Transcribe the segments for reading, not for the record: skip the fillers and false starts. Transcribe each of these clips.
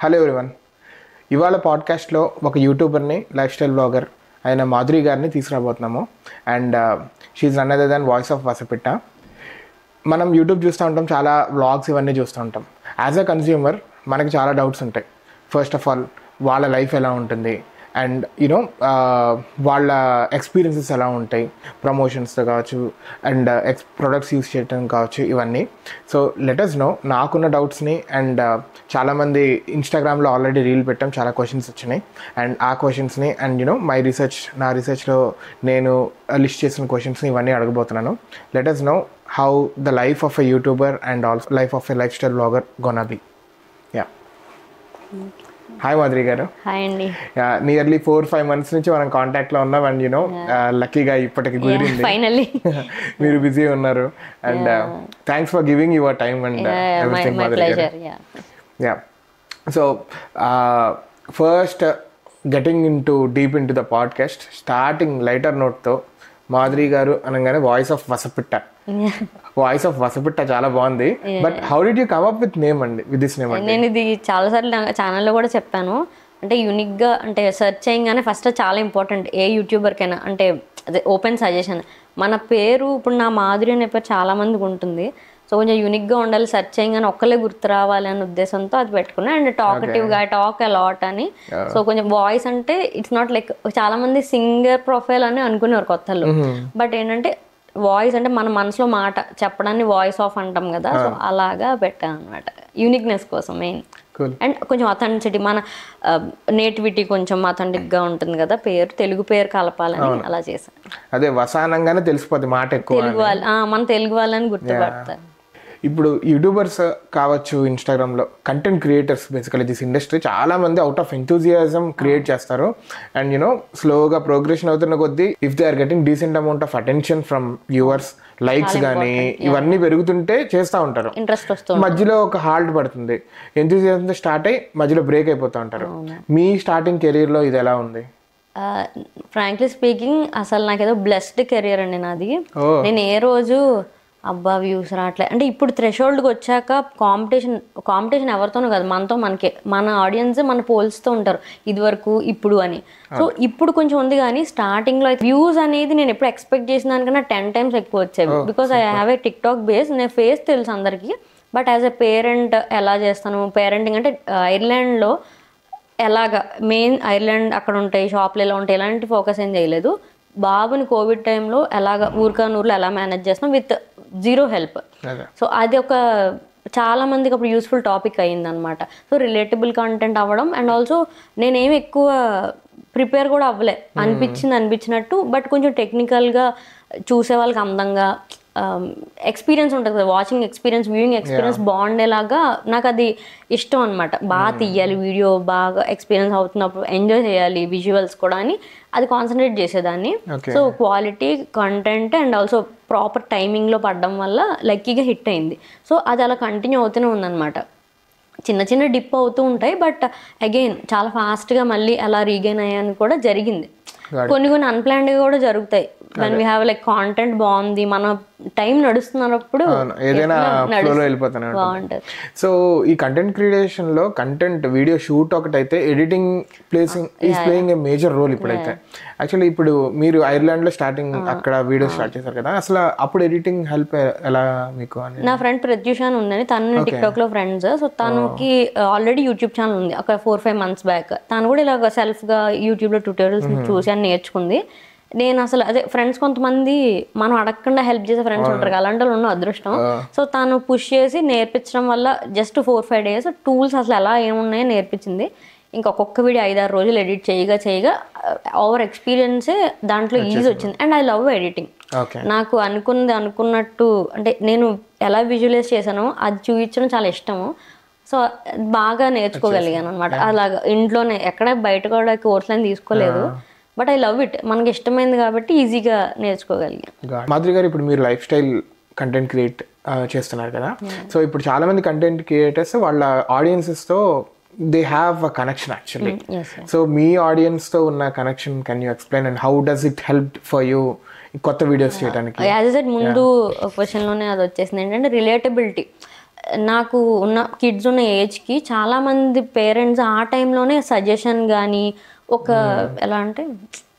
Hello everyone. ఇవాళ పాడ్కాస్ట్లో ఒక యూట్యూబర్ని, లైఫ్ స్టైల్ బ్లాగర్ అయిన మాధురి గారిని తీసుకురాబోతున్నాము. And she is none other than voice of Vasapitta. మనం యూట్యూబ్ చూస్తూ ఉంటాం, చాలా వ్లాగ్స్ ఇవన్నీ చూస్తూ ఉంటాం. యాజ్ అ కన్స్యూమర్ మనకి చాలా డౌట్స్ ఉంటాయి. ఫస్ట్ ఆఫ్ ఆల్ వాళ్ళ లైఫ్ ఎలా ఉంటుంది, అండ్ యూనో వాళ్ళ ఎక్స్పీరియన్సెస్ ఎలా ఉంటాయి, ప్రమోషన్స్తో కావచ్చు, అండ్ ప్రొడక్ట్స్ యూస్ చేయడం కావచ్చు, ఇవన్నీ. సో లెటర్స్ నో నాకున్న డౌట్స్ని. అండ్ చాలామంది ఇన్స్టాగ్రామ్లో ఆల్రెడీ రీల్ పెట్టాం, చాలా క్వశ్చన్స్ వచ్చినాయి. అండ్ ఆ క్వశ్చన్స్ని అండ్ నా రీసెర్చ్లో నేను లిస్ట్ చేసిన క్వశ్చన్స్ని ఇవన్నీ అడగబోతున్నాను. Letters know how the life of a YouTuber and also life of a lifestyle blogger gonna be. Yeah, hi Madhuri గారు. హాయ్ అండి. నియర్లీ 4-5 months నుంచి మనం కాంటాక్ట్ లో ఉన్నాం. అండ్ లక్కీగా ఇప్పటికి కుదిరింది. ఫైనల్లీ మీరు బిజీ ఉన్నారు. And thanks for giving your time and everything Madhuri గారు. Yeah, so first getting deep into the podcast, starting lighter నోట్తో మాధురి గారు అనగానే voice of Vasapitta. Voice of Vasapitta చాలా బాగుంది. But how did you come up with name అండి, with this name? నేను ఇది చాలాసార్లు ఛానల్లో కూడా చెప్పాను. అంటే యూనిక్గా, అంటే సెర్చ్ చేయగానే ఫస్ట్ చాలా ఇంపార్టెంట్ ఏ యూట్యూబర్కైనా. అంటే అదే ఓపెన్ సజెషన్, మన పేరు ఇప్పుడు నా మాధురి అనే పేరు చాలా మందికి ఉంటుంది. సో కొంచెం యూనిక్గా ఉండాలి, సెర్చ్ చేయగానే ఒక్కలే గుర్తు రావాలి అనే ఉద్దేశంతో అది పెట్టుకున్నా. అండ్ టాకటివ్గా, టాక్ అలాట్ అని. సో కొంచెం వాయిస్ అంటే ఇట్స్ నాట్ లైక్ చాలా మంది సింగర్ ప్రొఫైల్ అని అనుకునేవారు కొత్తలో. బట్ ఏంటంటే వాయిస్ అంటే మన మనసులో మాట చెప్పడాన్ని వాయిస్ ఆఫ్ అంటాం కదా. సో అలాగా పెట్టాను అనమాట, యూనిక్నెస్ కోసం మెయిన్. అండ్ కొంచెం అథెంటిసిటీ, మన నేటివిటీ కొంచెం అథెంటిక్గా ఉంటుంది కదా పేరు, తెలుగు పేరు కలపాలని అలా చేశాను. అదే వసానంగానే తెలిసిపోతుంది మాట ఎక్కువ, తెలుగు వాళ్ళు, మన తెలుగు వాళ్ళని గుర్తుపడతారు. ఇప్పుడు యూట్యూబర్స్ కావచ్చు, ఇన్స్టాగ్రామ్లో content creators, basically this industry చాలా మంది అవుట్ ఆఫ్ ఎంతూజియాజం క్రియేట్ చేస్తారు. అండ్ స్లోగా ప్రోగ్రెషన్ అవుతున్న కొద్దీ if they are getting decent amount of attention from viewers, likes కానీ ఇవన్నీ పెరుగుతుంటే చేస్తూ ఉంటారు. ఇంట్రెస్ట్ వస్తుంది, మధ్యలో ఒక హాల్ట్ పడుతుంది, ఎంతూజియాజంతో స్టార్ట్ అయ్యి మధ్యలో బ్రేక్ అయిపోతూ ఉంటారు. మీ స్టార్టింగ్ కెరీర్లో ఇది ఎలా ఉంది? ఫ్రాంక్లీ స్పీకింగ్ అసలు నాకేదో బ్లెస్డ్ కెరియర్ అండి నాది. నేను ఏ రోజు అబ్బా వ్యూస్ రావట్లే అంటే, ఇప్పుడు థ్రెషోల్డ్కి వచ్చాక కాంపిటీషన్ ఎవరితోనూ కాదు, మనకే, మన ఆడియన్స్ మన పోల్స్తో ఉంటారు, ఇది వరకు ఇప్పుడు అని. సో ఇప్పుడు కొంచెం ఉంది, కానీ స్టార్టింగ్లో అయితే వ్యూస్ అనేది నేను ఎప్పుడు ఎక్స్పెక్ట్ చేసిన దానికన్నా 10 times ఎక్కువ వచ్చేవి. Because I have a TikTok base, నేను ఫేస్ తెలుసు అందరికీ. బట్ యాజ్ ఎ పేరెంట్ ఎలా చేస్తాను, పేరెంటింగ్ అంటే ఐర్లాండ్లో ఎలాగా మెయిన్ ఐర్లాండ్ అక్కడ ఉంటాయి, షాప్లు ఎలా ఉంటాయి, ఎలాంటి ఫోకస్ ఏం చేయలేదు. బాబుని కోవిడ్ టైంలో ఎలాగ ఊరిలో ఎలా మేనేజ్ చేస్తాం విత్ జీరో హెల్ప్. సో అది ఒక చాలా మందికి అప్పుడు యూస్ఫుల్ టాపిక్ అయ్యింది అనమాట. సో రిలేటబుల్ కంటెంట్ అవ్వడం, అండ్ ఆల్సో నేనేమి ఎక్కువ ప్రిపేర్ కూడా అవ్వలే, అనిపించినట్టు. బట్ కొంచెం టెక్నికల్గా చూసే వాళ్ళకి అందంగా ఎక్స్పీరియన్స్ ఉంటుంది కదా, వాచింగ్ ఎక్స్పీరియన్స్, వ్యూయింగ్ ఎక్స్పీరియన్స్ బాగుండేలాగా నాకు అది ఇష్టం అనమాట. బాగా తీయాలి వీడియో, బాగా ఎక్స్పీరియన్స్ అవుతున్నప్పుడు ఎంజాయ్ చేయాలి విజువల్స్ కూడా అని అది కాన్సన్ట్రేట్ చేసేదాన్ని. So quality content and also proper టైమింగ్లో పడడం వల్ల లక్కీగా హిట్ అయింది. సో అది అలా కంటిన్యూ అవుతూనే ఉందన్నమాట. చిన్న డిప్ అవుతూ ఉంటాయి, బట్ అగైన్ చాలా ఫాస్ట్గా మళ్ళీ అలా రీగైన్ అయ్యాను కూడా జరిగింది. కొన్ని అన్ప్లాన్డ్గా కూడా జరుగుతాయి. When we have like content బాగుంది, మన టైం నడుస్తున్నప్పుడు ఏదైనా ఫ్లోలో వెళ్ళిపోతాను బాగుంటుంది. సో ఈ కంటెంట్ క్రియేషన్ లో కంటెంట్ వీడియో షూట్ ఒకటైతే editing playing a major role ఇప్పుడైతే. యాక్చువల్లీ ఇప్పుడు మీరు ఐర్లాండ్ లో స్టార్టింగ్ అక్కడ వీడియో స్టార్ట్ చేశారు కదా, అసలు అప్పుడు ఎడిటింగ్ హెల్ప్ ఎలా మీకు? నా ఫ్రెండ్ ప్రత్యూష అని ఉందని, తను టిక్టాక్ లో ఫ్రెండ్స్. సో తనకి ఆల్రెడీ యూట్యూబ్ ఛానల్ ఉంది, ఒక 4-5 months బ్యాక్. తను కూడా ఇలాగ సెల్ఫ్ గా యూట్యూబ్ లో ట్యూటోరియల్స్ చూసి అని నేర్చుకుంది. నేను అసలు అదే ఫ్రెండ్స్ కొంతమంది మనం అడగకుండా హెల్ప్ చేసే ఫ్రెండ్స్ ఉంటారు, అలాంటి వాళ్ళు ఉన్న అదృష్టం. సో తను పుష్ చేసి నేర్పించడం వల్ల జస్ట్ 4-5 days టూల్స్ అసలు ఎలా ఏమున్నాయో నేర్పించింది. ఇంకొక వీడియో 5-6 రోజులు ఎడిట్ చేయగా ఓవర్ ఎక్స్పీరియన్సే దాంట్లో ఈజీ వచ్చింది. And I love editing. నాకు అనుకున్నట్టు అంటే నేను ఎలా విజువలైజ్ చేశానో అది చూపించడం చాలా ఇష్టము. సో బాగా నేర్చుకోగలిగాను అనమాట. అలాగా ఇంట్లోనే ఎక్కడ బయట కూడా కోర్సులని తీసుకోలేదు. బట్ ఐ లవ్ ఇట్, మనకి ఇష్టమైంది కాబట్టి ఈజీగా నేర్చుకోగలిగాం. మాధురి గారు, ఇప్పుడు మీరు లైఫ్ స్టైల్ కంటెంట్ క్రియేట్ చేస్తున్నారు కదా. సో ఇప్పుడు చాలా మంది కంటెంట్ క్రియేటర్స్ వాళ్ళ ఆడియన్సెస్తో they have a connection actually. So మీ ఆడియన్స్తో ఉన్న connection can you explain and how does it help for you కొత్త వీడియోస్ చేయడానికి? యాజ్ ఐ సెడ్ ముందు క్వశ్చన్లోనే అది వచ్చేసింది ఏంటంటే రిలేటబిలిటీ. నాకు ఉన్న కిడ్స్ ఉన్న ఏజ్కి చాలామంది పేరెంట్స్ ఆ టైంలోనే సజెషన్ కానీ ఒక ఎలా అంటే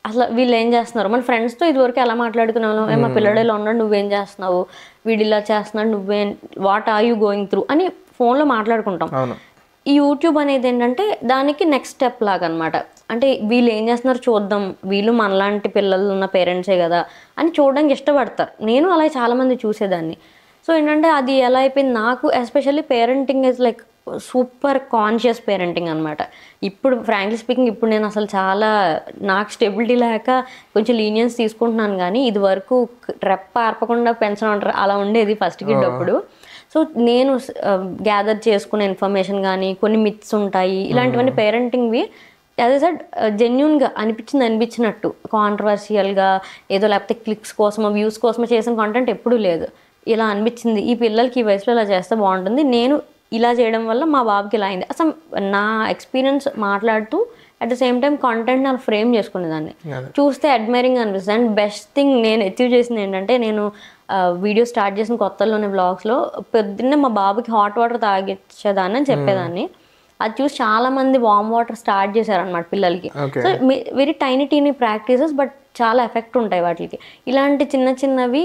అసలు వీళ్ళు ఏం చేస్తున్నారు, మన ఫ్రెండ్స్తో ఇదివరకు ఎలా మాట్లాడుకున్నాను, మా పిల్లడు ఇలా ఉన్నాడు నువ్వేం చేస్తున్నావు, వీడు ఇలా చేస్తున్నాడు నువ్వేం, what are you going through అని ఫోన్లో మాట్లాడుకుంటాం. ఈ యూట్యూబ్ అనేది ఏంటంటే దానికి నెక్స్ట్ స్టెప్ లాగా అనమాట. అంటే వీళ్ళు ఏం చేస్తున్నారు చూద్దాం, వీళ్ళు మనలాంటి పిల్లలు ఉన్న పేరెంట్సే కదా అని చూడడానికి ఇష్టపడతారు. నేను అలాగే చాలామంది చూసేదాన్ని. సో ఏంటంటే అది ఎలా అయిపోయింది నాకు, especially parenting is like super conscious parenting అనమాట. ఇప్పుడు ఫ్రాంక్లీ స్పీకింగ్ ఇప్పుడు నేను అసలు చాలా నాకు స్టెబిలిటీ లేక కొంచెం లీనియన్స్ తీసుకుంటున్నాను, కానీ ఇది వరకు రెప్ప ఆర్పకుండా పెంచడం అంటారు అలా ఉండేది ఫస్ట్ కిడ్ అప్పుడు. సో నేను గ్యాదర్ చేసుకునే ఇన్ఫర్మేషన్ కానీ కొన్ని మిత్స్ ఉంటాయి ఇలాంటివన్నీ పేరెంటింగ్వి యాజ్ సెడ్ జెన్యున్గా అనిపించినట్టు, కాంట్రవర్షియల్గా ఏదో లేకపోతే క్లిక్స్ కోసమో వ్యూస్ కోసమో చేసిన కంటెంట్ ఎప్పుడూ లేదు. ఇలా అనిపించింది ఈ పిల్లలకి ఈ వయసులో ఇలా చేస్తే బాగుంటుంది, నేను ఇలా చేయడం వల్ల మా బాబుకి ఇలా అయింది, అసలు నా ఎక్స్పీరియన్స్ మాట్లాడుతూ at the same time content అలా ఫ్రేమ్ చేసుకునేదాన్ని. చూస్తే అడ్మైరింగ్ అనిపిస్తుంది. అండ్ బెస్ట్ థింగ్ నేను అచీవ్ చేసింది ఏంటంటే, నేను వీడియో స్టార్ట్ చేసిన కొత్తలోనే వ్లాగ్స్లో పొద్దున్నే మా బాబుకి హాట్ వాటర్ తాగించేదాన్ని అని చెప్పేదాన్ని. అది చూసి చాలామంది వామ్ వాటర్ స్టార్ట్ చేశారనమాట పిల్లలకి. So very tiny practices but చాలా ఎఫెక్ట్ ఉంటాయి వాటికి. ఇలాంటి చిన్న చిన్నవి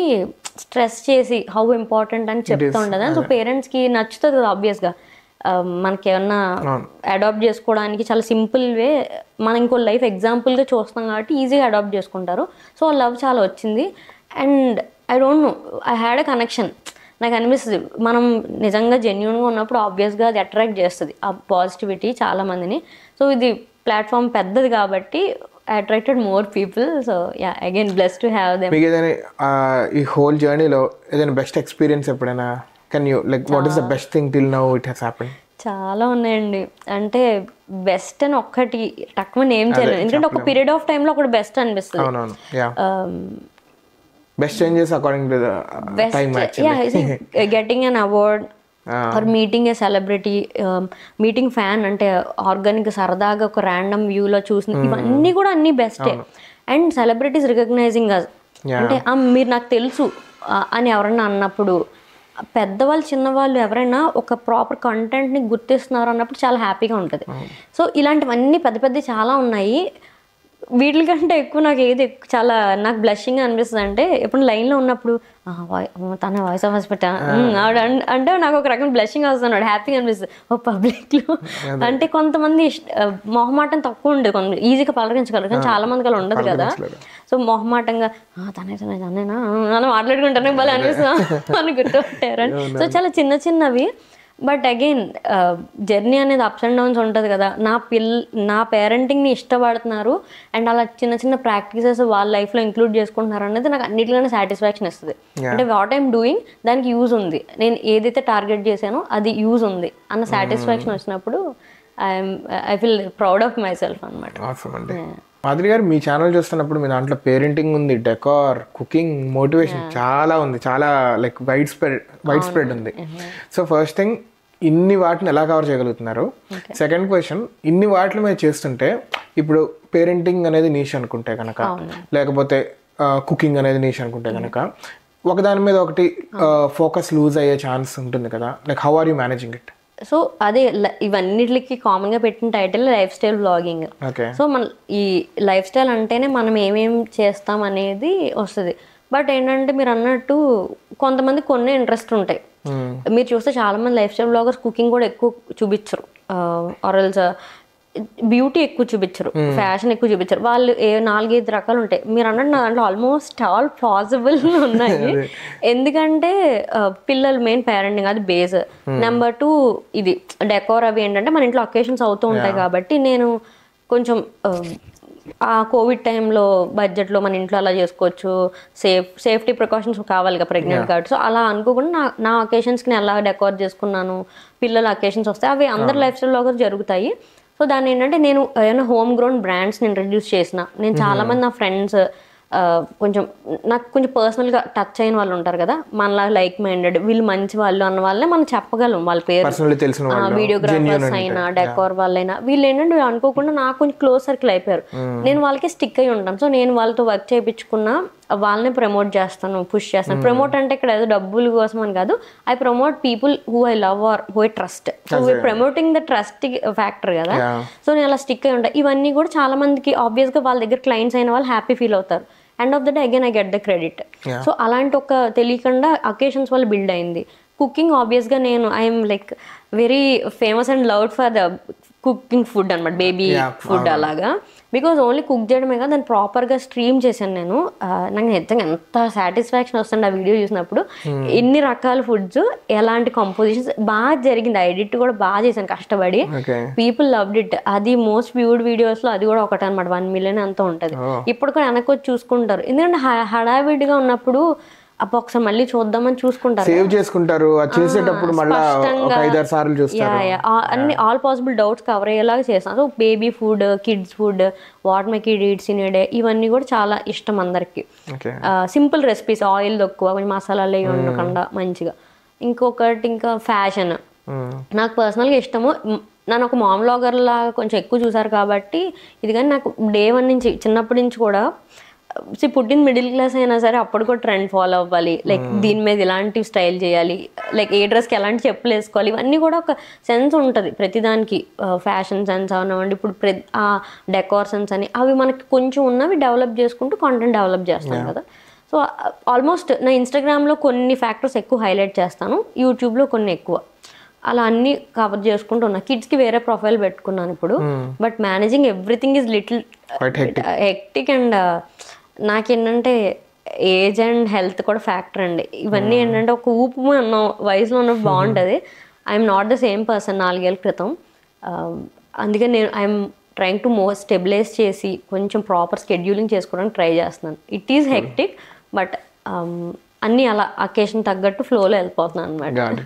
స్ట్రెస్ చేసి హౌ ఇంపార్టెంట్ అని చెప్తూ ఉండదు. సో పేరెంట్స్కి నచ్చుతుంది కదా ఆబ్వియస్గా, మనకి ఏమన్నా అడాప్ట్ చేసుకోవడానికి చాలా సింపుల్ వే, మనం ఇంకో లైఫ్ ఎగ్జాంపుల్గా చూస్తాం కాబట్టి ఈజీగా అడాప్ట్ చేసుకుంటారు. సో ఆ లవ్ చాలా వచ్చింది. And I don't know, I had a connection. నాకు అనిపిస్తుంది మనం నిజంగా జెన్యూన్గా ఉన్నప్పుడు ఆబ్వియస్గా అది అట్రాక్ట్ చేస్తుంది ఆ పాజిటివిటీ చాలామందిని. సో ఇది ప్లాట్ఫామ్ పెద్దది కాబట్టి attracted more people. So yeah, again blessed to have them. మీకు ఏదైనా ఈ హోల్ జర్నీలో ఏదైనా బెస్ట్ ఎక్స్పీరియన్స్ ఎప్పుడైనా, can you like what is the best thing till now it has happened? చాలా ఉన్నాయండి. అంటే బెస్ట్ అని ఒక్కటి తక్కువ నేమ్ చేయలేదు, ఎందుకంటే ఒక పీరియడ్ ఆఫ్ టైంలో ఒకటి బెస్ట్ అనిపిస్తుంది. Best changes according to the time actually. Yeah, getting an award or meeting a celebrity, meeting fan అంటే ఆర్గానిక్ సరదాగా ఒక ర్యాండమ్ వ్యూలో చూసిన ఇవన్నీ కూడా అన్ని బెస్టే. అండ్ సెలబ్రిటీస్ రికగ్నైజింగ్ అస్, అంటే మీరు నాకు తెలుసు అని ఎవరన్నా అన్నప్పుడు, పెద్దవాళ్ళు చిన్నవాళ్ళు ఎవరైనా ఒక ప్రాపర్ కంటెంట్ని గుర్తిస్తున్నారు అన్నప్పుడు చాలా హ్యాపీగా ఉంటుంది. సో ఇలాంటివన్నీ పెద్ద పెద్ద చాలా ఉన్నాయి. వీటికంటే ఎక్కువ నాకు ఏది చాలా నాకు బ్లషింగ్ అనిపిస్తుంది అంటే, ఎప్పుడు లైన్లో ఉన్నప్పుడు తన వాయిస్ ఆఫ్ హాస్పిటల్ అంటే నాకు ఒక రకం బ్లషింగ్ వస్తున్నాడు, హ్యాపీగా అనిపిస్తుంది. ఓ పబ్లిక్లో అంటే కొంతమంది మొహమాటం తక్కువ ఉండదు, కొంత ఈజీగా పలకరించగలరు, కానీ చాలా మందికి అలా ఉండదు కదా. సో మొహమాటంగా తనేనా అలా మాట్లాడుకుంటాను భలే అనిపిస్తుంది అని గుర్తుపట్టారని. సో చాలా చిన్న చిన్నవి. బట్ అగైన్ జర్నీ అనేది అప్స్ అండ్ డౌన్స్ ఉంటుంది కదా. నా పేరెంటింగ్ని ఇష్టపడుతున్నారు అండ్ అలా చిన్న చిన్న ప్రాక్టీసెస్ వాళ్ళ లైఫ్లో ఇంక్లూడ్ చేసుకుంటున్నారు అనేది నాకు అన్నిటిలోనే సాటిస్ఫాక్షన్ ఇస్తుంది. అంటే వాట్ ఐమ్ డూయింగ్ దానికి యూజ్ ఉంది, నేను ఏదైతే టార్గెట్ చేశానో అది యూజ్ ఉంది అన్న సాటిస్ఫాక్షన్ వచ్చినప్పుడు I feel proud of my self అనమాట. మాధురి గారు, మీ ఛానల్ చూస్తున్నప్పుడు మీ దాంట్లో పేరెంటింగ్ ఉంది, డెకార్, కుకింగ్, మోటివేషన్ చాలా ఉంది, చాలా లైక్ వైడ్ స్ప్రెడ్ ఉంది. సో ఫస్ట్ థింగ్, ఇన్ని వాటిని ఎలా కవర్ చేయగలుగుతున్నారు? సెకండ్ క్వశ్చన్, ఇన్ని వాటిని మీరు చేస్తుంటే ఇప్పుడు పేరెంటింగ్ అనేది నీష్ అనుకుంటే కనుక, లేకపోతే కుకింగ్ అనేది నీష్ అనుకుంటే కనుక, ఒకదాని మీద ఒకటి ఫోకస్ లూజ్ అయ్యే ఛాన్స్ ఉంటుంది కదా. Like how are you managing it? So అదే ఇవన్నిటికి కామన్గా పెట్టిన title life style vlogging. So మన ఈ లైఫ్ స్టైల్ అంటేనే మనం ఏమేం చేస్తాం అనేది వస్తుంది. బట్ ఏంటంటే మీరు అన్నట్టు కొంతమంది కొన్ని ఇంట్రెస్ట్ ఉంటాయి. మీరు చూస్తే చాలా మంది లైఫ్ స్టైల్ వ్లాగర్స్ కుకింగ్ కూడా ఎక్కువ చూపించరు, ఆర్ఎల్స్ బ్యూటీ ఎక్కువ చూపించరు, ఫ్యాషన్ ఎక్కువ చూపించరు. వాళ్ళు 4-5 రకాలు ఉంటాయి. మీరు అన్నట్టు నా దాంట్లో ఆల్మోస్ట్ ఆల్ పాసిబుల్ ఉన్నాయి. ఎందుకంటే పిల్లలు మెయిన్ పేరెంటింగ్ అది బేస్. నెంబర్ 2 ఇది డెకోర్ అవి ఏంటంటే మన ఇంట్లో అకేషన్స్ అవుతూ ఉంటాయి కాబట్టి నేను కొంచెం ఆ కోవిడ్ టైంలో బడ్జెట్లో మన ఇంట్లో అలా చేసుకోవచ్చు, సేఫ్టీ ప్రికాషన్స్ కావాలి కదా ప్రెగ్నెంట్ కాబట్టి. సో అలా అనుకోకుండా నా అకేషన్స్కి నేను అలా డెకోర్ చేసుకున్నాను. పిల్లల అకేషన్స్ వస్తాయి, అవి అందరి లైఫ్ స్టైల్లో కూడా జరుగుతాయి. సో దాన్ని ఏంటంటే నేను ఏమైనా హోమ్ గ్రోన్ బ్రాండ్స్ని ఇంట్రడ్యూస్ చేసిన, నేను చాలామంది నా ఫ్రెండ్స్ కొంచెం నాకు కొంచెం పర్సనల్గా టచ్ అయిన వాళ్ళు ఉంటారు కదా, మనలా లైక్ మైండెడ్, వీళ్ళు మంచి వాళ్ళు అన్న వాళ్ళనే మనం చెప్పగలం వాళ్ళ పేరు. వీడియోగ్రాఫర్స్ అయినా డెకోర్ వాళ్ళైనా వీళ్ళు ఏంటంటే అనుకోకుండా నాకు కొంచెం క్లోజ్ సర్కిల్ అయిపోయారు. నేను వాళ్ళకి స్టిక్ అయి ఉంటాను. సో నేను వాళ్ళతో వర్క్ చేయించుకున్నా వాళ్ళని ప్రమోట్ చేస్తాను, పుష్ చేస్తాను. ప్రమోట్ అంటే ఇక్కడ ఏదో డబ్బుల కోసం అని కాదు, I promote people who I love or who I trust. So we promoting the trust factor కదా. సో నేను అలా స్టిక్ అయి ఉంటాయి. ఇవన్నీ కూడా చాలా మందికి ఆబ్వియస్గా వాళ్ళ దగ్గర క్లయింట్స్ అయిన వాళ్ళు హ్యాపీ ఫీల్ అవుతారు. End of the day again I get the credit. So అలాంటి ఒక తెలియకుండా అకేషన్స్ వల్ల బిల్డ్ అయింది. కుకింగ్ ఆబ్వియస్గా నేను I'm like very famous and loved for the cooking food అనమాట, బేబీ ఫుడ్ అలాగా. బికాజ్ ఓన్లీ కుక్ చేయడమే కదా, దాన్ని ప్రాపర్గా స్ట్రీమ్ చేశాను నేను. నాకు నిజంగా ఎంత సాటిస్ఫాక్షన్ వస్తుంది ఆ వీడియో చూసినప్పుడు. ఎన్ని రకాల ఫుడ్స్, ఎలాంటి కంపోజిషన్స్ బాగా జరిగింది. ఎడిట్ కూడా బాగా చేశాను కష్టపడి. People loved it. అది మోస్ట్ వ్యూడ్ వీడియోస్లో అది కూడా ఒకటి అనమాట. 1 million అంతా ఉంటుంది. ఇప్పుడు కూడా వెనక్కి వచ్చి చూసుకుంటారు. ఎందుకంటే హడావిడిగా ఉన్నప్పుడు ఒకసారి మళ్ళీ చూద్దామని చూసుకుంటారు, సేవ్ చేసుకుంటారు. చేసేటప్పుడు మళ్ళీ 5-6 సార్లు చూస్తారు. అన్ని ఆల్ పాసిబుల్ డౌట్స్ కవర్ అయ్యేలాగా చేస్తాను. So baby food, kids food, what my kid eats in a day, ఇవన్నీ కూడా చాలా ఇష్టం అందరికి. సింపుల్ రెసిపీస్, ఆయిల్ తక్కువ, కొంచెం మసాలాలు అవి ఉండకుండా మంచిగా. ఇంకొకటి ఇంకా ఫ్యాషన్ నాకు పర్సనల్గా ఇష్టము. నన్ను ఒక మామ్ వ్లాగర్ లాగా కొంచెం ఎక్కువ చూసారు కాబట్టి ఇది. కానీ నాకు డే 1 నుంచి, చిన్నప్పటి నుంచి కూడా పుట్టిన మిడిల్ క్లాస్ అయినా సరే అప్పుడు కూడా ట్రెండ్ ఫాలో అవ్వాలి. లైక్ దీని మీద ఇలాంటి స్టైల్ చేయాలి, లైక్ ఏ డ్రెస్కి ఎలాంటి చెప్పులు వేసుకోవాలి, ఇవన్నీ కూడా ఒక సెన్స్ ఉంటుంది ప్రతిదానికి. ఫ్యాషన్ సెన్స్ అవనివ్వండి, ఇప్పుడు డెకోర్ సెన్స్ అని, అవి మనకి కొంచెం ఉన్నవి డెవలప్ చేసుకుంటూ కాంటెంట్ డెవలప్ చేస్తాం కదా. సో ఆల్మోస్ట్ నా ఇన్స్టాగ్రామ్లో కొన్ని ఫ్యాక్టర్స్ ఎక్కువ హైలైట్ చేస్తాను, యూట్యూబ్లో కొన్ని ఎక్కువ. అలా అన్ని కవర్ చేసుకుంటూ ఉన్నా. కిడ్స్కి వేరే ప్రొఫైల్ పెట్టుకున్నాను ఇప్పుడు. But managing everything is little hectic. And నాకేంటంటే ఏజ్ అండ్ హెల్త్ కూడా ఫ్యాక్టర్ అండి. ఇవన్నీ ఏంటంటే ఒక ఊపు ఉన్న వయసులో ఉన్నప్పుడు బాగుంటుంది. I'm not the same person 4 ఏళ్ళ క్రితం. అందుకని నేను I'm trying to more stabilize చేసి కొంచెం ప్రాపర్ స్కెడ్యూలింగ్ చేసుకోవడానికి ట్రై చేస్తున్నాను. ఇట్ ఈస్ హెక్టిక్, బట్ అన్నీ అలా అకేషన్ తగ్గట్టు ఫ్లోలో వెళ్ళిపోతున్నాను అనమాట.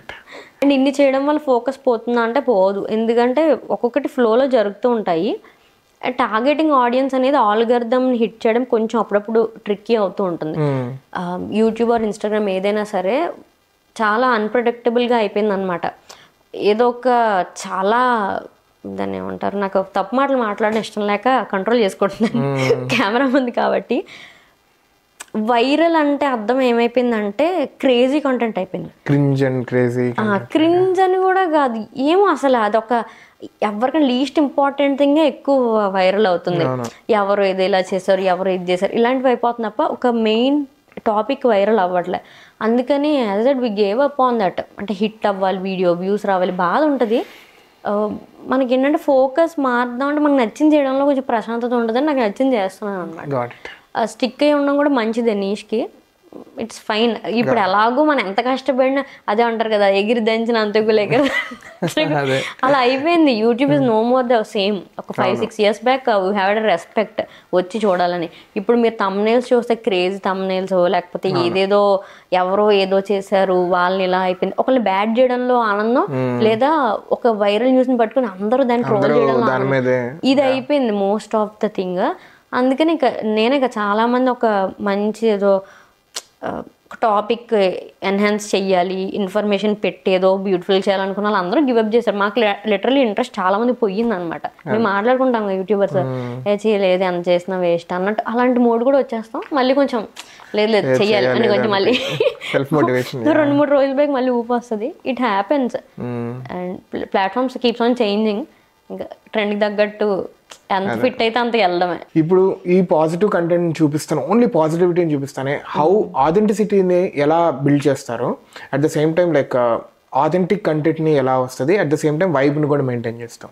అండ్ ఇన్ని చేయడం వల్ల ఫోకస్ పోతుందా అంటే పోదు. ఎందుకంటే ఒక్కొక్కటి ఫ్లోలో జరుగుతూ ఉంటాయి. టార్గెటింగ్ ఆడియన్స్ అనేది ఆల్గరిథమ్ హిట్ చేయడం కొంచెం అప్పుడప్పుడు ట్రిక్కీ అవుతూ ఉంటుంది. యూట్యూబ్ ఆర్ ఇన్స్టాగ్రామ్ ఏదైనా సరే చాలా అన్ప్రెడిక్టబుల్గా అయిపోయింది అనమాట. ఏదో ఒక చాలా దాన్ని ఏమంటారు, నాకు తప్పు మాటలు మాట్లాడడం ఇష్టం లేక కంట్రోల్ చేసుకుంటున్నాను కెమెరా ఉంది కాబట్టి. వైరల్ అంటే అర్థం ఏమైపోయిందంటే క్రేజీ కంటెంట్ అయిపోయింది. క్రింజ్ అని కూడా కాదు, ఏమో అసలు అదొక ఎవరికైనా లీస్ట్ ఇంపార్టెంట్ థింగే ఎక్కువ వైరల్ అవుతుంది. ఎవరు ఏదో ఇలా చేశారు, ఎవరు ఇది చేశారు, ఇలాంటివి అయిపోతుంది తప్ప ఒక మెయిన్ టాపిక్ వైరల్ అవ్వట్లే. అందుకని as that we gave up on that. అంటే హిట్ అవ్వాలి, వీడియో వ్యూస్ రావాలి, బాధ ఉంటుంది. మనకి ఏంటంటే ఫోకస్ మారుదాం అంటే మనకు నచ్చింది చేయడంలో కొంచెం ప్రశాంతత ఉంటుందని నాకు నచ్చింది చేస్తున్నాను అన్నమాట. స్టిక్ అయి ఉండడం కూడా మంచిదే నీష్కి. It's fine. ఇప్పుడు ఎలాగో మనం ఎంత కష్టపడినా అదే అంటారు కదా, ఎగిరి దంచిన అంతకు లేక అలా అయిపోయింది. YouTube is no more the same. ఒక 5-6 years back we have a respect వచ్చి చూడాలని. ఇప్పుడు మీరు తమ్నైల్స్ చూస్తే క్రేజీ తమ్నైల్స్, లేకపోతే ఏదేదో ఎవరో ఏదో చేశారు వాళ్ళని ఇలా అయిపోయింది. ఒకళ్ళు బ్యాడ్ చేయడంలో ఆనందం, లేదా ఒక వైరల్ న్యూస్ని పట్టుకుని అందరూ దాన్ని ట్రోల్ చేయడంలో ఆనందం. ఇది అయిపోయింది మోస్ట్ ఆఫ్ ద థింగ్. అందుకని నేనే చాలా మంది ఒక మంచి ఏదో ఒక టాపిక్ ఎన్హాన్స్ చెయ్యాలి, ఇన్ఫర్మేషన్ పెట్టేదో బ్యూటిఫుల్ చేయాలనుకున్న వాళ్ళు అందరూ గివప్ చేశారు. మాకు లిటరలీ ఇంట్రెస్ట్ చాలా మంది పోయింది అనమాట. మేము మాట్లాడుకుంటాం యూట్యూబర్స్, చేయలేదు ఎంత చేసినా వేస్ట్ అన్నట్టు, అలాంటి మూడ్ కూడా వచ్చేస్తాం. మళ్ళీ కొంచెం లేదు చెయ్యాలి అని కొంచెం మళ్ళీ 2-3 రోజుల బ్యాక్ మళ్ళీ ఊపి వస్తుంది. It happens. And platforms keeps on changing. ఇంకా ట్రెండ్కి తగ్గట్టు ఎంత ఫిట్ అయితే అంత వెళ్ళడమే. ఇప్పుడు ఈ పాజిటివ్ కంటెంట్ చూపిస్తాను, ఓన్లీ పాజిటివిటీని చూపిస్తానే. హౌ ఆథెంటిసిటీని ఎలా బిల్డ్ చేస్తారు, at the same time like authentic కంటెంట్ని ఎలా వస్తుంది, అట్ ద సేమ్ టైం వైబ్ని కూడా మెయింటైన్ చేస్తాం.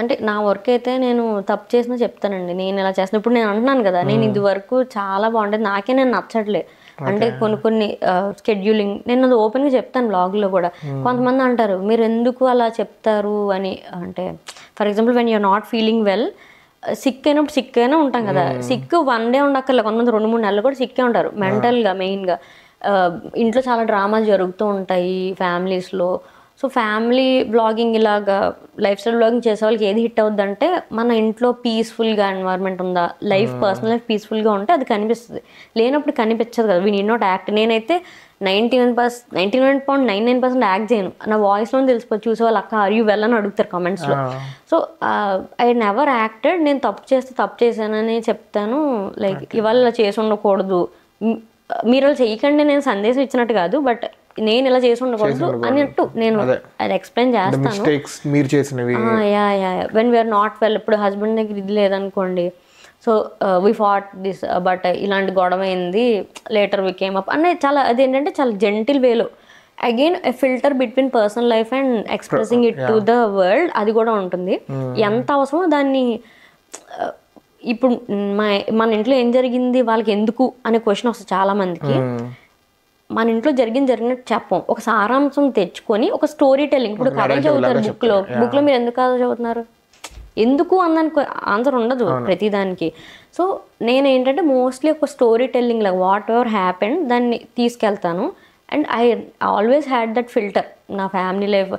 అంటే నా వర్క్ అయితే నేను తప్పు చేసినా చెప్తానండి, నేను ఇలా చేస్తాను. ఇప్పుడు నేను అంటున్నాను కదా, నేను ఇది వరకు చాలా బాగుంటుంది, నాకే నేను నచ్చట్లే అంటే కొన్ని స్కెడ్యూలింగ్, నేను అది ఓపెన్గా చెప్తాను బ్లాగ్లో కూడా. కొంతమంది అంటారు మీరు ఎందుకు అలా చెప్తారు అని. అంటే for example when you're not feeling well, sick అయినా ఉంటాం కదా. సిక్ 1 day ఉండక్కర్లే, కొంతమంది 2-3 నెలలు కూడా సిక్కే ఉంటారు మెంటల్గా. మెయిన్గా ఇంట్లో చాలా డ్రామాలు జరుగుతూ ఉంటాయి ఫ్యామిలీస్లో. సో ఫ్యామిలీ బ్లాగింగ్ ఇలాగా లైఫ్ స్టైల్ బ్లాగింగ్ చేసే వాళ్ళకి ఏది హిట్ అవుద్ది అంటే మన ఇంట్లో పీస్ఫుల్గా ఎన్వైర్న్మెంట్ ఉందా, లైఫ్ పర్సనల్ లైఫ్ పీస్ఫుల్గా ఉంటే అది కనిపిస్తుంది. లేనప్పుడు కనిపించదు కదా, వీ నీడ్ నాట్ యాక్ట్. నేనైతే 99.99% యాక్ట్ చేయను. నా వాయిస్లో తెలిసిపోయి చూసే వాళ్ళు అక్క ఆర్ యూ వెల్ అని అడుగుతారు కమెంట్స్లో. So I never acted. నేను తప్పు చేశానని చెప్తాను. లైక్ ఇవాళ ఇలా చేసి ఉండకూడదు, మీరు అలా చేయకండి నేను సందేశం ఇచ్చినట్టు కాదు, బట్ నేను ఇలా చేసి ఉండకూడదు అన్నట్టు నేను అది ఎక్స్ప్లెయిన్ చేస్తాను. వెన్ వీఆర్ నాట్ వెల్, ఇప్పుడు హస్బెండ్ దగ్గర ఇది లేదనుకోండి, so we fought this but ఇలాంటి గొడవ అయింది, లేటర్ వి కేమ్ అప్ అనే చాలా అదేంటంటే చాలా జెంటిల్ వేలో again filter between personal life and expressing it to the world అది కూడా ఉంటుంది. ఎంత అవసరమో దాన్ని. ఇప్పుడు మన ఇంట్లో ఏం జరిగింది వాళ్ళకి ఎందుకు అనే క్వశ్చన్ వస్తుంది చాలా మందికి. మన ఇంట్లో జరిగినట్టు చెప్పం, ఒక సారాంశం తెచ్చుకొని ఒక స్టోరీ టెల్లింగ్. ఇప్పుడు కథ చదువుతారు బుక్లో మీరు ఎందుకు కథ చదువుతున్నారు, ఎందుకు అన్నానికి ఆన్సర్ ఉండదు ప్రతిదానికి. సో నేను ఏంటంటే మోస్ట్లీ ఒక స్టోరీ టెల్లింగ్ లాగా వాట్ ఎవర్ హ్యాపెండ్ దాన్ని తీసుకెళ్తాను. And I always had that filter. నా ఫ్యామిలీ లైఫ్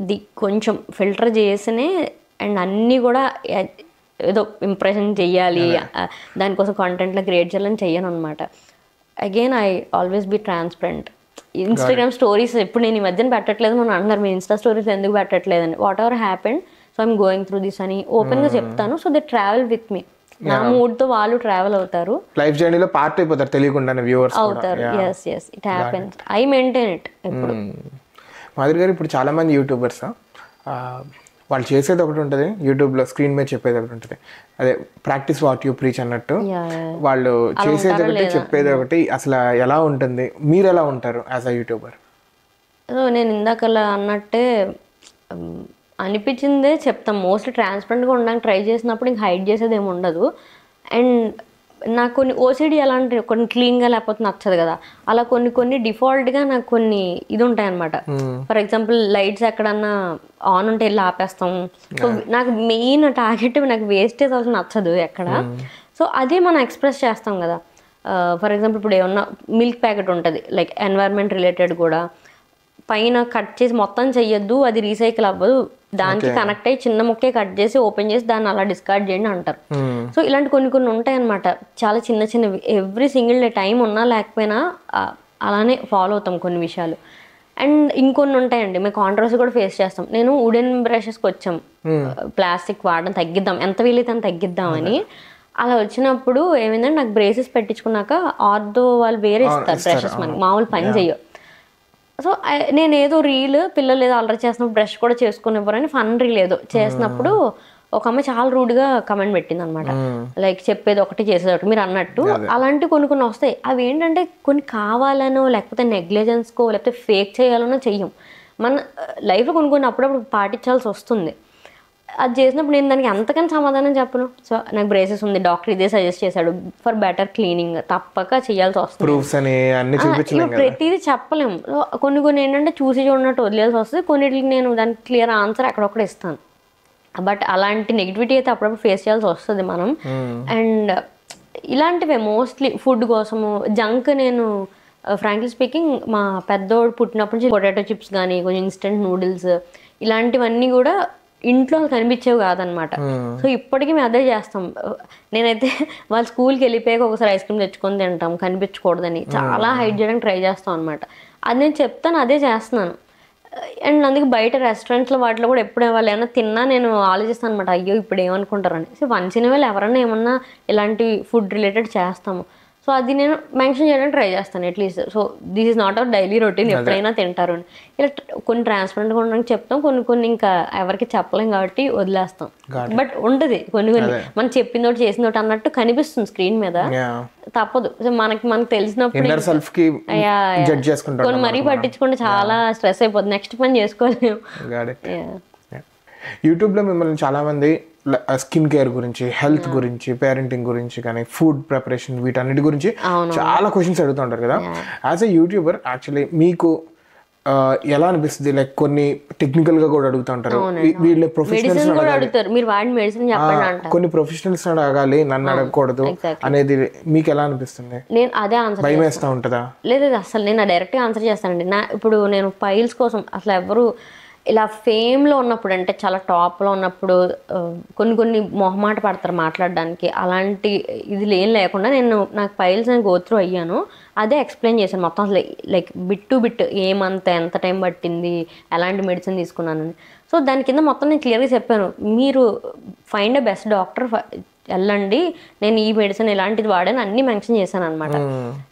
ది కొంచెం ఫిల్టర్ చేసినే, అండ్ అన్నీ కూడా ఏదో ఇంప్రెషన్ చెయ్యాలి, దానికోసం కాంటెంట్లో క్రియేట్ చేయాలని చెయ్యను అనమాట. Again I always be transparent. Instagram stories ఇప్పుడు నేను ఈ మధ్యన పెట్టట్లేదు, మనం అంటున్నారు మీ ఇన్స్టా స్టోరీస్ ఎందుకు పెట్టట్లేదని. Whatever happened, so I'm going through this అని ఓపెన్గా చెప్తాను. So they travel with me, నా మూడ్తో వాళ్ళు ట్రావెల్ అవుతారు, లైఫ్ జర్నీలో పార్ట్ అయిపోతారు తెలియకుండానే వ్యూవర్స్ అవుతారు. Yes yes it happens. I maintain it. ఇప్పుడు మాధురి గారు ఇప్పుడు చాలా మంది యూట్యూబర్స్ వాళ్ళు చేసేది ఒకటి ఉంటుంది, యూట్యూబ్లో స్క్రీన్ మీద చెప్పేది ఒకటి ఉంటుంది. అదే ప్రాక్టీస్ వాట్ యూ ప్రీచ్ అన్నట్టు వాళ్ళు చేసేది ఒకటి చెప్పేది ఒకటి. అసలు ఎలా ఉంటుంది, మీరు ఎలా ఉంటారు యాజ్ అ యూట్యూబర్? నేను ఇందాకలా అన్నట్టే అనిపించిందే చెప్తాం. మోస్ట్లీ ట్రాన్స్పరెంట్గా ఉండడానికి ట్రై చేసినప్పుడు ఇంక హైడ్ చేసేది ఏమి ఉండదు. అండ్ నాకు కొన్ని ఓసిడి అలాంటి కొన్ని క్లీన్గా లేకపోతే నచ్చదు కదా, అలా కొన్ని డిఫాల్ట్గా నాకు కొన్ని ఇది ఉంటాయి అనమాట. ఫర్ ఎగ్జాంపుల్ లైట్స్ ఎక్కడన్నా ఆన్ ఉంటే వెళ్ళి ఆపేస్తాం. సో నాకు మెయిన్ టార్గెట్ నాకు వేస్టేజ్ అసలు నచ్చదు ఎక్కడ. సో అదే మనం ఎక్స్ప్రెస్ చేస్తాం కదా. ఫర్ ఎగ్జాంపుల్ ఇప్పుడు ఏమన్నా మిల్క్ ప్యాకెట్ ఉంటుంది లైక్ ఎన్వైర్న్మెంట్ రిలేటెడ్ కూడా, పైన కట్ చేసి మొత్తం చెయ్యొద్దు, అది రీసైకిల్ అవ్వదు, దానికి కనెక్ట్ అయ్యి చిన్న ముక్కే కట్ చేసి ఓపెన్ చేసి దాన్ని అలా డిస్కార్డ్ చేయండి అంటారు. సో ఇలాంటి కొన్ని ఉంటాయి అనమాట, చాలా చిన్నవి. ఎవ్రీ సింగిల్ డే టైం ఉన్నా లేకపోయినా అలానే ఫాలో అవుతాం కొన్ని విషయాలు. అండ్ ఇంకొన్ని ఉంటాయండి, మేము కాంట్రవర్సీ కూడా ఫేస్ చేస్తాం. నేను వుడెన్ బ్రషెస్కి వచ్చాం, ప్లాస్టిక్ వాడడం తగ్గిద్దాం, ఎంత వీలైతే అంత తగ్గిద్దామని. అలా వచ్చినప్పుడు ఏమైందంటే నాకు బ్రేసెస్ పెట్టించుకున్నాక ఆర్థో వాళ్ళు వేరే ఇస్తారు బ్రషెస్, మనకి మామూలు పని చేయవు. సో నేను ఏదో రీల్ పిల్లలు ఏదో అల్లరి చేసినప్పుడు బ్రష్ కూడా చేసుకుని ఇవ్వరని ఫన్ రీల్ ఏదో చేసినప్పుడు ఒక అమ్మాయి చాలా రూడ్గా కమెంట్ పెట్టింది అనమాట. లైక్ చెప్పేది ఒకటి చేసేది ఒకటి, మీరు అన్నట్టు అలాంటి కొన్ని వస్తాయి. అవి ఏంటంటే కొన్ని కావాలనో లేకపోతే నెగ్లిజెన్స్కో లేకపోతే ఫేక్ చేయాలనో చెయ్యం. మన లైఫ్లో కొన్ని అప్పుడప్పుడు పాటించాల్సి వస్తుంది. అది చేసినప్పుడు నేను దానికి ఎంతకని సమాధానం చెప్పను. సో నాకు బ్రేసెస్ ఉంది, డాక్టర్ ఇదే సజెస్ట్ చేశాడు ఫర్ బెటర్ క్లీనింగ్, తప్పక చేయాల్సి వస్తుంది. ప్రతిదీ చెప్పలేము. కొన్ని ఏంటంటే చూసి చూడనట్టు వదిలేయాల్సి వస్తుంది. కొన్నిటికి నేను దానికి క్లియర్ ఆన్సర్ అక్కడొక్కడ ఇస్తాను. బట్ అలాంటి నెగిటివిటీ అయితే అప్పుడప్పుడు ఫేస్ చేయాల్సి వస్తుంది మనం. అండ్ ఇలాంటివే మోస్ట్లీ ఫుడ్ కోసము జంక్. నేను ఫ్రాంక్లీ స్పీకింగ్ మా పెద్దోడు పుట్టినప్పటి నుంచి పొటాటో చిప్స్ కానీ కొంచెం ఇన్స్టెంట్ నూడిల్స్ ఇలాంటివన్నీ కూడా ఇంట్లో కనిపించేవి కాదనమాట. సో ఇప్పటికీ మేము అదే చేస్తాం. నేనైతే వాళ్ళ స్కూల్కి వెళ్ళిపోయాక ఒకసారి ఐస్ క్రీమ్ తెచ్చుకొని తింటాం కనిపించకూడదని, చాలా హైడ్ చేయడానికి ట్రై చేస్తాం అనమాట. అది నేను చెప్తాను, అదే చేస్తున్నాను. అండ్ అందుకే బయట రెస్టారెంట్స్లో వాటిలో కూడా ఎప్పుడు వాళ్ళు ఏమైనా తిన్నా నేను ఆలోచిస్తాను అనమాట, అయ్యో ఇప్పుడు ఏమనుకుంటారని. సో వన్స్ ఇన్ వాళ్ళు ఎవరైనా ఏమన్నా ఇలాంటి ఫుడ్ రిలేటెడ్ చేస్తాము. సో అది నేను మెన్షన్ చేయడానికి ట్రై చేస్తాను at least. So this is not our daily routine, ఎప్పుడైనా తింటారు అని. ఇలా కొన్ని ట్రాన్స్పరెంట్గా ఉండడానికి చెప్తాం, కొన్ని ఇంకా ఎవరికి చెప్పలేం కాబట్టి వదిలేస్తాం. బట్ ఉంటుంది కొన్ని మనం చెప్పిందోటి చేసిందోటి అన్నట్టు కనిపిస్తుంది స్క్రీన్ మీద, తప్పదు. సో మనకి తెలిసినప్పుడు కొన్ని మరీ పట్టించుకుంటే చాలా స్ట్రెస్ అయిపోతుంది, నెక్స్ట్ పని చేసుకోలేము. యూట్యూబ్లో మిమ్మల్ని చాలామంది స్కిన్ కేర్ గురించి, హెల్త్ గురించి, పేరెంటింగ్ గురించి కానీ ఫుడ్ ప్రిపరేషన్ వీటన్నిటి గురించి చాలా క్వశ్చన్స్ అడుగుతుంటారు కదా. యాజ్ ఎ యూట్యూబర్ యాక్చువల్లీ మీకు ఎలా అనిపిస్తుంది? లైక్ కొన్ని టెక్నికల్ గా కూడా అడుగుతుంటారు, వీళ్ళు ప్రొఫెషనల్స్ కొన్ని ప్రొఫెషనల్స్ అడగాలి, నన్ను అడగకూడదు అనేది మీకు ఎలా అనిపిస్తుంది? నేను అదే ఆన్సర్ భయం వేస్తా ఉంటుందా? లేదు అసలు నేను డైరెక్ట్గా ఆన్సర్ చేస్తానండి. ఇప్పుడు నేను పైల్స్ కోసం అసలు ఎవరు ఇలా ఫేమ్లో ఉన్నప్పుడు అంటే చాలా టాప్లో ఉన్నప్పుడు కొన్ని మొహమాట పడతారు మాట్లాడడానికి. అలాంటి ఇది ఏం లేకుండా నాకు ఫైల్స్ నేను గోత్రూ అయ్యాను. అదే ఎక్స్ప్లెయిన్ చేశాను మొత్తం అసలు లైక్ బిట్ టు బిట్ ఎంత టైం పట్టింది, ఎలాంటి మెడిసిన్ తీసుకున్నానని. సో దాని కింద మొత్తం నేను క్లియర్గా చెప్పాను, మీరు ఫైండ్ ఎ బెస్ట్ డాక్టర్ వెళ్ళండి, నేను ఈ మెడిసిన్ ఇలాంటిది వాడాను అన్ని మెన్షన్ చేశాను అనమాట.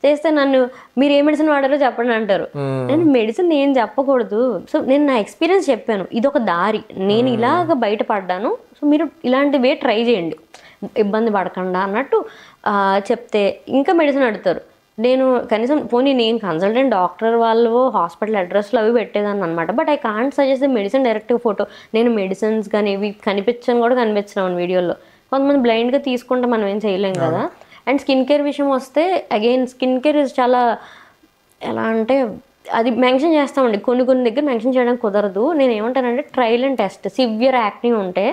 చేస్తే నన్ను మీరు ఏ మెడిసిన్ వాడారో చెప్పండి అంటారు. నేను మెడిసిన్ నేను చెప్పకూడదు. సో నేను నా ఎక్స్పీరియన్స్ చెప్పాను, ఇది ఒక దారి, నేను ఇలాగ బయటపడ్డాను, సో మీరు ఇలాంటివే ట్రై చేయండి ఇబ్బంది పడకుండా అన్నట్టు చెప్తే ఇంకా మెడిసిన్ అడుగుతారు. నేను కనీసం పోనీ నేను కన్సల్టెంట్ డాక్టర్ వాళ్ళు హాస్పిటల్ అడ్రస్లు అవి పెట్టేదాన్ని అనమాట. But I can't suggest medicine డైరెక్ట్గా ఫోటో. నేను మెడిసిన్స్ కానీ ఇవి కనిపించాను వీడియోలో. కొంతమంది బ్లైండ్గా తీసుకుంటే మనం ఏం చేయలేం కదా. అండ్ స్కిన్ కేర్ విషయం వస్తే అగైన్ స్కిన్ కేర్ చాలా ఎలా అంటే అది మెన్షన్ చేస్తామండి, కొన్ని దగ్గర మెన్షన్ చేయడానికి కుదరదు. నేను ఏమంటానంటే trial and test. Severe acne ఉంటే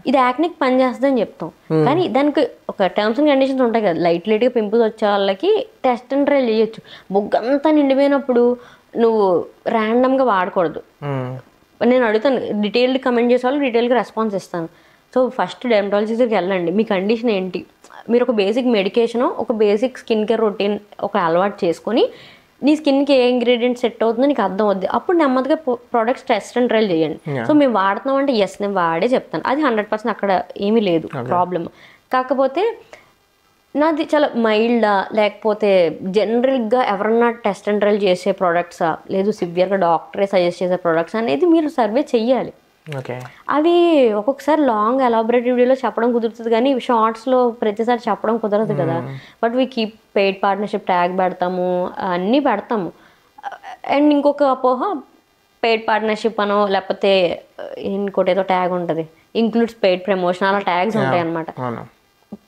ఇది యాక్నీకి పని చేస్తుంది అని చెప్తాం, కానీ దానికి ఒక టర్మ్స్ అండ్ కండిషన్స్ ఉంటాయి కదా. లైట్గా పింపుల్స్ వచ్చే వాళ్ళకి టెస్ట్ అండ్ ట్రయల్ చేయొచ్చు. బొగ్గంతా నిండిపోయినప్పుడు నువ్వు ర్యాండమ్గా వాడకూడదు. నేను అడుగుతాను, డీటెయిల్డ్ కమెంట్ చేసే వాళ్ళు డీటెయిల్గా రెస్పాన్స్ ఇస్తాను. సో ఫస్ట్ డెర్మటాలజిస్ట్ దగ్గరికి వెళ్ళండి, మీ కండిషన్ ఏంటి, మీరు ఒక బేసిక్ మెడికేషను, ఒక బేసిక్ స్కిన్ కేర్ రొటీన్ ఒక అలవాటు చేసుకొని నీ స్కిన్కి ఏ ఇంగ్రీడియంట్ సెట్ అవుతుందో నీకు అర్థం అవుద్ది. అప్పుడు నెమ్మదిగా ప్రొడక్ట్స్ టెస్ట్ అండ్ ట్రయల్ చేయండి. సో మేము వాడుతున్నాం అంటే ఎస్ నేను వాడే చెప్తాను, అది 100% అక్కడ ఏమీ లేదు ప్రాబ్లమ్. కాకపోతే నాది చాలా మైల్డా లేకపోతే జనరల్గా ఎవరన్నా టెస్ట్ అండ్ ట్రయల్ చేసే ప్రోడక్ట్సా లేదు సివియర్గా డాక్టరే సజెస్ట్ చేసే ప్రోడక్ట్స్ అనేది మీరు సర్వే చెయ్యాలి. అవి ఒక్కొక్కసారి లాంగ్ ఎలాబరేట్ వీడియోలో చెప్పడం కుదురుతుంది, కానీ షార్ట్స్లో ప్రతిసారి చెప్పడం కుదరదు కదా. But we keep paid partnership tag పెడతాము, అన్నీ పెడతాము. అండ్ ఇంకొక అపోహ, పెయిడ్ పార్ట్నర్షిప్ అనో లేకపోతే ఇంకోటి ఏదో ట్యాగ్ ఉంటుంది, ఇంక్లూడ్స్ పెయిడ్ ప్రమోషన్, అలా ట్యాగ్స్ ఉంటాయి అన్నమాట.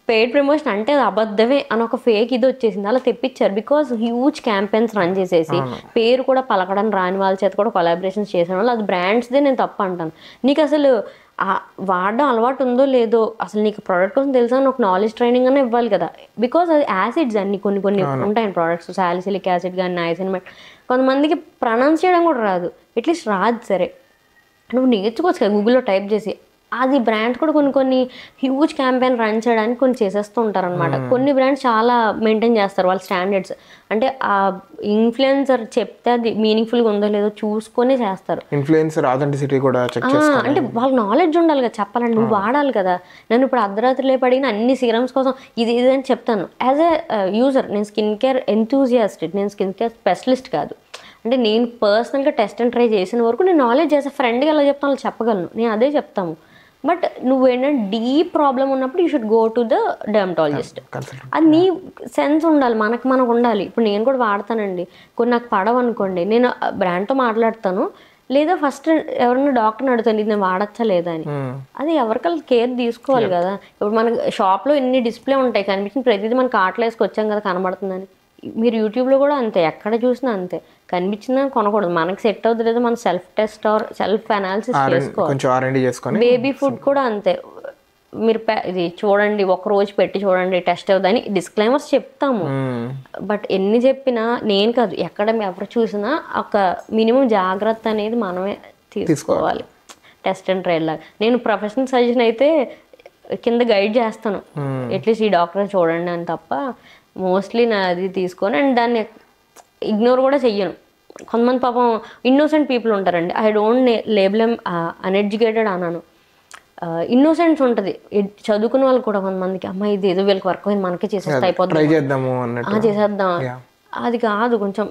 పెయిడ్ ప్రమోషన్ అంటే అది అబద్ధమే అని ఒక ఫేక్ ఇది వచ్చేసింది, అలా తెప్పించారు. బికాస్ హ్యూజ్ క్యాంపెయిన్స్ రన్ చేసేసి పేరు కూడా పలకడం రాని వాళ్ళ చేత కూడా కొలాబరేషన్స్ చేసిన వాళ్ళు, అది బ్రాండ్స్దే నేను తప్పు అంటాను. నీకు అసలు వాడడం అలవాటు ఉందో లేదో, అసలు నీకు ప్రోడక్ట్ కోసం తెలుసా అని ఒక నాలెడ్జ్ ట్రైనింగ్ అనే ఇవ్వాలి కదా. బికాస్ అది యాసిడ్స్ అన్ని కొన్ని ఉంటాయి ప్రోడక్ట్స్, సాలిసిలిక్ యాసిడ్ కానీ నైసినమేట్. కొంతమందికి ప్రొనౌన్స్ చేయడం కూడా రాదు, అట్లీస్ట్ రాదు, సరే నువ్వు నేర్చుకోవచ్చు కదా గూగుల్లో టైప్ చేసి. అది బ్రాండ్స్ కూడా కొన్ని హ్యూజ్ క్యాంపెయిన్ రన్ చేయడానికి కొన్ని చేసేస్తూ ఉంటారు అనమాట. కొన్ని బ్రాండ్స్ చాలా మెయింటైన్ చేస్తారు వాళ్ళ స్టాండర్డ్స్, అంటే ఆ ఇన్ఫ్లుయెన్సర్ చెప్తే అది మీనింగ్ఫుల్గా ఉందో లేదో చూసుకొని చేస్తారు. ఇన్ఫ్లుయెన్సర్ ఆథెంటిసిటీ కూడా చెక్ చేసుకోవాలి, అంటే వాళ్ళకి నాలెడ్జ్ ఉండాలి కదా, చెప్పాలంటే నువ్వు వాడాలి కదా. నేను ఇప్పుడు అర్ధరాత్రి లేపు అడిగిన అన్ని సీరమ్స్ కోసం ఇది అని చెప్తాను. యాజ్ ఎ యూజర్ నేను స్కిన్ కేర్ ఎంతూజియాస్ట్, నేను స్కిన్ కేర్ స్పెషలిస్ట్ కాదు. అంటే నేను పర్సనల్గా టెస్ట్ అండ్ ట్రై చేసిన వరకు నేను నాలెడ్జ్ చేసే ఫ్రెండ్గా ఎలా చెప్తాను అలా చెప్పగలను, నేను అదే చెప్తాము. బట్ నువ్వు ఏంటంటే డీప్ ప్రాబ్లం ఉన్నప్పుడు you should go to the dermatologist. అది నీ సెన్స్ ఉండాలి, మనకు ఉండాలి. ఇప్పుడు నేను కూడా వాడతానండి, కొన్ని నాకు పడవనుకోండి నేను బ్రాండ్తో మాట్లాడతాను, లేదా ఫస్ట్ ఎవరైనా డాక్టర్ని అడుగుతాను ఇది నేను వాడచ్చా లేదా అని. అది ఎవరికల్లా కేర్ తీసుకోవాలి కదా. ఇప్పుడు మనకి షాప్లో ఎన్ని డిస్ప్లే ఉంటాయి, కనిపించిన ప్రతిదీ మనకి కార్ట్లో వేసుకొచ్చాం కదా కనబడుతుందని. మీరు యూట్యూబ్లో కూడా అంతే, ఎక్కడ చూసినా అంతే, కనిపించిందా కొనకూడదు. మనకి సెట్ అవుతుంది లేదా మనం self test or self analysis చేసుకోవాలి. బేబీ ఫుడ్ కూడా అంతే, మీరు ఇది చూడండి, ఒక రోజు పెట్టి చూడండి టెస్ట్ అవుతుందని డిస్క్లైమర్స్ చెప్తాము. బట్ ఎన్ని చెప్పినా నేను కాదు, ఎక్కడ ఎవరు చూసినా ఒక మినిమం జాగ్రత్త అనేది మనమే తీసుకోవాలి. టెస్ట్ అండ్ ట్రయల్ లాగా నేను ప్రొఫెషనల్ సజెషన్ అయితే కింద గైడ్ చేస్తాను, అట్లీస్ట్ ఈ డాక్టర్ చూడండి అని తప్ప మోస్ట్లీ నా అది తీసుకొని అండ్ దాన్ని ఇగ్నోర్ కూడా చెయ్యను. కొంతమంది పాపం ఇన్నోసెంట్ పీపుల్ ఉంటారండి, I don't label M uneducated అన్నాను. ఇన్నోసెన్స్ ఉంటుంది చదువుకున్న వాళ్ళు కూడా కొంతమందికి, అమ్మాయి ఇది ఏదో వీళ్ళకి వర్క్ అయింది మనకే చేసేస్తే అయిపోతుంది చేసేద్దాం, అది కాదు. కొంచెం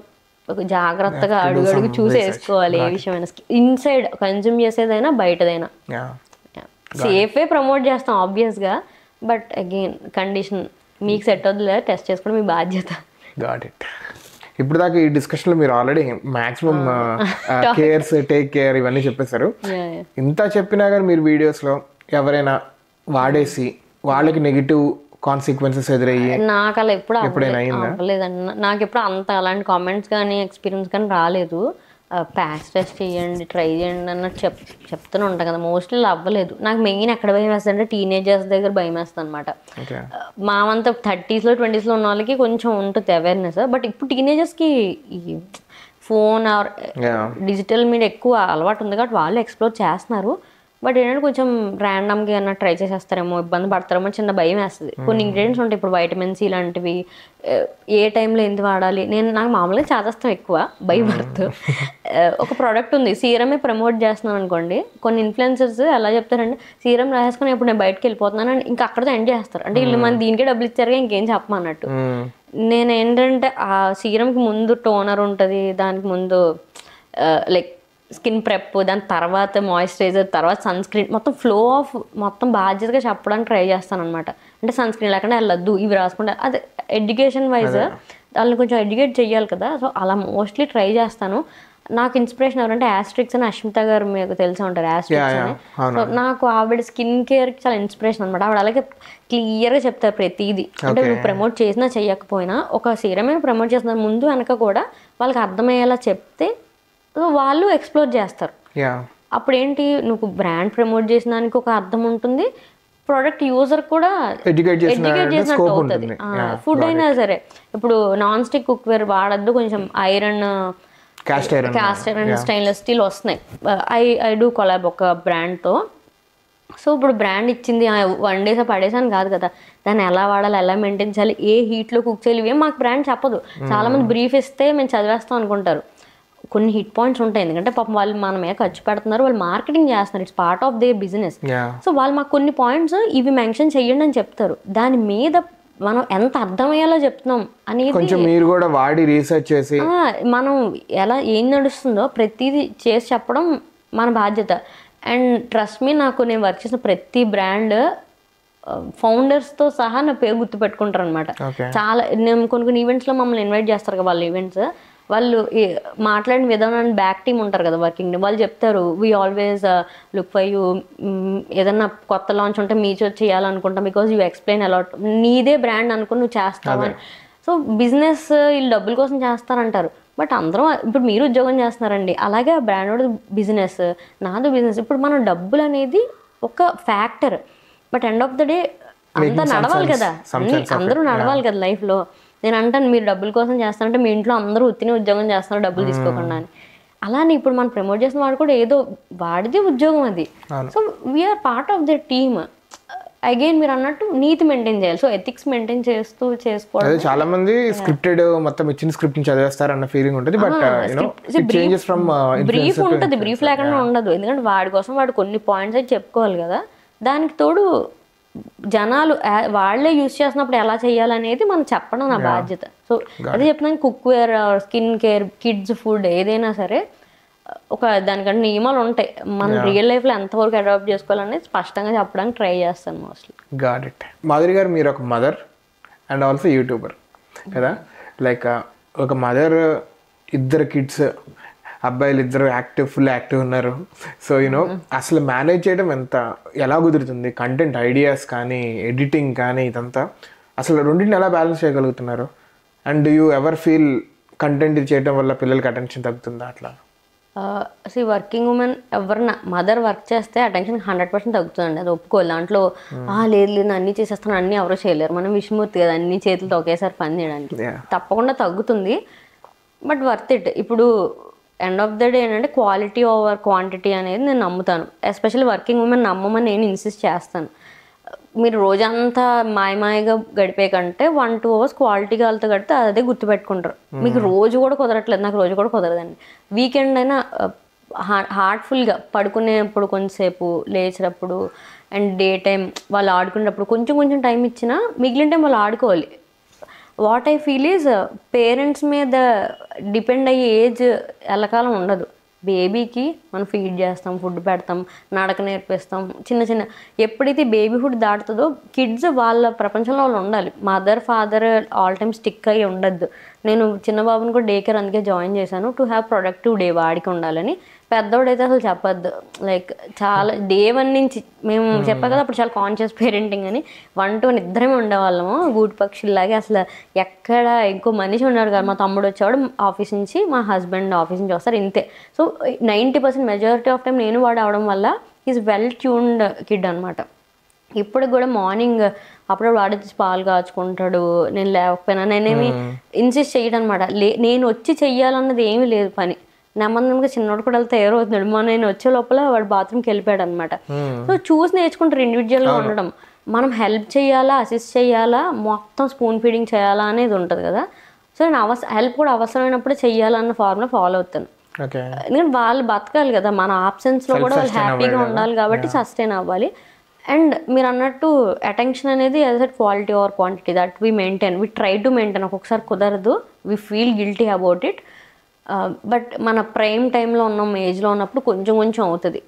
జాగ్రత్తగా అడుగు చూసి వేసుకోవాలి ఏ విషయమైనా, ఇన్సైడ్ కన్జ్యూమ్ చేసేదైనా బయటదైనా. సేఫే ప్రమోట్ చేస్తాం ఆబ్వియస్గా, బట్ అగైన్ కండిషన్ మీకు సెట్ అవుతుంది లేదా టెస్ట్ చేసుకోవడం మీ బాధ్యత. Got it. ఇప్పుడు దాకా ఈ డిస్కషన్లో మీరు already maximum cares take care ఇవన్నీ చెప్పేశారు. ఇంత చెప్పినా కానీ మీరు వీడియోస్లో ఎవరైనా వాడేసి వాళ్ళకి నెగిటివ్ కాన్సిక్వెన్సెస్ ఎదురయ్యి నాకు అలా ఎప్పుడైనా అవ్వలేదండి. నాకు ఎప్పుడు అంత అలాంటి కామెంట్స్ కానీ ఎక్స్పీరియన్స్ కానీ రాలేదు. ప్యాచ్ టెస్ట్ చేయండి ట్రై చేయండి అన్నట్టు చెప్తూనే ఉంటాను కదా, మోస్ట్లీ అవ్వలేదు. నాకు మెయిన్ ఎక్కడ భయం వేస్తుంది అంటే టీనేజర్స్ దగ్గర భయం వేస్తుంది అనమాట. మామంతా 30s 20s ఉన్న వాళ్ళకి కొంచెం ఉంటుంది అవేర్నెస్, బట్ ఇప్పుడు టీనేజర్స్కి ఈ ఫోన్ ఆర్ డిజిటల్ మీడియా ఎక్కువ అలవాటు ఉంది కాబట్టి వాళ్ళు ఎక్స్ప్లోర్ చేస్తున్నారు. బట్ ఏంటంటే కొంచెం ర్యాండమ్గా ఏమన్నా ట్రై చేసేస్తారేమో, ఇబ్బంది పడతారేమో చిన్న భయం వేస్తుంది. కొన్ని ఇంగ్రీడియంట్స్ ఉంటాయి ఇప్పుడు వైటమిన్ సి లాంటివి, ఏ టైంలో ఎంత వాడాలి. నాకు మామూలుగా చేసేస్తాం ఎక్కువ భయపడుతూ. ఒక ప్రోడక్ట్ ఉంది, సీరమే ప్రమోట్ చేస్తున్నాను అనుకోండి, కొన్ని ఇన్ఫ్లుయెన్సర్స్ ఎలా చెప్తారంటే సీరం రాసుకొని ఇప్పుడు నేను బయటకు వెళ్ళిపోతున్నాను అని ఇంకా అక్కడతో ఎండ్ చేస్తారు. అంటే వీళ్ళు మన దీనికే డబ్బులు ఇచ్చారుగా ఇంకేం చెప్పమన్నట్టు. నేను ఏంటంటే ఆ సీరంకి ముందు టోనర్ ఉంటుంది, దానికి ముందు లైక్ స్కిన్ ప్రెప్, దాని తర్వాత మాయిశ్చరైజర్, తర్వాత సన్ స్క్రీన్, మొత్తం ఫ్లో ఆఫ్ మొత్తం బాధ్యతగా చెప్పడానికి ట్రై చేస్తాను అనమాట. అంటే సన్ స్క్రీన్ లేకుండా వెళ్ళొద్దు, ఇవి రాసుకుంటా, అదే ఎడ్యుకేషన్ వైజ్ వాళ్ళని కొంచెం ఎడ్యుకేట్ చేయాలి కదా. సో అలా మోస్ట్లీ ట్రై చేస్తాను. నాకు ఇన్స్పిరేషన్ ఎవరంటే యాస్ట్రిక్స్ అని అష్మిత గారు మీకు తెలిసి ఉంటారు, యాస్ట్రిక్స్ అని. సో నాకు ఆవిడ స్కిన్ కేర్కి చాలా ఇన్స్పిరేషన్ అనమాట. ఆవిడ అలాగే క్లియర్గా చెప్తారు ప్రతిదీ. అంటే నువ్వు ప్రమోట్ చేసినా చెయ్యకపోయినా ఒక సీరమే ప్రమోట్ చేస్తున్నారు, ముందు వెనక కూడా వాళ్ళకి అర్థమయ్యేలా చెప్తే వాళ్ళు ఎక్స్ప్లోర్ చేస్తారు. అప్పుడు ఏంటి, నువ్వు బ్రాండ్ ప్రమోట్ చేసిన దానికి ఒక అర్థం ఉంటుంది, ప్రోడక్ట్ యూజర్ కూడా ఎడ్యుకేట్ చేసినట్టు అవుతుంది. ఫుడ్ అయినా సరే, ఇప్పుడు నాన్ స్టిక్ కుక్వేర్ వాడద్దు, కొంచెం iron, cast iron, stainless steel వస్తున్నాయి. ఐ డూ కొలాబ్ ఒక బ్రాండ్తో. సో ఇప్పుడు బ్రాండ్ ఇచ్చింది 1 days పడేసాను కాదు కదా, దాన్ని ఎలా వాడాలి, ఎలా మెయింటైన్ చేయాలి, ఏ హీట్లో కుక్ చేయాలి, ఇవేం మాకు బ్రాండ్ చెప్పదు. చాలామంది బ్రీఫ్ ఇస్తే మేము చదివేస్తాం అనుకుంటారు. కొన్ని హిట్ పాయింట్స్ ఉంటాయి, ఎందుకంటే పాపం వాళ్ళు మన మీద ఖర్చు పెడుతున్నారు, వాళ్ళు మార్కెటింగ్ చేస్తున్నారు, it's part of their business. So వాళ్ళు మాకు కొన్ని పాయింట్స్ ఇవి మెన్షన్ చెయ్యండి అని చెప్తారు, దాని మీద మనం ఎంత అర్థమయ్యేలా చెప్తున్నాం అనేది కొంచెం మీరు కూడా వాడి రీసెర్చ్ చేసి మనం ఎలా ఏం నడుస్తుందో ప్రతిదీ చేసి చెప్పడం మన బాధ్యత. అండ్ ట్రస్ట్ మీ, నాకు నేను వర్క్ చేసిన ప్రతి బ్రాండ్ ఫౌండర్స్తో సహా నా పేరు గుర్తుపెట్టుకుంటారు అనమాట. చాలా నేను కొన్ని ఈవెంట్స్లో మమ్మల్ని ఇన్వైట్ చేస్తారు కదా, వాళ్ళ ఈవెంట్స్ వాళ్ళు మాట్లాడిన విధానం, బ్యాక్ టీమ్ ఉంటారు కదా వర్కింగ్, వాళ్ళు చెప్తారు we always look for you, ఏదన్నా కొత్త లాంచ్ ఉంటే మీ చేయాలనుకుంటాం, బికాజ్ యూ ఎక్స్ప్లెయిన్ అలాట్, నీదే బ్రాండ్ అనుకుని నువ్వు చేస్తావని. సో బిజినెస్ వీళ్ళు డబ్బుల కోసం చేస్తారంటారు, బట్ అందరం ఇప్పుడు మీరు ఉద్యోగం చేస్తున్నారండి, అలాగే బ్రాండ్ బిజినెస్, నాది బిజినెస్. ఇప్పుడు మనం డబ్బులు అనేది ఒక factor, but end of the day అంతా నడవాలి కదా, అందరూ నడవాలి కదా లైఫ్లో. నేను అంటాను మీరు డబ్బుల కోసం చేస్తానంటే మీ ఇంట్లో అందరూ ఉత్తినే ఉద్యోగం చేస్తున్నారు డబ్బులు తీసుకోకుండా అని. అలానే ఇప్పుడు మనం ప్రమోట్ చేసిన వాడు కూడా ఏదో వాడిది ఉద్యోగం అది. So we're part of the team. Again మీరు అన్నట్టు నీతి మెయింటైన్ చేయాలి, సో ఎథిక్స్ మెయింటైన్ చేస్తూ చేసుకోవాలి. చాలా మంది స్క్రిప్టెడ్ మొత్తం ఇచ్చిన స్క్రిప్ట్ చదివేస్తారు అన్న ఫీలింగ్ ఉంటుంది, బట్ బ్రీఫ్ ఉంటుంది, బ్రీఫ్ లేకుండా ఉండదు. ఎందుకంటే వాడి కోసం వాడు కొన్ని పాయింట్స్ అయితే చెప్పుకోవాలి కదా, దానికి తోడు జనాలు వాళ్ళే యూజ్ చేసినప్పుడు ఎలా చేయాలనేది మనం చెప్పడం నా బాధ్యత. సో అదే చెప్తున్నాను, cookware, skin care, kids food ఏదైనా సరే ఒక దానికంటే నియమాలు ఉంటాయి, మనం రియల్ లైఫ్లో ఎంతవరకు అడాప్ట్ చేసుకోవాలనేది స్పష్టంగా చెప్పడానికి ట్రై చేస్తాను మోస్ట్లీ. Got it. మాధురి గారు, మీరు ఒక మదర్ అండ్ ఆల్సో యూట్యూబర్ కదా, లైక్ ఒక మదర్, 2 kids, అబ్బాయిలు 2 ఫుల్ యాక్టివ్ ఉన్నారు. సో యూనో అసలు మేనేజ్ చేయడం ఎలా కుదురుతుంది, కంటెంట్ ఐడియాస్ కానీ ఎడిటింగ్ కానీ ఇదంతా అసలు రెండింటిని ఎలా బ్యాలెన్స్ చేయగలుగుతున్నారు? And do you ever feel content ఇది చేయడం వల్ల పిల్లలకి అటెన్షన్ తగ్గుతుందా? అట్లా వర్కింగ్ ఉమెన్ ఎవరన్నా మదర్ వర్క్ చేస్తే అటెన్షన్ 100% తగ్గుతుందండి, అది ఒప్పుకోవాలి. దాంట్లో లేదు నేను అన్నీ చేసేస్తాను, అన్నీ ఎవరో చేయలేరు, మనం విష్ణుమూర్తి కదా అన్ని చేతులతో ఒకేసారి పని చేయడానికి, తప్పకుండా తగ్గుతుంది, బట్ వర్త్ ఇట్. ఇప్పుడు ఎండ్ ఆఫ్ ద డే ఏంటంటే క్వాలిటీ ఓవర్ క్వాంటిటీ అనేది నేను నమ్ముతాను. ఎస్పెషల్లీ వర్కింగ్ ఉమెన్ నమ్మమని నేను ఇన్సిస్ట్ చేస్తాను. మీరు రోజంతా మాయమాయగా గడిపే కంటే 1-2 hours క్వాలిటీగా వాళ్ళతో గడితే అదే గుర్తుపెట్టుకుంటారు. మీకు రోజు కూడా కుదరట్లేదు, నాకు రోజు కూడా కుదరదండి. వీకెండ్ అయినా హార్ట్ఫుల్గా పడుకునేప్పుడు కొంచెంసేపు, లేచినప్పుడు అండ్ డే టైం వాళ్ళు ఆడుకునేటప్పుడు కొంచెం టైం ఇచ్చినా మిగిలిన టైం వాళ్ళు ఆడుకోవాలి. What I feel is parents మీద డిపెండ్ అయ్యే ఏజ్ ఎల్లకాలం ఉండదు. బేబీకి మనం ఫీడ్ చేస్తాం, ఫుడ్ పెడతాం, నడక నేర్పిస్తాం, చిన్న ఎప్పుడైతే బేబీహుడ్ దాటుతుందో కిడ్స్ వాళ్ళ ప్రపంచంలో వాళ్ళు ఉండాలి. Mother father all time stick అయ్యి ఉండద్దు. నేను చిన్న బాబుని కూడా డే కేర్ అందుకే జాయిన్ చేశాను, టు హ్యావ్ ప్రొడక్టివ్ డే, వాడికి ఉండాలని. పెద్దోడైతే అసలు చెప్పొద్దు, లైక్ చాలా డే 1 నుంచి మేము చెప్పా కదా అప్పుడు చాలా కాన్షియస్ పేరెంటింగ్ అని, 1-2 ఇద్దరమే ఉండేవాళ్ళము గూటి పక్షుల్లాగే. అసలు ఎక్కడ ఇంకో మనిషి ఉన్నాడు కదా, మా తమ్ముడు వచ్చేవాడు ఆఫీస్ నుంచి, మా హస్బెండ్ ఆఫీస్ నుంచి వస్తారు, ఇంతే. సో 90% మెజారిటీ ఆఫ్ టైం నేను వాడు అవడం వల్ల ఈజ్ వెల్ ట్యూన్డ్ కిడ్ అనమాట. ఇప్పటికి కూడా మార్నింగ్ అప్పుడప్పుడు వాడి పాలు కాచుకుంటాడు, నేను లేకపోయినా నేనేమి ఇన్సిస్ట్ చేయడం అనమాట. నేను వచ్చి చెయ్యాలన్నది ఏమీ లేదు పని. నెమ్మదిగా చిన్నోడు కూడా వెళ్తే తయారవుతున్నాడు. నేను వచ్చే లోపల వాడు బాత్రూమ్కి వెళ్ళిపోయాడు అనమాట. సో చూసి నేర్చుకుంటారు ఇండివిజువల్గా ఉండడం. మనం హెల్ప్ చేయాలా, అసిస్ట్ చేయాలా, మొత్తం స్పూన్ ఫీడింగ్ చేయాలా అనేది ఉంటుంది కదా. సో నేను హెల్ప్ కూడా అవసరమైనప్పుడు చెయ్యాలన్న ఫార్ములా ఫాలో అవుతాను. ఎందుకంటే వాళ్ళు బతకాలి కదా, మన ఆబ్సెన్స్లో కూడా వాళ్ళు హ్యాపీగా ఉండాలి కాబట్టి సస్టైన్ అవ్వాలి. అండ్ మీరు అన్నట్టు అటెన్షన్ అనేది as at quality are quantity that we maintain, we try to maintain. ఒక్కొక్కసారి కుదరదు, we feel guilty about it. But మన ప్రైమ్ టైంలో ఉన్నాం, ఏజ్లో ఉన్నప్పుడు కొంచెం కొంచెం అవుతుంది.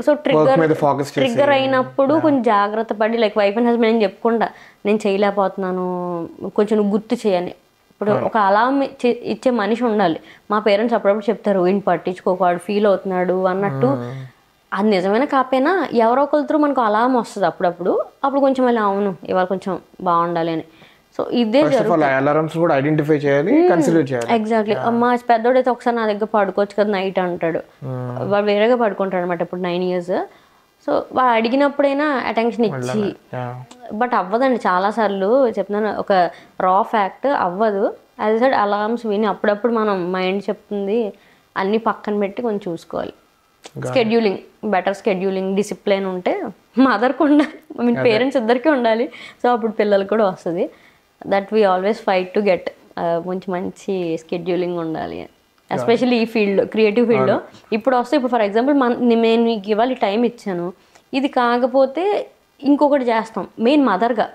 సో ట్రిగ్గర్ అయినప్పుడు కొంచెం జాగ్రత్త పడి లైక్ వైఫ్ అండ్ హస్బెండ్ నేను చెప్పుకుంటా, నేను చేయలేకపోతున్నాను కొంచెం నువ్వు గుర్తు చేయని. ఇప్పుడు ఒక అలారం ఇచ్చే మనిషి ఉండాలి. మా పేరెంట్స్ అప్పుడప్పుడు చెప్తారు, ఈయన పట్టించుకోవాడు ఫీల్ అవుతున్నాడు అన్నట్టు. అది నిజమైన కాకపోయినా ఎవరో ఒకరితో మనకు అలారం వస్తుంది అప్పుడప్పుడు. అప్పుడు కొంచెం మళ్ళీ అవును ఇవాళ కొంచెం బాగుండాలి అని. సో ఇదే ఎగ్జాక్ట్లీ. మా పెద్దోడైతే ఒకసారి నా దగ్గర పడుకోవచ్చు కదా నైట్ అంటాడు. వాడు వేరేగా పడుకుంటాడు అనమాట ఇప్పుడు 9 years. సో వాడు అడిగినప్పుడైనా అటెన్షన్ ఇచ్చి, బట్ అవ్వదండి చాలాసార్లు చెప్తున్నాను, ఒక రా ఫ్యాక్ట్ అవ్వదు. యాజ్ ఐ సెడ్ అలార్మ్స్ విని అప్పుడప్పుడు మనం మైండ్ చెప్తుంది అన్నీ పక్కన పెట్టి కొంచెం చూసుకోవాలి. స్కెడ్యూలింగ్, బెటర్ స్కెడ్యూలింగ్, డిసిప్లిన్ ఉంటే మదర్కి ఉండాలి, ఐ మీన్ పేరెంట్స్ ఇద్దరికీ ఉండాలి. సో అప్పుడు పిల్లలకు కూడా వస్తుంది. That we always fight to get మంచి స్కెడ్యూలింగ్ ఉండాలి, ఎస్పెషల్లీ ఈ ఫీల్డ్, క్రియేటివ్ ఫీల్డ్లో. ఇప్పుడు వస్తే ఇప్పుడు ఫర్ ఎగ్జాంపుల్ నేను మీకు ఇవాళ టైం ఇచ్చాను, ఇది కాకపోతే ఇంకొకటి చేస్తాం. మెయిన్ మదర్గా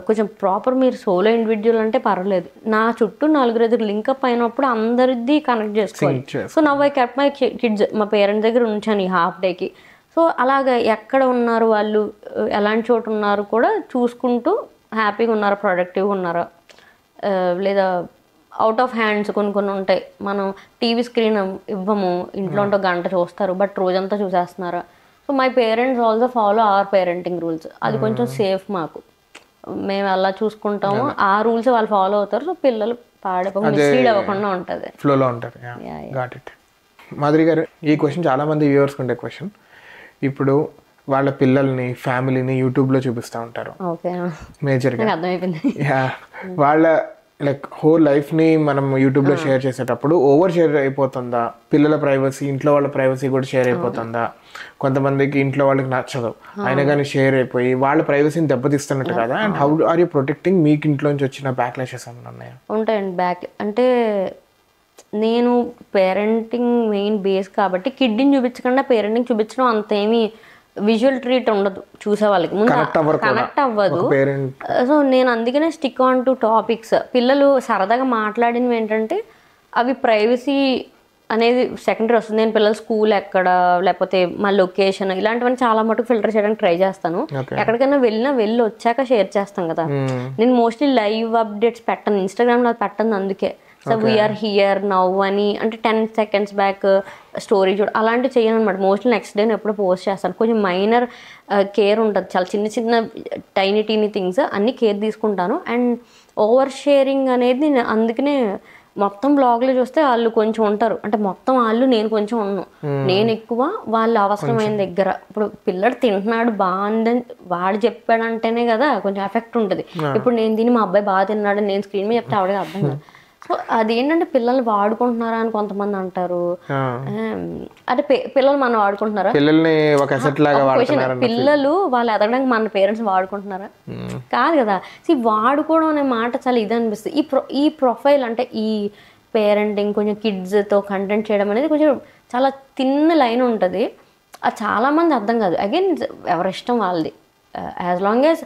కొంచెం ప్రాపర్ మీరు సోలో ఇండివిజువల్ అంటే పర్వాలేదు, నా చుట్టూ 4 లింకప్ అయినప్పుడు అందరిది కనెక్ట్ చేసుకోవాలి. So now I kept my kids మా పేరెంట్స్ దగ్గర ఉంచాను ఈ హాఫ్ డేకి. సో అలాగా ఎక్కడ ఉన్నారు వాళ్ళు, ఎలాంటి చోటు ఉన్నారు కూడా చూసుకుంటూ హ్యాపీగా ఉన్నారా, ప్రొడక్టివ్గా ఉన్నారా, లేదా అవుట్ ఆఫ్ హ్యాండ్స్ కొన్ని ఉంటాయి. మనం టీవీ స్క్రీన్ ఇవ్వము, ఇంట్లో ఉంటే గంట చూస్తారు బట్ రోజంతా చూసేస్తున్నారా. So my parents also follow our parenting rules. అది కొంచెం సేఫ్ మాకు, మేము ఎలా చూసుకుంటాము ఆ రూల్స్ వాళ్ళు ఫాలో అవుతారు. సో పిల్లలు మిస్లీడ్ అవ్వకుండా ఉంటుంది, ఫ్లోలో ఉంటారు. మాధురి గారు, ఈ క్వశ్చన్ చాలా మంది వ్యూవర్స్ ఉండే క్వశ్చన్. ఇప్పుడు వాళ్ళ పిల్లల్ని, ఫ్యామిలీని యూట్యూబ్లో చూపిస్తూ ఉంటారు మేజర్గా. వాళ్ళ లైక్ హోల్ లైఫ్ని మనం యూట్యూబ్లో షేర్ చేసేటప్పుడు ఓవర్ షేర్ అయిపోతుందా? పిల్లల ప్రైవసీ, ఇంట్లో వాళ్ళ ప్రైవసీ కూడా షేర్ అయిపోతుందా? కొంతమందికి ఇంట్లో వాళ్ళకి నచ్చదు అయినా కానీ షేర్ అయిపోయి వాళ్ళ ప్రైవసీని దెబ్బతీస్తున్నట్టు కదా. And how are you protecting? మీకు ఇంట్లోంచి వచ్చిన బ్యాక్లాషెస్ ఏమైనా ఉన్నాయా? ఉంటాయండి. అంటే నేను పేరెంటింగ్ మెయిన్ బేస్ కాబట్టి కిడ్ని చూపించకుండా పేరెంటింగ్ చూపించడం అంతేమీ విజువల్ ట్రీట్ ఉండదు చూసే వాళ్ళకి, ముందు కనెక్ట్ అవ్వదు. సో నేను అందుకనే స్టిక్ ఆన్ టు టాపిక్స్. పిల్లలు సరదాగా మాట్లాడినవి ఏంటంటే అవి ప్రైవసీ అనేది సెకండరీ వస్తుంది. నేను పిల్లలు స్కూల్ ఎక్కడ, లేకపోతే మా లొకేషన్, ఇలాంటివన్నీ చాలా మటుకు ఫిల్టర్ చేయడానికి ట్రై చేస్తాను. ఎక్కడికైనా వెళ్ళి వచ్చాక షేర్ చేస్తాం కదా. నేను మోస్ట్లీ లైవ్ అప్డేట్స్ పెట్టను, ఇన్స్టాగ్రామ్లో పెట్టను. అందుకే సో వీఆర్ హియర్ నౌ అని, అంటే 10 seconds బ్యాక్ స్టోరీ చూడ అలాంటివి చేయను అనమాట. మోస్ట్లీ నెక్స్ట్ డే ఎప్పుడు పోస్ట్ చేస్తాను. కొంచెం మైనర్ కేర్ ఉంటుంది, చాలా చిన్న టైనీ థింగ్స్ అన్నీ కేర్ తీసుకుంటాను. అండ్ ఓవర్ షేరింగ్ అనేది నేను అందుకనే మొత్తం బ్లాగ్లో చూస్తే వాళ్ళు కొంచెం ఉంటారు, అంటే మొత్తం వాళ్ళు నేను కొంచెం ఉన్నాను. నేను ఎక్కువ, వాళ్ళు అవసరమైన దగ్గర. ఇప్పుడు పిల్లడు తింటున్నాడు బాగుందని వాడు చెప్పాడంటేనే కదా కొంచెం ఎఫెక్ట్ ఉంటుంది. ఇప్పుడు నేను తిని మా అబ్బాయి బాగా తిన్నాడు నేను స్క్రీన్ మీద చెప్తే ఆవిడకి అర్థం కాదు. సో అదేంటంటే పిల్లల్ని వాడుకుంటున్నారా అని కొంతమంది అంటారు. అంటే పిల్లలు మనం వాడుకుంటున్నారా, పిల్లలు వాళ్ళు ఎదగడానికి మన పేరెంట్స్ వాడుకుంటున్నారా? కాదు కదా. వాడుకోవడం అనే మాట చాలా ఇది అనిపిస్తుంది. ఈ ప్రొఫైల్ అంటే ఈ పేరెంటింగ్ కొంచెం కిడ్స్తో కంటెంట్ చేయడం అనేది కొంచెం చాలా తిన్న లైన్ ఉంటుంది. అది చాలామంది అర్థం కాదు. అగైన్ ఎవరి ఇష్టం వాళ్ళది. As long as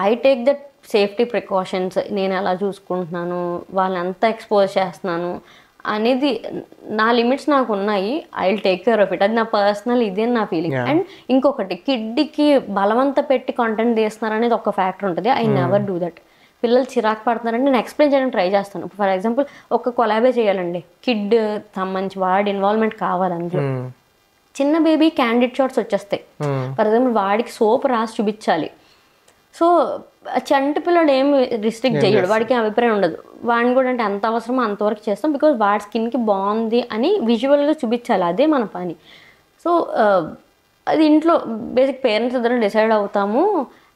I take that safety precautions, నేను ఎలా చూసుకుంటున్నాను, వాళ్ళని ఎంత ఎక్స్పోజ్ చేస్తున్నాను అనేది నా లిమిట్స్ నాకు ఉన్నాయి. I will take care of it. అది నా పర్సనల్, ఇదే నా ఫీలింగ్. అండ్ ఇంకొకటి, కిడ్కి బలవంత పెట్టి కంటెంట్ తీస్తున్నారు అనేది ఒక ఫ్యాక్టర్ ఉంటుంది. I never do that. పిల్లలు చిరాకు పడుతున్నారంటే నేను ఎక్స్ప్లెయిన్ చేయడానికి ట్రై చేస్తాను. ఫర్ ఎగ్జాంపుల్ ఒక కొలాబే చేయాలండి, కిడ్ సంబంధించి వాడి ఇన్వాల్వ్మెంట్ కావాలి అందులో. చిన్న బేబీ క్యాండిడ్ షాట్స్ వచ్చేస్తాయి. ఫర్ ఎగ్జాంపుల్ వాడికి సోప్ రాసి చూపించాలి. సో చంటి పిల్లడు ఏం రిస్ట్రిక్ట్ చేయడు, వాడికి అభిప్రాయం ఉండదు. వాడిని కూడా అంటే ఎంత అవసరమో అంతవరకు చేస్తాం, బికాజ్ వాడి స్కిన్కి బాగుంది అని విజువల్గా చూపించాలి, అదే మన పని. సో అది ఇంట్లో బేసిక్ పేరెంట్స్ ఇద్దరు డిసైడ్ అవుతాము.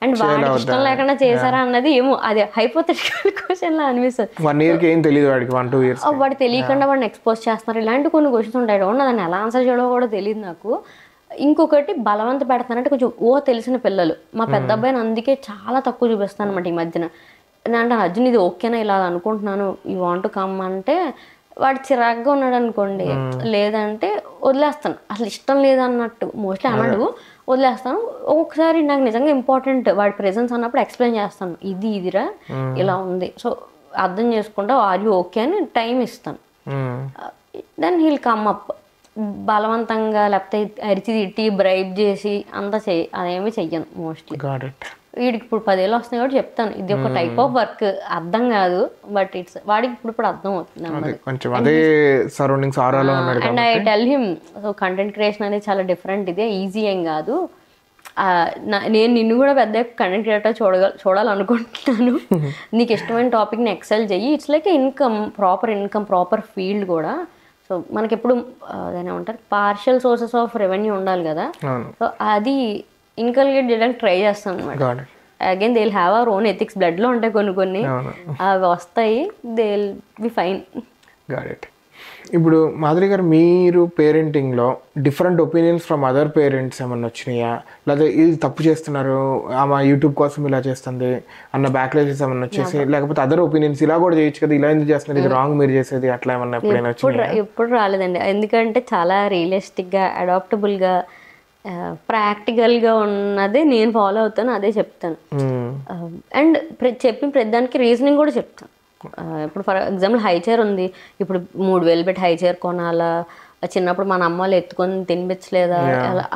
అండ్ వాడికి ఇష్టం లేకుండా చేశారా అన్నది ఏమో అది హైపోథెటికల్ క్వశ్చన్ లా అనిపిస్తుంది. 1 year ఏం తెలియదు వాడికి, 1-2 years వాడు తెలియకుండా వాడిని ఎక్స్పోజ్ చేస్తున్నారు. ఇలాంటి కొన్ని క్వశ్చన్స్ ఉంటాయి. దాన్ని ఎలా ఆన్సర్ చేయడో కూడా తెలియదు నాకు. ఇంకొకటి బలవంత పెడతానంటే కొంచెం తెలిసిన పిల్లలు. మా పెద్ద అబ్బాయిని అందుకే చాలా తక్కువ చూపిస్తాను అనమాట ఈ మధ్యన. అంటే అర్జున్ ఇది ఓకేనా ఇలా అనుకుంటున్నాను, యూ వాంట్ టు కమ్ అంటే వాడు చిరాగ్గా ఉన్నాడు అనుకోండి, లేదంటే వదిలేస్తాను. అసలు ఇష్టం లేదన్నట్టు మోస్ట్లీ అనడు, వదిలేస్తాను. ఒక్కొక్కసారి నాకు నిజంగా ఇంపార్టెంట్ వాడి ప్రెజెన్స్ అన్నప్పుడు ఎక్స్ప్లెయిన్ చేస్తాను, ఇదిరా ఇలా ఉంది, సో అర్థం చేసుకుంటా, ఆర్ యూ ఓకే అని టైం ఇస్తాను. Then heal come up. బలవంతంగా లేకపోతే అరిచి తిట్టి బ్రైబ్ చేసి అంతా అదేమి చెయ్యను మోస్ట్లీ. వీడికి ఇప్పుడు 10 ఏళ్ళు వస్తున్నాయి కాబట్టి చెప్తాను, ఇది ఒక టైప్ ఆఫ్ వర్క్, అర్థం కాదు బట్ ఇట్స్ వాడికి ఇప్పుడు అర్థం అవుతుంది. And I tell him, so content creation అనేది చాలా డిఫరెంట్, ఇదే ఈజీ ఏం కాదు. నేను నిన్ను కూడా పెద్ద కంటెంట్ క్రియేటర్ చూడాలనుకుంటున్నాను. నీకు ఇష్టమైన టాపిక్ని ఎక్సెల్ చెయ్యి. It's like income, proper field కూడా. సో మనకి ఎప్పుడు అదేనా ఉంటారు పార్షియల్ సోర్సెస్ ఆఫ్ రెవెన్యూ ఉండాలి కదా. సో అది ఇన్కల్కేట్ చేయడానికి ట్రై చేస్తాను అనమాట. Again they will have our own ethics, బ్లడ్లో ఉంటాయి కొన్ని అవి వస్తాయి, దే విల్ బి ఫైన్. ఇప్పుడు మాధురి గారు, మీరు పేరెంటింగ్లో different opinions from other parents ఏమన్నా వచ్చినాయా? లేదా ఇది తప్పు చేస్తున్నారు, ఆమె యూట్యూబ్ కోసం ఇలా చేస్తుంది అన్న బ్యాక్లాషెస్ ఏమన్నా వచ్చేసి, లేకపోతే అదర్ ఒపీనియన్స్ ఇలా కూడా చేయొచ్చు కదా, ఇలా ఎందుకు చేస్తున్నారు, ఇది రాంగ్ మీరు చేసేది, అట్లా ఏమన్నా ఎప్పుడైనా వచ్చినాయా? ఎప్పుడు రాలేదండి, ఎందుకంటే చాలా రియలిస్టిక్గా, అడాప్టబుల్గా, ప్రాక్టికల్గా ఉన్నదే నేను ఫాలో అవుతాను, అదే చెప్తాను. అండ్ చెప్పిన ప్రతిదానికి రీజనింగ్ కూడా చెప్తాను. ఇప్పుడు ఫర్ ఎగ్జాంపుల్ హై చైర్ ఉంది, ఇప్పుడు 3,000 పెట్టి హై చైర్ కొనాలా, చిన్నప్పుడు మన అమ్మ వాళ్ళు ఎత్తుకొని తినిపించలేదా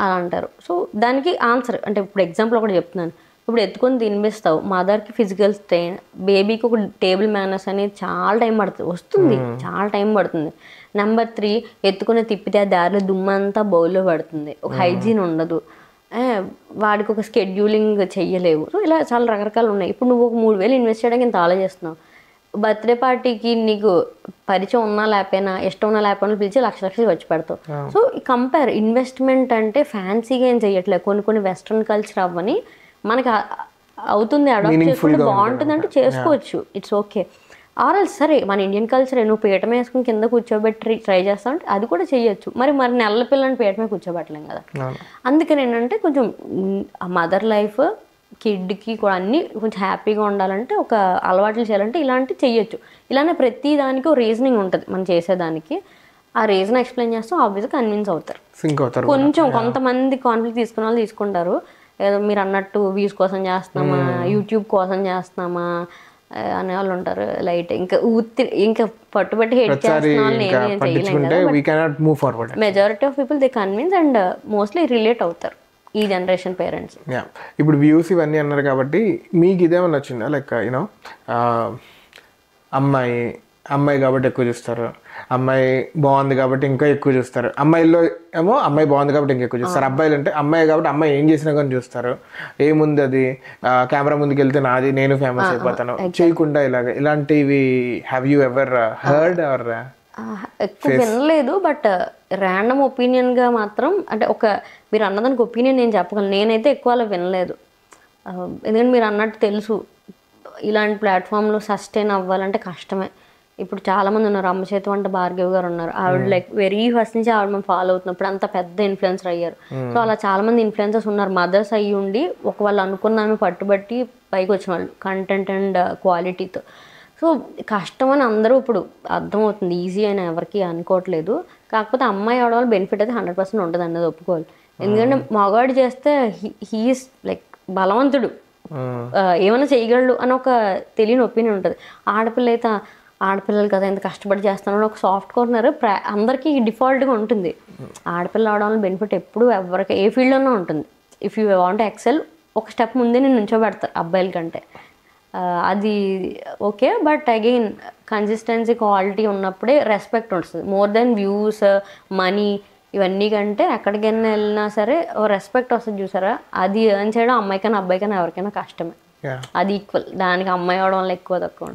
అలా అంటారు. సో దానికి ఆన్సర్ అంటే ఇప్పుడు ఎగ్జాంపుల్ ఒకటి చెప్తున్నాను. ఇప్పుడు ఎత్తుకొని తినిపిస్తావు, మదర్కి ఫిజికల్ స్ట్రెయిన్, బేబీకి ఒక టేబుల్ మేనర్స్ అనేది చాలా టైం పడుతుంది, చాలా టైం పడుతుంది. నెంబర్ 3, ఎత్తుకుని తిప్పితే ఆ దారిలో దుమ్మంతా బౌల్లో పడుతుంది, ఒక హైజీన్ ఉండదు, వాడికి ఒక స్కెడ్యూలింగ్ చెయ్యలేవు. సో ఇలా చాలా రకరకాలు ఉన్నాయి. ఇప్పుడు నువ్వు ఒక 3,000 ఇన్వెస్ట్ చేయడానికి ఇంత ఆలోచిస్తున్నావు, బర్త్డే పార్టీకి నీకు పరిచయం ఉన్నా లేకపోయినా, ఇష్టం ఉన్నా లేకపోయినా పిలిచి లక్షలు ఖర్చు పెడతావు. సో కంపేర్, ఇన్వెస్ట్మెంట్ అంటే ఫ్యాన్సీగా ఏం చెయ్యట్లేదు, కొన్ని వెస్ట్రన్ కల్చర్ అవ్వని మనకి అవుతుంది, అడాప్ట్ చేసుకుంటే బాగుంటుంది అంటే చేసుకోవచ్చు, ఇట్స్ ఓకే. ఆర్ఎల్ సరే మన ఇండియన్ కల్చర్ నువ్వు పీఠం వేసుకుని కింద కూర్చోబెట్టి ట్రై చేస్తావు అంటే అది కూడా చెయ్యొచ్చు. మరి నెలల పిల్లని పీఠమే కూర్చోబెట్టలేం కదా. అందుకని ఏంటంటే కొంచెం మదర్ లైఫ్, కిడ్కి కూడా అన్నీ కొంచెం హ్యాపీగా ఉండాలంటే, ఒక అలవాట్లు చేయాలంటే ఇలాంటివి చెయ్యొచ్చు. ఇలానే ప్రతి దానికి ఒక రీజనింగ్ ఉంటుంది మనం చేసేదానికి. ఆ రీజన్ ఎక్స్ప్లెయిన్ చేస్తాం, ఆబ్వియస్గా కన్విన్స్ అవుతారు. కొంచెం కొంతమంది కాన్ఫ్లిక్ట్ తీసుకునే వాళ్ళు తీసుకుంటారు, ఏదో మీరు అన్నట్టు వ్యూస్ కోసం చేస్తున్నామా, యూట్యూబ్ కోసం చేస్తున్నామా అనే వాళ్ళు ఉంటారు. లైట్ ఇంకా పట్టుబట్టి హెడ్ చేస్తున్న వాళ్ళని ఏమీ చేయలేం. Majority of people they convince and mostly relate అవుతారు ఈ జనరేషన్ పేరెంట్స్. ఇప్పుడు వ్యూస్ ఇవన్నీ అన్నారు కాబట్టి మీకు ఇదేమన్నా వచ్చిందా, లైక్ యూనో అమ్మాయి కాబట్టి ఎక్కువ చూస్తారు, అమ్మాయి బాగుంది కాబట్టి ఇంకా ఎక్కువ చూస్తారు, అమ్మాయిల్లో ఏమో అమ్మాయి బాగుంది కాబట్టి ఇంకా ఎక్కువ చూస్తారు, అబ్బాయిలు అంటే అమ్మాయి కాబట్టి అమ్మాయి ఏం చేసినా కానీ చూస్తారు, ఏముంది అది కెమెరా ముందుకు వెళ్తే నాది నేను ఫేమస్ అయిపోతాను చేయకుండా ఇలాంటివి have you ever heard or? ఎక్కువ వినలేదు, బట్ ర్యాండమ్ ఒపీనియన్గా మాత్రం, అంటే ఒక మీరు అన్నదానికి ఒపీనియన్ నేను చెప్పగలను, నేనైతే ఎక్కువ అలా వినలేదు. ఎందుకంటే మీరు అన్నట్టు తెలుసు, ఇలాంటి ప్లాట్ఫామ్లో సస్టైన్ అవ్వాలంటే కష్టమే. ఇప్పుడు చాలామంది ఉన్నారు, అమ్మచేతి వంట భార్గవి గారు ఉన్నారు, ఆవిడ లైక్ వెరీ ఫస్ట్ నుంచి ఆవిడ మేము ఫాలో అవుతున్నాం, ఇప్పుడు అంత పెద్ద ఇన్ఫ్లుయెన్సర్ అయ్యారు. సో అలా చాలామంది ఇన్ఫ్లుయెన్సర్స్ ఉన్నారు, మదర్స్ అయ్యి ఉండి ఒక వాళ్ళు అనుకున్నామే పట్టుబట్టి పైకి వచ్చిన వాళ్ళు కంటెంట్ అండ్ క్వాలిటీతో. సో కష్టమని అందరూ ఇప్పుడు అర్థమవుతుంది, ఈజీ అయినా ఎవరికి అనుకోవట్లేదు. కాకపోతే అమ్మాయి అవడం వల్ల బెనిఫిట్ అయితే 100% ఉంటుంది అన్నది ఒప్పుకోవాలి. ఎందుకంటే మగవాడు చేస్తే హీఈస్ లైక్ బలవంతుడు, ఏమైనా చేయగలడు అని ఒక తెలియని ఒపీనియన్ ఉంటుంది. ఆడపిల్ల అయితే ఆడపిల్లలు కదా ఎంత కష్టపడి చేస్తానని ఒక సాఫ్ట్ కార్నర్ అందరికీ డిఫాల్ట్గా ఉంటుంది. ఆడపిల్ల అవడం వల్ల బెనిఫిట్ ఎప్పుడు ఎవరికి ఏ ఫీల్డ్లోనే ఉంటుంది. ఇఫ్ యూ వాంట్ ఎక్సెల్ ఒక స్టెప్ ముందే నేను నుంచోబెడతారు అబ్బాయిల కంటే, అది okay. But again consistency quality ఉన్నప్పుడే రెస్పెక్ట్ ఉంటుంది. మోర్ దెన్ వ్యూస్ మనీ ఇవన్నీ కంటే ఎక్కడికైనా వెళ్ళినా సరే రెస్పెక్ట్ వస్తుంది చూసారా, అది ఎర్న్ చేయడం అమ్మాయికైనా అబ్బాయికైనా ఎవరికైనా కష్టమే. అది ఈక్వల్, దానికి అమ్మాయి అవడం వల్ల ఎక్కువ తక్కువ,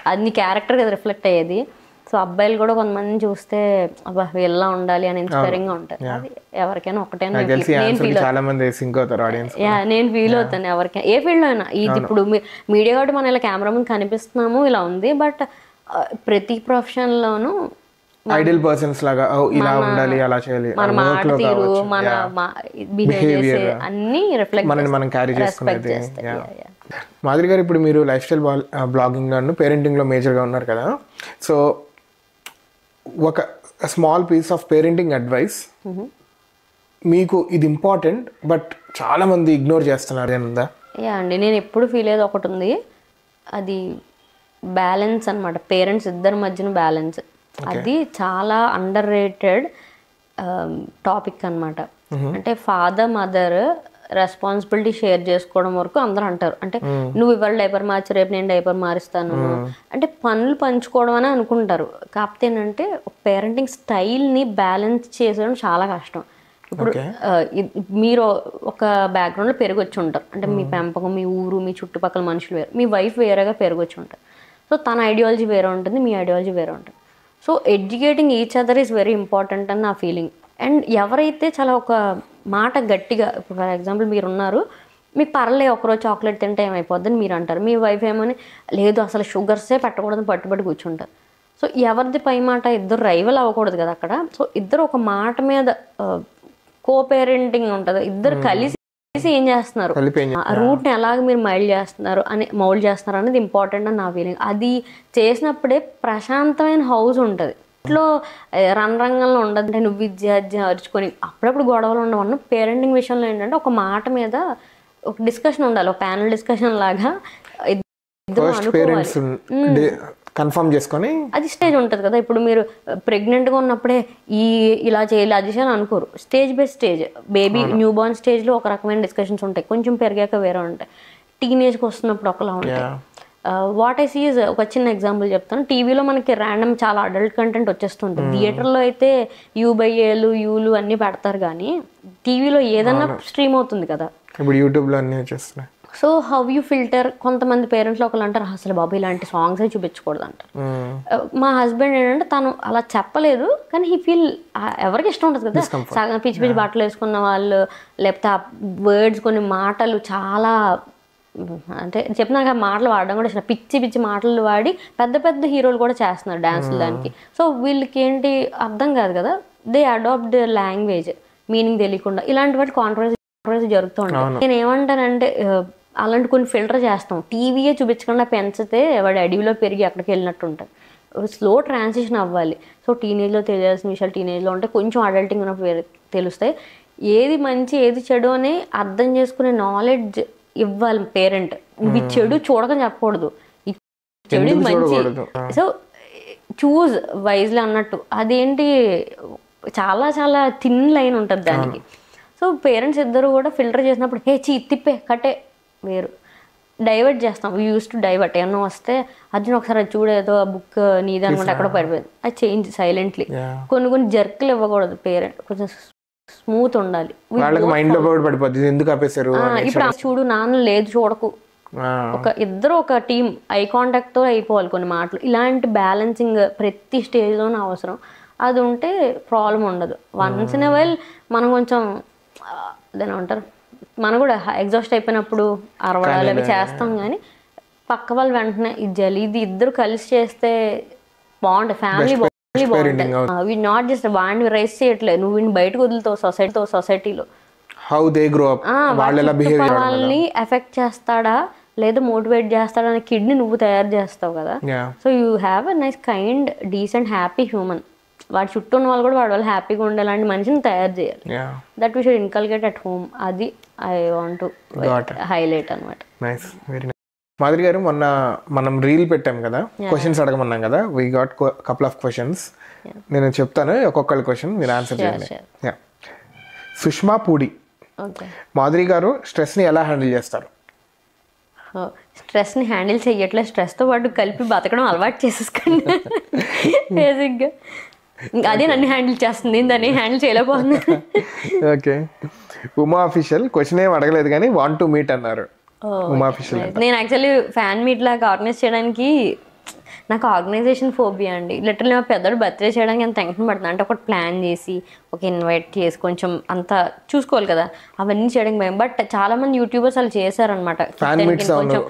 అది నీ క్యారెక్టర్ కదా రిఫ్లెక్ట్ అయ్యేది. సో అబ్బాయిలు కూడా కొంతమంది చూస్తే అబ్బా వీళ్ళ ఉండాలి అని ఇన్స్పైరింగ్ గా ఉంటారు. అది ఎవరికైనా ఒకటైనా చాలా మంది సింక్ అవుతారు ఆడియన్స్. నేను ఫీల్ అవుతాను ఎవరికైనా ఏ ఫీల్డ్ అయినా. ఇది ఇప్పుడు మీడియా కాబట్టి మనం ఇలా కెమెరా ముందు కనిపిస్తున్నాము ఇలా ఉంది, బట్ ప్రతి ప్రొఫెషన్ లోనూ ఐడియల్ పర్సన్స్ లాగా ఇలా ఉండాలి, అలా చేయాలి, మన మాట తీరు, మన బిహేవియర్ అన్ని రిఫ్లెక్ట్ మనని మనం క్యారీ చేసుకునేది. మాధురి గారు, ఇప్పుడు మీరు లైఫ్ స్టైల్ బ్లాగింగ్ లో పేరెంటింగ్ లో మేజర్ గా ఉన్నారు కదా, సో ఒక small piece of parenting advice మీకు ఇది ఇంపార్టెంట్ బట్ చాలా మంది ఇగ్నోర్ చేస్తున్నారు ఏముందా? అండి, నేను ఎప్పుడు ఫీల్ అయ్యేది ఒకటి ఉంది, అది బ్యాలెన్స్ అనమాట. పేరెంట్స్ ఇద్దరి మధ్యన బ్యాలెన్స్, అది చాలా అండర్ రేటెడ్ టాపిక్ అనమాట. అంటే ఫాదర్ మదర్ రెస్పాన్సిబిలిటీ షేర్ చేసుకోవడం వరకు అందరూ అంటారు. అంటే నువ్వు ఇవాళ డైపర్ మార్చి రేపు నేను డైపర్ మారుస్తాను అంటే పనులు పంచుకోవడం అని అనుకుంటారు. కాకపోతే ఏంటంటే పేరెంటింగ్ స్టైల్ని బ్యాలెన్స్ చేసడం చాలా కష్టం. ఇప్పుడు మీరు ఒక బ్యాక్గ్రౌండ్లో పెరిగొచ్చి ఉంటారు, అంటే మీ పెంపకం, మీ ఊరు, మీ చుట్టుపక్కల మనుషులు వేరు, మీ వైఫ్ వేరేగా పెరిగొచ్చి ఉంటారు. సో తన ఐడియాలజీ వేరే ఉంటుంది, మీ ఐడియాలజీ వేరే ఉంటుంది. So educating each other is very important అని నా ఫీలింగ్. అండ్ ఎవరైతే చాలా ఒక మాట గట్టిగా, ఇప్పుడు ఫర్ ఎగ్జాంపుల్ మీరు ఉన్నారు, మీకు పర్లే ఒకరోజు చాక్లెట్ తింటే ఏమైపోద్దని మీరు అంటారు, మీ వైఫ్ ఏమని లేదు అసలు షుగర్సే పెట్టకూడదని పట్టుబడి కూర్చుంటారు. సో ఎవరిది పై మాట, ఇద్దరు రైవల్ అవ్వకూడదు కదా అక్కడ. సో ఇద్దరు ఒక మాట మీద కో పేరెంటింగ్ ఉంటుంది, ఇద్దరు కలిసి ఏం చేస్తున్నారు, ఆ రూట్ని ఎలాగ మీరు మౌల్డ్ చేస్తున్నారు అనేది ఇంపార్టెంట్ అని నా ఫీలింగ్. అది చేసినప్పుడే ప్రశాంతమైన హౌస్ ఉంటుంది. ఇంట్లో రంగంలో ఉండదు, అంటే నువ్వు విద్య అరుచుకొని అప్పుడప్పుడు గొడవలు ఉండవన్న. పేరెంటింగ్ విషయంలో ఏంటంటే ఒక మాట మీద ఒక డిస్కషన్ ఉండాలి, ఒక ప్యానల్ డిస్కషన్ లాగా కన్ఫర్మ్ చేసుకొని. అది స్టేజ్ ఉంటుంది కదా. ఇప్పుడు మీరు ప్రెగ్నెంట్గా ఉన్నప్పుడే ఇలా చేయాలి అది చేయాలి అనుకోరు. Stage by stage, baby new Born స్టేజ్లో ఒక రకమైన డిస్కషన్స్ ఉంటాయి, కొంచెం పెరిగాక వేరే ఉంటాయి, టీనేజ్కి వస్తున్నప్పుడు ఒకలా ఉంటాయి. వాట్ ఐ సీ ఈజ్, ఒక చిన్న ఎగ్జాంపుల్ చెప్తాను. టీవీలో మనకి ర్యాండమ్ చాలా అడల్ట్ కంటెంట్ వచ్చేస్తుంటుంది. థియేటర్లో అయితే యూలు యూలు అన్నీ పెడతారు, కానీ టీవీలో ఏదన్నా స్ట్రీమ్ అవుతుంది కదా, ఇప్పుడు యూట్యూబ్లో అన్నీ వచ్చేస్తున్నాయి. So how you filter. కొంతమంది పేరెంట్స్ ఒకళ్ళు అంటారు అసలు బాబు ఇలాంటి సాంగ్స్ అవి చూపించకూడదు అంటారు. మా హస్బెండ్ ఏంటంటే తను అలా చెప్పలేదు, కానీ హీ ఫీల్ ఎవరికి ఇష్టం ఉంటుంది కదా, సగం పిచ్చి పిచ్చి బట్టలు వేసుకున్న వాళ్ళు, లేకపోతే ఆ వర్డ్స్ కొన్ని మాటలు చాలా, అంటే చెప్తున్నాను కదా మాటలు వాడడం కూడా ఇష్టం, పిచ్చి పిచ్చి మాటలు వాడి పెద్ద పెద్ద హీరోలు కూడా చేస్తున్నారు డాన్సులు దానికి. సో వీళ్ళకి ఏంటి అర్థం కాదు కదా, దే అడాప్ట్ లాంగ్వేజ్ మీనింగ్ తెలియకుండా, ఇలాంటి వాటి కాంట్రవర్సీ జరుగుతూ ఉంటాయి. నేను ఏమంటానంటే అలాంటి కొన్ని ఫిల్టర్ చేస్తాం, టీవీయే చూపించకుండా పెంచితే వాడు అడవిలో పెరిగి అక్కడికి వెళ్ళినట్టు ఉంటుంది. స్లో ట్రాన్సిషన్ అవ్వాలి. సో టీనేజ్లో తెలియాల్సిన విషయాలు టీనేజ్లో ఉంటే కొంచెం అడల్టింగ్ ఉన్నప్పుడు వేరే తెలుస్తాయి. ఏది మంచి ఏది చెడు అని అర్థం చేసుకునే నాలెడ్జ్ ఇవ్వాలి పేరెంట్. ఇవి చెడు చూడకని చెప్పకూడదు, ఈ చెడు మంచి, సో చూజ్ వైజ్లీ అన్నట్టు. అదేంటి చాలా చాలా థిన్ లైన్ ఉంటుంది దానికి. సో పేరెంట్స్ ఇద్దరు కూడా ఫిల్టర్ చేసినప్పుడు తిప్పే కట్టే వేరు, డైవర్ట్ చేస్తాం. Use to divert. ఏమన్నా వస్తే అర్జున్ ఒకసారి అది చూడేదో ఆ బుక్ నీది అనుకుంటే అక్కడ పడిపోయింది, అది చేంజ్ సైలెంట్లీ. కొన్ని జర్కులు ఇవ్వకూడదు, పేరెంట్ కొంచెం స్మూత్ ఉండాలి. ఇప్పుడు చూడు నాన్న లేదు చూడకు, ఒక ఇద్దరు ఒక టీం ఐ కాంటాక్ట్ తో అయిపోవాలి కొన్ని మాటలు. ఇలాంటి బ్యాలెన్సింగ్ ప్రతి స్టేజ్లోనూ అవసరం. అది ఉంటే ప్రాబ్లం ఉండదు. వన్స్ ఇన్ ఎ వైల్ మనం కొంచెం అదేనా అంటారు, మనం కూడా ఎగ్జాస్ట్ అయిపోయినప్పుడు అరవడాలు అవి చేస్తాం, కానీ పక్క వాళ్ళు వెంటనే ఇది ఇద్దరు కలిసి చేస్తే బాగుంటుంది, ఫ్యామిలీ బాగుంటుంది. నాట్ జస్ట్ వాడిని రైస్ చేయట్లేదు, నువ్వు వీడిని బయటకు వదులుతావు సొసైటీలో, వాళ్ళని ఎఫెక్ట్ చేస్తాడా లేదా మోటివేట్ చేస్తాడా అనే కిడ్ని నువ్వు తయారు చేస్తావు కదా. So you have a nice kind decent happy human. వాడి చుట్టూ ఉన్న వాళ్ళు కూడా వాళ్ళు హ్యాపీగా ఉండేలాంటి మనిషిని తయారు చేయాలి. That we should inculcate at home. అది ఐ వాంట్ టు హైలైట్ అనమాట. మాధురి గారు, మొన్న మనం రీల్ పెట్టాం కదా, క్వశ్చన్స్ అడగమన్నాం కదా, we got couple of questions. నేను చెప్తాను ఒక్కొక్కరి క్వశ్చన్ మీరు ఆన్సర్ చేయండి. సుష్మా పూడి, మాధురి గారు స్ట్రెస్ని ఎలా హ్యాండిల్ చేస్తారు? స్ట్రెస్ని హ్యాండిల్ చెయ్యట్లేదు, స్ట్రెస్తో పాటు కలిపి బతకడం అలవాటు చేసేసుకోండి బేసిక్గా. అదే నన్ను హ్యాండిల్ చేస్తుంది, దాన్ని హ్యాండిల్ చేయలేకపోతుంది. ఓకే. ఉమా అఫీషియల్ క్వశ్చన్ ఏం అడగలేదు కానీ వాంట్ టు మీట్ అన్నారు. ఉమా అఫీషియల్, నేను యాక్చువల్లీ ఫ్యాన్ మీట్ లాగా ఆర్గనైజ్ చేయడానికి నాకు ఆర్గనైజేషన్ ఫోబియా అండి. లిటరల్లీ మా పెద్దోడు బర్త్డే చేయడానికి ఎంత టెన్షన్ పడుతుంది అంటే ఒకటి ప్లాన్ చేసి ఒక ఇన్వైట్ చేసి కొంచెం అంతా చూసుకోవాలి కదా, అవన్నీ చేయడానికి భయం. బట్ చాలా మంది యూట్యూబర్స్ అలా చేశారనమాట. కొంచెం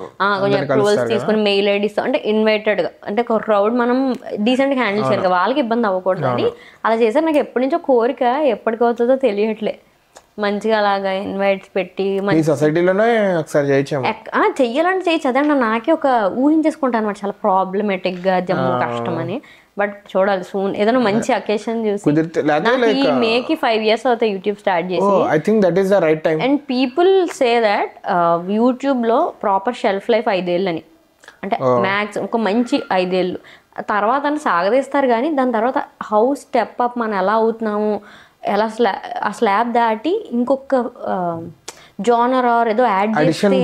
అప్రూవల్స్ తీసుకుని మెయిల్ ఐడీస్ అంటే ఇన్వైటెడ్గా అంటే ఒక క్రౌడ్ మనం డీసెంట్గా హ్యాండిల్ చేయాలి కదా, వాళ్ళకి ఇబ్బంది అవ్వకూడదు అని అలా చేశారు. నాకు ఎప్పటి నుంచో కోరిక, ఎప్పటికవుతుందో తెలియట్లే. మంచిగా అలాగా ఇన్వైట్స్ పెట్టి సొసైటీలోనే ఒకసారి చెయ్యాలంటే చేయొచ్చు. అదే నాకే ఒక ఊహించేసుకుంటాను అనమాట, చాలా ప్రాబ్లమేటిక్గా జమ్ము కష్టం అని. బట్ చూడాలి సూన్ ఏదైనా మంచి అకేషన్ చూసి. మేకి 5 years అవుతాయి యూట్యూబ్ స్టార్ట్ చేసి. And people say that YouTube లో ప్రాపర్ షెల్ఫ్ లైఫ్ 5 ఏళ్ళు అని, అంటే మ్యాక్స్ ఒక మంచి 5 ఏళ్ళు తర్వాత అని సాగదీస్తారు. కానీ దాని తర్వాత హౌ స్టెప్ అప్ మనం ఎలా అవుతున్నాము, ఎలా ఆ స్లాబ్ దాటి ఇంకొక జానర్ ఆర్ ఏదో యాడ్ చేస్తే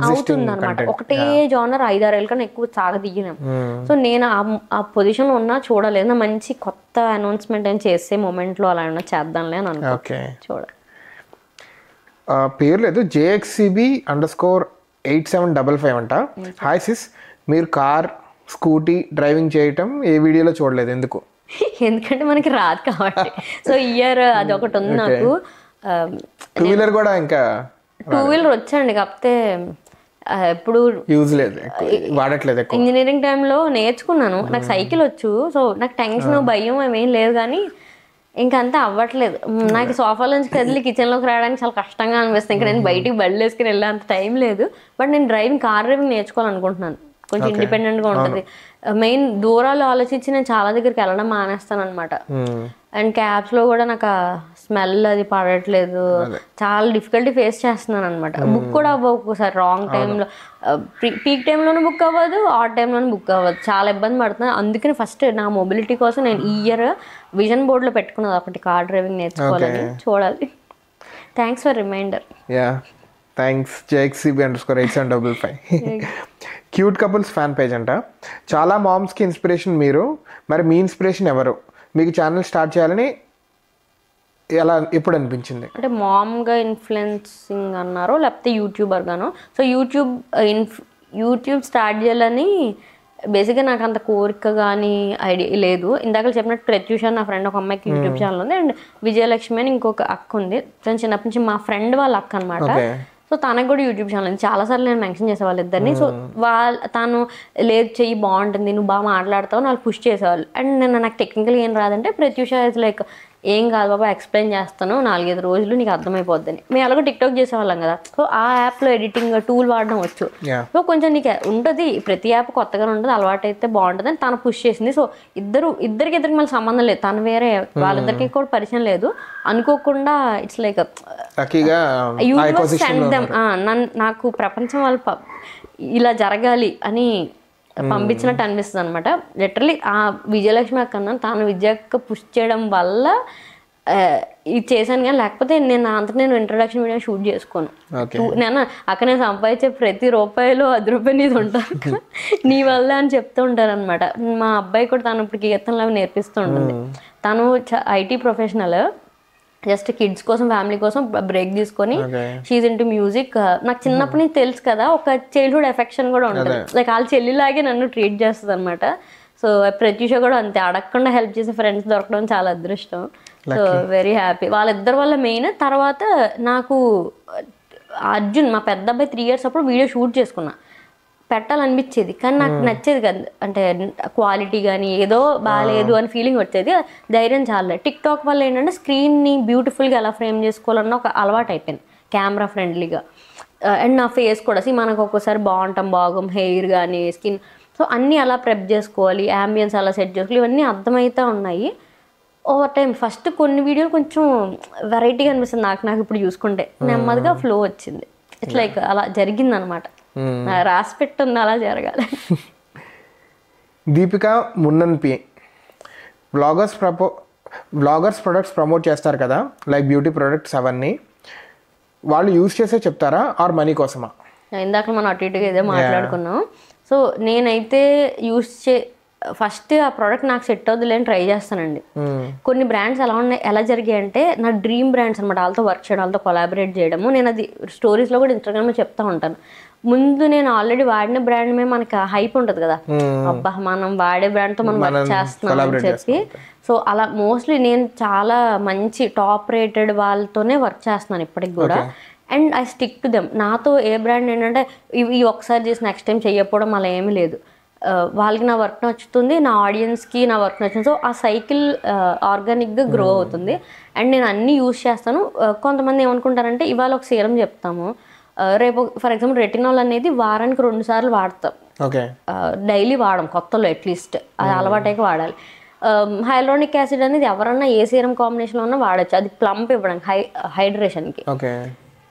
అవుతుంది అనమాట. ఒకటే జానర్ 5-6 ఏళ్ళ కన్నా ఎక్కువ సాగదీయలేం. సో నేను ఆ పొజిషన్ లో ఉన్నా చూడలేదు, మంచి కొత్త అనౌన్స్మెంట్ అని చేసే మూమెంట్ లో అలా ఉన్నా చేద్దాంలే అని అనుకో. చూడాలి. పేరు లేదు, JXCB_8755 అంట. హాయ్ సిస్, మీరు కార్ స్కూటీ డ్రైవింగ్ చేయటం ఏ వీడియోలో చూడలేదు ఎందుకు? ఎందుకంటే మనకి రాదు కాబట్టి. సో ఇయర్ అది ఒకటి ఉంది నాకు. 2-wheeler కూడా ఇంకా 2-wheeler వచ్చండి, కాకపోతే ఎప్పుడు యూజ్ లేదు, వాడట్లేదు. ఇంజనీరింగ్ టైంలో నేర్చుకున్నాను, నాకు సైకిల్ వచ్చు. సో నాకు టెన్షన్ భయం ఏమేం లేదు, కానీ ఇంకంతా అవ్వట్లేదు. నాకు సోఫా నుంచి కదిలి కిచెన్లోకి రావడానికి చాలా కష్టంగా అనిపిస్తుంది. ఇంకా నేను బయటికి బళ్ళు వేసుకుని వెళ్ళే అంత టైం లేదు. బట్ నేను కార్ డ్రైవింగ్ నేర్చుకోవాలనుకుంటున్నాను, కొంచెం ఇండిపెండెంట్గా ఉంటుంది. మెయిన్ దూరాలు ఆలోచించి నేను చాలా దగ్గరికి వెళ్ళడం మానేస్తాను అనమాట. అండ్ క్యాబ్స్లో కూడా నాకు స్మెల్ అది పడట్లేదు, చాలా డిఫికల్టీ ఫేస్ చేస్తున్నాను అనమాట. బుక్ కూడా అవ్వవు ఒక్కోసారి, రాంగ్ టైంలో పీక్ టైంలోనూ బుక్ అవ్వదు, ఆడ్ టైంలోనూ బుక్ అవ్వదు, చాలా ఇబ్బంది పడుతున్నాను. అందుకని ఫస్ట్ నా మొబిలిటీ కోసం నేను ఈ ఇయర్ విజన్ బోర్డ్లో పెట్టుకున్నది ఒకటి, కార్ డ్రైవింగ్ నేర్చుకోవాలని. చూడాలి. Thanks for reminder. Thanks. JXCB_8755. Cute couples fan page అంట. చాలా మామ్స్కి ఇన్స్పిరేషన్ మీరు, మరి మీ ఇన్స్పిరేషన్ ఎవరు? మీకు ఛానల్ స్టార్ట్ చేయాలని ఎప్పుడు అనిపించింది? అంటే మామ్గా ఇన్ఫ్లుయెన్సింగ్ అన్నారో లేకపోతే యూట్యూబర్ గానో? సో యూట్యూబ్ స్టార్ట్ చేయాలని బేసిక్గా నాకు అంత కోరిక కానీ ఐడియా లేదు. ఇందాక చెప్పినట్టు ప్రత్యూష నా ఫ్రెండ్ ఒక అమ్మాయికి యూట్యూబ్ ఛానల్ ఉంది, అండ్ విజయలక్ష్మి అని ఇంకొక అక్క ఉంది. తను చిన్నప్పటి నుంచి మా ఫ్రెండ్ వాళ్ళ అక్క అనమాట. సో తనకు కూడా యూట్యూబ్ ఛానల్ ఉంది. చాలాసార్లు నేను మెన్షన్ చేసే వాళ్ళిద్దరిని. సో తను లేదు చెయ్యి బాగుంటుంది, నువ్వు బాగా మాట్లాడతావు, వాళ్ళు పుష్ చేసేవాళ్ళు. అండ్ నాకు టెక్నికల్ ఏం రాదంటే ప్రత్యూష ఇస్ లైక్ ఏం కాదు బాబా, ఎక్స్ప్లెయిన్ చేస్తాను 4-5 రోజులు నీకు అర్థమైపోద్దని. మేము అలాగే టిక్టాక్ చేసేవాళ్ళం కదా. సో ఆ యాప్లో ఎడిటింగ్ టూల్ వాడడం వచ్చు. సో కొంచెం నీకు ఉంటుంది, ప్రతి యాప్ కొత్తగానే ఉంటుంది, అలవాటు అయితే బాగుంటుంది అని తను పుష్ చేసింది. సో ఇద్దరికి మళ్ళీ సంబంధం లేదు, తను వేరే, వాళ్ళిద్దరికి కూడా పరిచయం లేదు. అనుకోకుండా ఇట్స్ లైక్ నాకు ప్రపంచం వాళ్ళు ఇలా జరగాలి అని పంపించినట్టు అనిపిస్తుంది అనమాట. లిటరలీ ఆ విజయలక్ష్మి అక్కన్నా తాను విజయక్క పుష్ చేయడం వల్ల ఇది చేశాను. కానీ లేకపోతే నేను ఇంట్రొడక్షన్ వీడియో షూట్ చేసుకోను. నేను అక్కడ నేను సంపాదించే ప్రతి రూపాయలు 10 రూపాయలు నీది ఉంటారు నీ వల్ల అని చెప్తూ ఉంటారు అనమాట. మా అబ్బాయి కూడా తను ఇప్పుడు కీర్తనలు అవి నేర్పిస్తూ ఉంటుంది. తను ఐటీ ప్రొఫెషనల్, జస్ట్ కిడ్స్ కోసం ఫ్యామిలీ కోసం బ్రేక్ తీసుకొని షీజ్ ఇంటూ మ్యూజిక్. నాకు చిన్నప్పటి నుంచి తెలుసు కదా, ఒక చైల్డ్హుడ్ ఎఫెక్షన్ కూడా ఉంటుంది. లైక్ వాళ్ళ చెల్లిలాగే నన్ను ట్రీట్ చేస్తుంది అనమాట. సో ప్రత్యూష కూడా అంతే, అడగకుండా హెల్ప్ చేసే ఫ్రెండ్స్ దొరకడం చాలా అదృష్టం. సో వెరీ హ్యాపీ వాళ్ళిద్దరి వల్ల మెయిన్. తర్వాత నాకు అర్జున్ మా పెద్ద అబ్బాయి 3 years అప్పుడు వీడియో షూట్ చేసుకున్నా, పెట్టాలనిపించేది కానీ నాకు నచ్చేది కదా, అంటే క్వాలిటీ కానీ ఏదో బాగాలేదు అని ఫీలింగ్ వచ్చేది. ధైర్యం చాలా. టిక్టాక్ వల్ల ఏంటంటే స్క్రీన్ని బ్యూటిఫుల్గా ఎలా ఫ్రేమ్ చేసుకోవాలన్న ఒక అలవాటు అయిపోయింది, కెమెరా ఫ్రెండ్లీగా. అండ్ నా ఫేస్ కూడా మనకు ఒక్కోసారి బాగుం హెయిర్ కానీ స్కిన్, సో అన్నీ అలా ప్రెప్ చేసుకోవాలి, యాంబియన్స్ అలా సెట్ చేసుకోవాలి, ఇవన్నీ అర్థమవుతూ ఉన్నాయి ఓవర్ టైం. ఫస్ట్ కొన్ని వీడియోలు కొంచెం వెరైటీగా అనిపిస్తుంది నాకు ఇప్పుడు చూసుకుంటే, నెమ్మదిగా ఫ్లో వచ్చింది. ఇట్స్ లైక్ అలా జరిగింది అనమాట, రాసి పెట్టుంది అలా జరగాలి. దీపిక మున్నన్పి వ్లాగర్స్ ప్రొడక్ట్స్ ప్రమోట్ చేస్తారు కదా, లైక్ బ్యూటీ ప్రొడక్ట్స్ అవన్నీ, వాళ్ళు యూజ్ చేసే చెప్తారా ఆర్ మనీ కోసమా? ఇందాక మనం అటు ఇటుగా ఇదే మాట్లాడుకున్నాం. సో నేనైతే ఫస్ట్ ఆ ప్రోడక్ట్ నాకు సెట్ అవుతుందిలే అని ట్రై చేస్తానండి. కొన్ని బ్రాండ్స్ ఎలా జరిగాయి అంటే నా డ్రీమ్ బ్రాండ్స్ అనమాట, వాళ్ళతో వర్క్ చేయడం, వాళ్ళతో కొలాబరేట్ చేయడము. నేను అది స్టోరీస్లో కూడా ఇన్స్టాగ్రామ్లో చెప్తా ఉంటాను. ముందు నేను ఆల్రెడీ వాడిన బ్రాండ్ మీద మనకి హైప్ ఉంటుంది కదా, అబ్బా మనం వాడే బ్రాండ్తో మనం వర్క్ చేస్తున్నాం అని చెప్పి. సో అలా మోస్ట్లీ నేను చాలా మంచి టాప్ రేటెడ్ వాళ్ళతోనే వర్క్ చేస్తున్నాను ఇప్పటికి కూడా. And I stick to them. నాతో ఏ బ్రాండ్ ఏంటంటే ఇవి ఒకసారి చేసి నెక్స్ట్ టైం చేయకపోవడం అలా ఏమీ లేదు. వాళ్ళకి నా వర్క్ నచ్చుతుంది, నా ఆడియన్స్కి నా వర్క్ నచ్చుతుంది. సో ఆ సైకిల్ ఆర్గానిక్గా గ్రో అవుతుంది. అండ్ నేను అన్నీ యూజ్ చేస్తాను. కొంతమంది ఏమనుకుంటారంటే ఇవాళ ఒక సీరం చెప్తాము, రేపు ఫర్ ఎగ్జాంపుల్ రెటినాల్ అనేది వారానికి 2 సార్లు వాడతాం, డైలీ వాడడం కొత్తలో అట్లీస్ట్ అది అలవాటైకి వాడాలి. హైలోనిక్ యాసిడ్ అనేది ఎవరన్నా ఏ సీరం కాంబినేషన్లో ఉన్నా వాడచ్చు, అది ప్లంప్ ఇవ్వడానికి హైడ్రేషన్కి.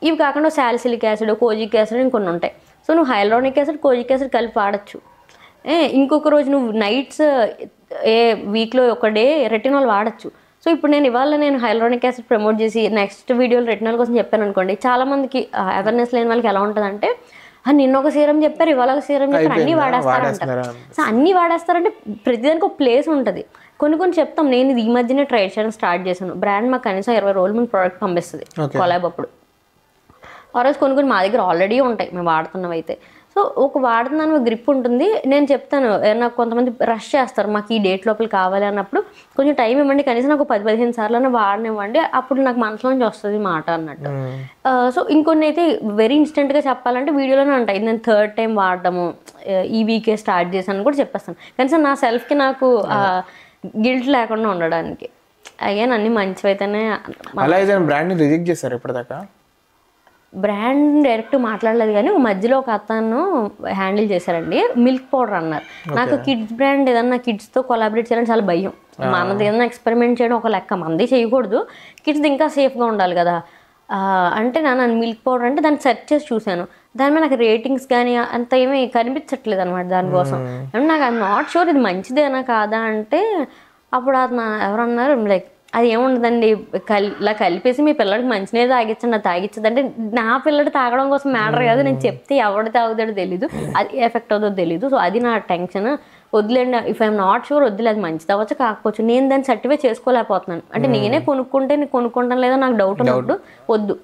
ఇవి కాకుండా సాలిసిలిక్ యాసిడ్, కోజిక్ యాసిడ్ ఇంకొన్ని ఉంటాయి. సో నువ్వు హైలోనిక్ యాసిడ్, కోజిక్ యాసిడ్ కలిపి వాడచ్చు. ఇంకొక రోజు నువ్వు నైట్స్ ఏ వీక్లో ఒక డే రెటినాల్ వాడచ్చు. సో ఇప్పుడు నేను హైలోనిక్ యాసిడ్ ప్రమోట్ చేసి నెక్స్ట్ వీడియోలో రెటినాల్ కోసం చెప్పాను అనుకోండి, చాలా మందికి అవేర్నెస్ లేని వాళ్ళకి ఎలా ఉంటుందంటే నిన్న ఒక సీరం చెప్పారు, ఇవాళ ఒక సీరం చెప్పారు, అన్నీ వాడేస్తారంటారు. సో అన్నీ వాడేస్తారంటే ప్రతిదానికి ఒక ప్లేస్ ఉంటుంది. కొన్ని చెప్తాం. నేను ఇది ఈ మధ్యనే ట్రై చేయడం స్టార్ట్ చేశాను. బ్రాండ్ మాకు కనీసం 20 రోజుల ముందు ప్రోడక్ట్ పంపిస్తుంది కొలాబ్ అప్పుడు. ఆ రోజు కొన్ని మా దగ్గర ఆల్రెడీ ఉంటాయి మేము వాడుతున్నవి అయితే. సో ఒక వాడుతున్నాను గ్రిప్ ఉంటుంది. నేను చెప్తాను, నాకు కొంతమంది రష్ చేస్తారు, మాకు ఈ డేట్ లోపల కావాలి అన్నప్పుడు కొంచెం టైం ఇవ్వండి, కనీసం నాకు 10-15 సార్లు వాడనివ్వండి, అప్పుడు నాకు మనసులోంచి వస్తుంది మాట అన్నట్టు. సో ఇంకొన్ని అయితే వెరీ ఇన్స్టెంట్గా చెప్పాలంటే వీడియోలోనే ఉంటాయి. నేను 3rd టైం వాడడము ఈ వీకే స్టార్ట్ చేశాను కూడా చెప్పేస్తాను, కనీసం నా సెల్ఫ్కి నాకు గిల్ట్ లేకుండా ఉండడానికి. అయ్యా అన్ని మంచివైతేనే. బ్రాండ్ని రిజెక్ట్ చేశారు ఇప్పటిదాకా? బ్రాండ్ డైరెక్ట్ మాట్లాడలేదు కానీ మధ్యలో ఒక అతను హ్యాండిల్ చేశారండి. మిల్క్ పౌడర్ అన్నారు. నాకు కిడ్స్ బ్రాండ్ ఏదన్నా కిడ్స్తో కొలాబరేట్ చేయాలని చాలా భయం. మనది ఏదన్నా ఎక్స్పెరిమెంట్ చేయడం ఒక లెక్క, మనది చేయకూడదు, కిడ్స్ది ఇంకా సేఫ్గా ఉండాలి కదా. అంటే నన్ను మిల్క్ పౌడర్ అంటే దాన్ని సెర్చ్ చేసి చూశాను. దాని మీద నాకు రేటింగ్స్ కానీ అంత ఏమీ కనిపించట్లేదు అనమాట దానికోసం. నాకు అది నాట్ షూర్ ఇది మంచిదేనా కాదా అంటే అప్పుడు అతను ఎవరన్నారు లైక్ అది ఏముండదండి, ఇలా కలిపేసి మీ పిల్లడికి మంచినీళ్ళు తాగించండి, అది తాగించదు అంటే నా పిల్లడు తాగడం కోసం మ్యాటర్ కాదు, నేను చెప్తే ఎవడు తాగుతాడో తెలీదు, అది ఎఫెక్ట్ అవుతుందో తెలీదు. సో అది నా టెన్షన్. వద్దులేండి, ఇఫ్ ఐఎమ్ నాట్ షూర్ వద్దులే, అది మంచిది అవ్వచ్చు కాకపోవచ్చు, నేను దాన్ని సర్టిఫై చేసుకోలేకపోతున్నాను. అంటే నేనే కొనుక్కుంటే నేను కొనుక్కుంటాను లేదో నాకు డౌట్ ఉన్నప్పుడు వద్దు,